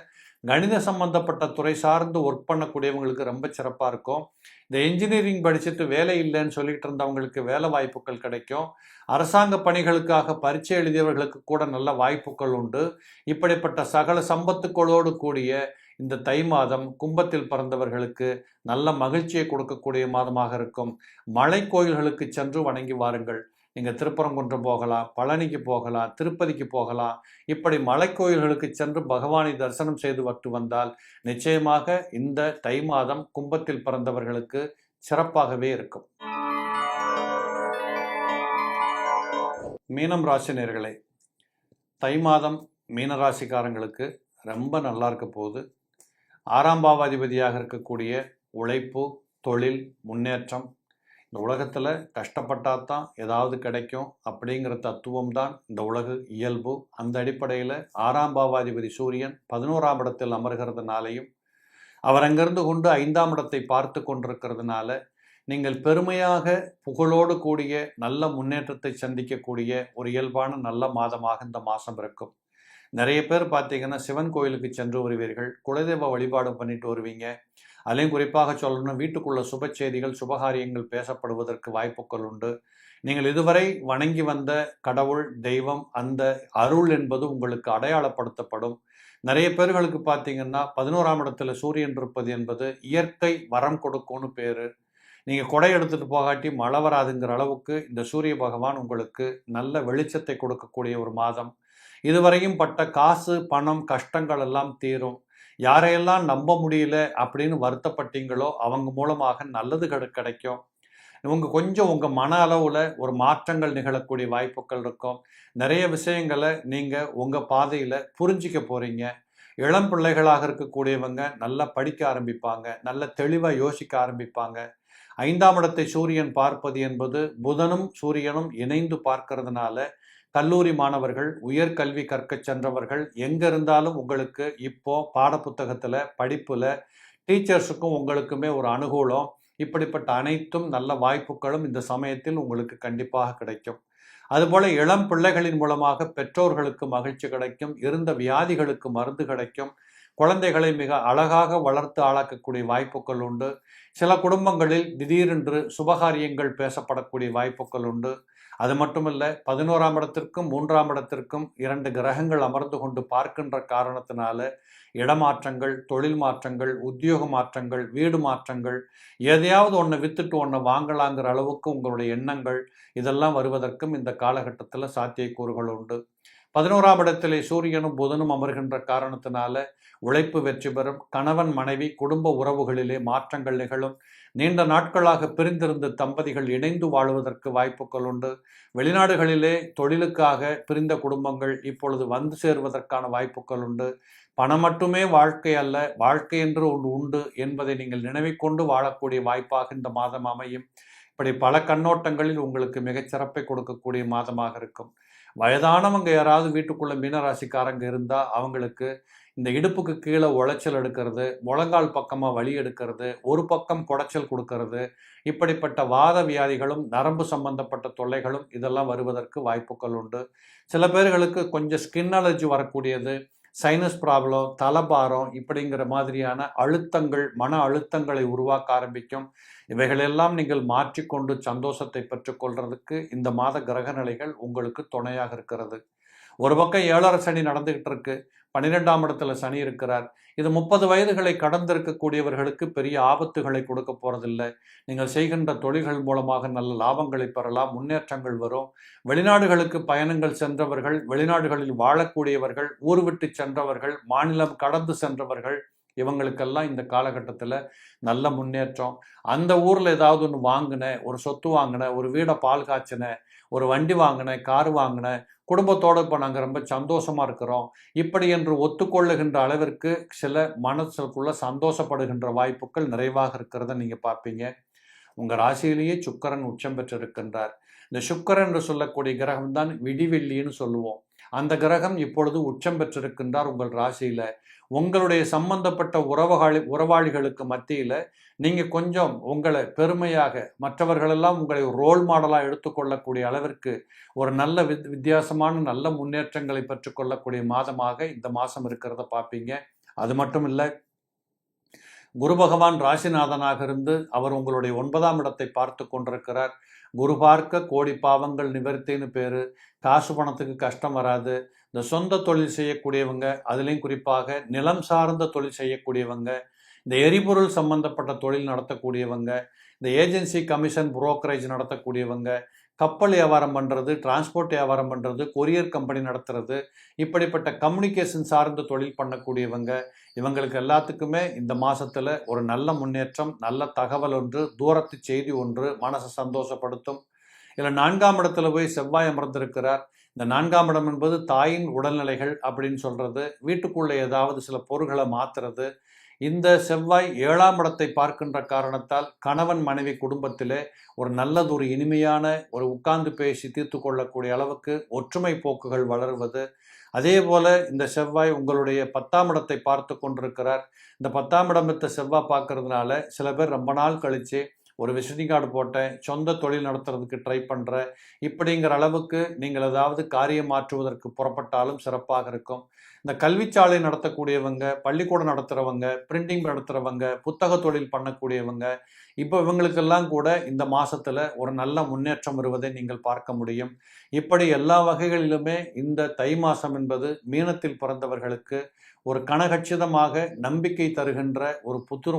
கணித சம்பந்தப்பட்ட துறை சார்ந்து ஒர்க் பண்ணக்கூடியவங்களுக்கு ரொம்ப சிறப்பாக இருக்கும். இந்த இன்ஜினியரிங் படிச்சுட்டு வேலை இல்லைன்னு சொல்லிட்டு இருந்தவங்களுக்கு வேலை வாய்ப்புகள் கிடைக்கும். அரசாங்க பணிகளுக்காக பரீட்சை எழுதியவர்களுக்கு கூட நல்ல வாய்ப்புகள் உண்டு. இப்படிப்பட்ட சகல சம்பத்துக்களோடு கூடிய இந்த தை மாதம் கும்பத்தில் பிறந்தவர்களுக்கு நல்ல மகிழ்ச்சியை கொடுக்கக்கூடிய மாதமாக இருக்கும். மலை கோயில்களுக்கு சென்று வணங்கி வாருங்கள். நீங்கள் திருப்பரங்குன்றம் போகலாம், பழனிக்கு போகலாம், திருப்பதிக்கு போகலாம். இப்படி மலைக்கோயில்களுக்கு சென்று பகவானை தரிசனம் செய்து வந்தால் நிச்சயமாக இந்த தை மாதம் கும்பத்தில் பிறந்தவர்களுக்கு சிறப்பாகவே இருக்கும். மீனம் ராசி நேயர்களே, தை மாதம் மீனராசிக்காரங்களுக்கு ரொம்ப நல்லா இருக்க போகுது. 6ஆம் பாவாதிபதியாக இருக்கக்கூடிய உழைப்பு, தொழில், முன்னேற்றம். இந்த உலகத்தில் கஷ்டப்பட்டால் தான் ஏதாவது கிடைக்கும் அப்படிங்கிற தத்துவம் தான் இந்த உலக இயல்பு. அந்த அடிப்படையில் 6ஆம் பாவாதிபதி சூரியன் 11ஆம் இடத்தில் அமர்கிறதுனாலையும் அவர் அங்கிருந்து கொண்டு 5ஆம் இடத்தை பார்த்து கொண்டிருக்கிறதுனால நீங்கள் பெருமையாக புகழோடு கூடிய நல்ல முன்னேற்றத்தை சந்திக்கக்கூடிய ஒரு இயல்பான நல்ல மாதமாக இந்த மாதம் இருக்கும். நிறைய பேர் பார்த்தீங்கன்னா சிவன் கோயிலுக்கு சென்று வருவீர்கள், குலதெய்வ வழிபாடு பண்ணிட்டு வருவீங்க. அதுலேயும் குறிப்பாக சொல்லணும், வீட்டுக்குள்ள சுப செய்திகள் சுபகாரியங்கள் பேசப்படுவதற்கு வாய்ப்புகள் உண்டு. நீங்கள் இதுவரை வணங்கி வந்த கடவுள் தெய்வம் அந்த அருள் என்பது உங்களுக்கு அடையாளப்படுத்தப்படும். நிறைய பேர்களுக்கு பார்த்தீங்கன்னா 11ஆம் இடத்துல சூரியன் இருப்பது என்பது இயற்கை வரம் கொடுக்கும்னு பேர். நீங்கள் கொடை எடுத்துகிட்டு போகாட்டி மழை வராதுங்கிற அளவுக்கு இந்த சூரிய பகவான் உங்களுக்கு நல்ல வெளிச்சத்தை கொடுக்கக்கூடிய ஒரு மாதம். இதுவரையும் பட்ட காசு பணம் கஷ்டங்கள் எல்லாம் தீரும். யாரையெல்லாம் நம்ப முடியல அப்படின்னு வருத்தப்பட்டீங்களோ அவங்க மூலமாக நல்லது கிடைக்கும். கொஞ்சம் உங்கள் மன அளவில் ஒரு மாற்றங்கள் நிகழக்கூடிய வாய்ப்புகள் இருக்கும். நிறைய விஷயங்களை நீங்கள் உங்கள் பாதையில் புரிஞ்சிக்க போகிறீங்க. இளம் பிள்ளைகளாக இருக்கக்கூடியவங்க நல்லா படிக்க ஆரம்பிப்பாங்க, நல்ல தெளிவாக யோசிக்க ஆரம்பிப்பாங்க. 5ஆம் இடத்தை சூரியன் பார்ப்பது என்பது புதனும் சூரியனும் இணைந்து பார்க்கறதுனால கல்லூரி மாணவர்கள், உயர்கல்வி கற்க சென்றவர்கள் எங்கே இருந்தாலும் உங்களுக்கு இப்போ பாடப்புத்தகத்தில் படிப்பில் டீச்சர்ஸுக்கும் உங்களுக்குமே ஒரு அனுகூலம். இப்படிப்பட்ட அனைத்தும் நல்ல வாய்ப்புகளும் இந்த சமயத்தில் உங்களுக்கு கண்டிப்பாக கிடைக்கும். அதுபோல் இளம் பிள்ளைகளின் மூலமாக பெற்றோர்களுக்கு மகிழ்ச்சி கிடைக்கும், இருந்த வியாதிகளுக்கு மருந்து கிடைக்கும், குழந்தைகளை மிக அழகாக வளர்த்து ஆளாக்கக்கூடிய வாய்ப்புகள் உண்டு. சில குடும்பங்களில் திடீரென்று சுபகாரியங்கள் பேசப்படக்கூடிய வாய்ப்புகள் உண்டு. அது மட்டுமல்ல, 11ஆம் இடத்திற்கும் 3ஆம் இடத்திற்கும் 2 கிரகங்கள் அமர்ந்து கொண்டு பார்க்கின்ற காரணத்தினால இடமாற்றங்கள், தொழில் மாற்றங்கள், உத்தியோக மாற்றங்கள், வீடு மாற்றங்கள், எதையாவது ஒன்றை வித்துட்டு ஒன்றை வாங்கலாங்கிற அளவுக்கு உங்களுடைய எண்ணங்கள் இதெல்லாம் வருவதற்கும் இந்த காலகட்டத்தில் சாத்தியக்கூறுகள் உண்டு. 11ஆம் இடத்திலே சூரியனும் புதனும் அமர்கின்ற காரணத்தினால உழைப்பு வெற்றி பெறும். கணவன் மனைவி குடும்ப உறவுகளிலே மாற்றங்கள் நிகழும். நீண்ட நாட்களாக பிரிந்திருந்த தம்பதிகள் இணைந்து வாழுவதற்கு வாய்ப்புகள் உண்டு. வெளிநாடுகளிலே தொழிலுக்காக பிரிந்த குடும்பங்கள் இப்பொழுது வந்து சேருவதற்கான வாய்ப்புகள் உண்டு. பணம் மட்டுமே வாழ்க்கை அல்ல, வாழ்க்கை என்று ஒன்று உண்டு என்பதை நீங்கள் நினைவிக்கொண்டு வாழக்கூடிய வாய்ப்பாக இந்த மாதம் அமையும். இப்படி பல கண்ணோட்டங்களில் உங்களுக்கு மிகச்சிறப்பை கொடுக்கக்கூடிய மாதமாக இருக்கும். வயதானவங்க யாராவது வீட்டுக்குள்ள மீனராசிக்காரங்க இருந்தால் அவங்களுக்கு இந்த இடுப்புக்கு கீழே உளைச்சல் எடுக்கிறது, முழங்கால் பக்கமாக வலி எடுக்கிறது, ஒரு பக்கம் குடைச்சல் கொடுக்கறது, இப்படிப்பட்ட வாத வியாதிகளும் நரம்பு சம்பந்தப்பட்ட தொல்லைகளும் இதெல்லாம் வருவதற்கு வாய்ப்புகள் உண்டு. சில பேர்களுக்கு கொஞ்சம் ஸ்கின் அலர்ஜி வரக்கூடியது, சைனஸ் ப்ராப்ளம், தலைபாரம் இப்படிங்கிற மாதிரியான அழுத்தங்கள், மன அழுத்தங்களை உருவாக்க ஆரம்பிக்கும். இவைகளெல்லாம் நீங்கள் மாற்றிக்கொண்டு சந்தோஷத்தை பெற்றுக்கொள்றதுக்கு இந்த மாத கிரக நிலைகள் உங்களுக்கு துணையாக இருக்கிறது. ஒரு பக்கம் 7.5 சனி நடந்துகிட்டு இருக்கு, 12ஆம் இடத்துல சனி இருக்கிறார். இது 30 வயதுகளை கடந்திருக்கக்கூடியவர்களுக்கு பெரிய ஆபத்துகளை கொடுக்க போறதில்லை. நீங்கள் செய்கின்ற தொழில்கள் மூலமாக நல்ல லாபங்களை பெறலாம், முன்னேற்றங்கள் வரும். வெளிநாடுகளுக்கு பயணங்கள் சென்றவர்கள், வெளிநாடுகளில் வாழக்கூடியவர்கள், ஊர் விட்டு சென்றவர்கள், மாநிலம் கடந்து சென்றவர்கள், இவங்களுக்கெல்லாம் இந்த காலகட்டத்தில் நல்ல முன்னேற்றம். அந்த ஊரில் ஏதாவது ஒன்று வாங்கினேன், ஒரு சொத்து வாங்கினேன், ஒரு வீடை பால் காய்ச்சினேன், ஒரு வண்டி வாங்கினேன், கார் வாங்கினேன், குடும்பத்தோடு இப்போ நாங்கள் ரொம்ப சந்தோஷமாக இருக்கிறோம், இப்படி என்று ஒத்துக்கொள்ளுகின்ற அளவிற்கு சில மனசுக்குள்ள சந்தோஷப்படுகின்ற வாய்ப்புகள் நிறைவாக இருக்கிறத நீங்கள் பார்ப்பீங்க. உங்கள் ராசியிலேயே சுக்கிரன் உச்சம் பெற்றிருக்கின்றார். இந்த சுக்கிரன் என்று சொல்லக்கூடிய கிரகம் தான் விடிவெள்ளின்னு சொல்லுவோம். அந்த கிரகம் இப்பொழுது உச்சம் பெற்றிருக்கின்றார் உங்கள் ராசியில். உங்களுடைய சம்பந்தப்பட்ட உறவாளிகளுக்கு மத்தியில் நீங்கள் கொஞ்சம் உங்களை பெருமையாக, மற்றவர்களெல்லாம் உங்களை ரோல் மாடலாக எடுத்துக்கொள்ளக்கூடிய அளவிற்கு ஒரு நல்ல வித்தியாசமான நல்ல முன்னேற்றங்களை பெற்றுக்கொள்ளக்கூடிய மாதமாக இந்த மாதம் இருக்கிறத பார்ப்பீங்க. அது மட்டும் இல்லை, குரு பகவான் ராசிநாதனாக இருந்து அவர் உங்களுடைய 9ஆம் இடத்தை பார்த்து கொண்டிருக்கிறார். குரு பார்க்க கோடி பாவங்கள் நிவர்த்தின்னு பேர். காசு பணத்துக்கு கஷ்டம் வராது. இந்த சொந்த தொழில் செய்யக்கூடியவங்க, அதுலேயும் குறிப்பாக நிலம் சார்ந்த தொழில் செய்யக்கூடியவங்க, இந்த எரிபொருள் சம்பந்தப்பட்ட தொழில் நடத்தக்கூடியவங்க, இந்த ஏஜென்சி கமிஷன் புரோக்கரேஜ் நடத்தக்கூடியவங்க, கப்பல் வியாபாரம் பண்ணுறது, டிரான்ஸ்போர்ட் வியாபாரம் பண்ணுறது, கொரியர் கம்பெனி நடத்துறது, இப்படிப்பட்ட கம்யூனிகேஷன் சார்ந்த தொழில் பண்ணக்கூடியவங்க, இவங்களுக்கு எல்லாத்துக்குமே இந்த மாதத்தில் ஒரு நல்ல முன்னேற்றம், நல்ல தகவல் ஒன்று, தூரத்து செய்தி ஒன்று மனசை சந்தோஷப்படுத்தும். இதில் 4ஆம் இடத்துல போய் செவ்வாய் அமர்ந்திருக்கிறார். இந்த 4ஆம் இடம் என்பது தாயின் உடல்நிலைகள் அப்படின்னு சொல்கிறது. வீட்டுக்குள்ளே ஏதாவது சில பொருள்களை மாற்றுறது, இந்த செவ்வாய் 7ஆம் இடத்தை பார்க்கின்ற காரணத்தால் கணவன் மனைவி குடும்பத்திலே ஒரு நல்லதொரு இனிமையான ஒரு உட்கார்ந்து பேசி தீர்த்து கொள்ளக்கூடிய அளவுக்கு ஒற்றுமை போக்குகள் வளர்வது. அதே போல இந்த செவ்வாய் உங்களுடைய 10ஆம் இடத்தை பார்த்து கொண்டிருக்கிறார். இந்த 10ஆம் இடத்தை செவ்வாய் பார்க்கறதுனால சில பேர் ரொம்ப நாள் கழிச்சு ஒரு விசிட்டிங் கார்டு போட்டேன், சொந்த தொழில் நடத்துறதுக்கு ட்ரை பண்ணுறேன், இப்படிங்கிற அளவுக்கு நீங்கள் ஏதாவது காரியம் மாற்றுவதற்கு புறப்பட்டாலும் சிறப்பாக இருக்கும். இந்த கல்விச்சாலை நடத்தக்கூடியவங்க, பள்ளிக்கூடம் நடத்துகிறவங்க, பிரிண்டிங் நடத்துகிறவங்க, புத்தக தொழில் பண்ணக்கூடியவங்க, இப்போ இவங்களுக்கெல்லாம் கூட இந்த மாதத்தில் ஒரு நல்ல முன்னேற்றம் வருவதை நீங்கள் பார்க்க முடியும். இப்படி எல்லா வகைகளிலுமே இந்த தை மாதம் என்பது மீனத்தில் பிறந்தவர்களுக்கு ஒரு கனகச்சிதமாக நம்பிக்கை தருகின்ற ஒரு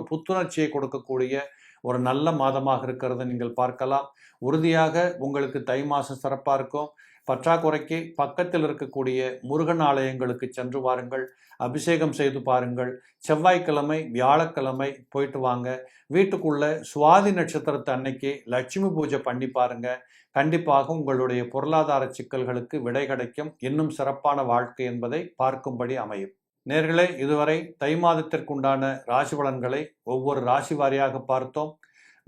புத்துணர்ச்சியை கொடுக்கக்கூடிய ஒரு நல்ல மாதமாக இருக்கிறத நீங்கள் பார்க்கலாம். உறுதியாக உங்களுக்கு தை மாதம் சிறப்பாக இருக்கும். பற்றாக்குறைக்கு பக்கத்தில் இருக்கக்கூடிய முருகன் ஆலயங்களுக்கு சென்று வாருங்கள், அபிஷேகம் செய்து பாருங்கள். செவ்வாய்க்கிழமை வியாழக்கிழமை போயிட்டு வாங்க. வீட்டுக்குள்ள சுவாதி நட்சத்திரத்தை அன்னைக்கு லட்சுமி பூஜை பண்ணி பாருங்க. கண்டிப்பாக உங்களுடைய பொருளாதார சிக்கல்களுக்கு விடை கிடைக்கும். இன்னும் சிறப்பான வாழ்க்கை என்பதை பார்க்கும்படி அமையும். நேர்களே, இதுவரை தை மாதத்திற்குண்டான ராசி பலன்களை ஒவ்வொரு ராசி வாரியாக பார்த்தோம்.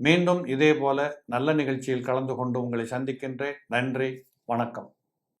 மீண்டும் இதே போல நல்ல நிகழ்ச்சியில் கலந்து கொண்டு உங்களை சந்திக்கின்றேன். நன்றி, வணக்கம்.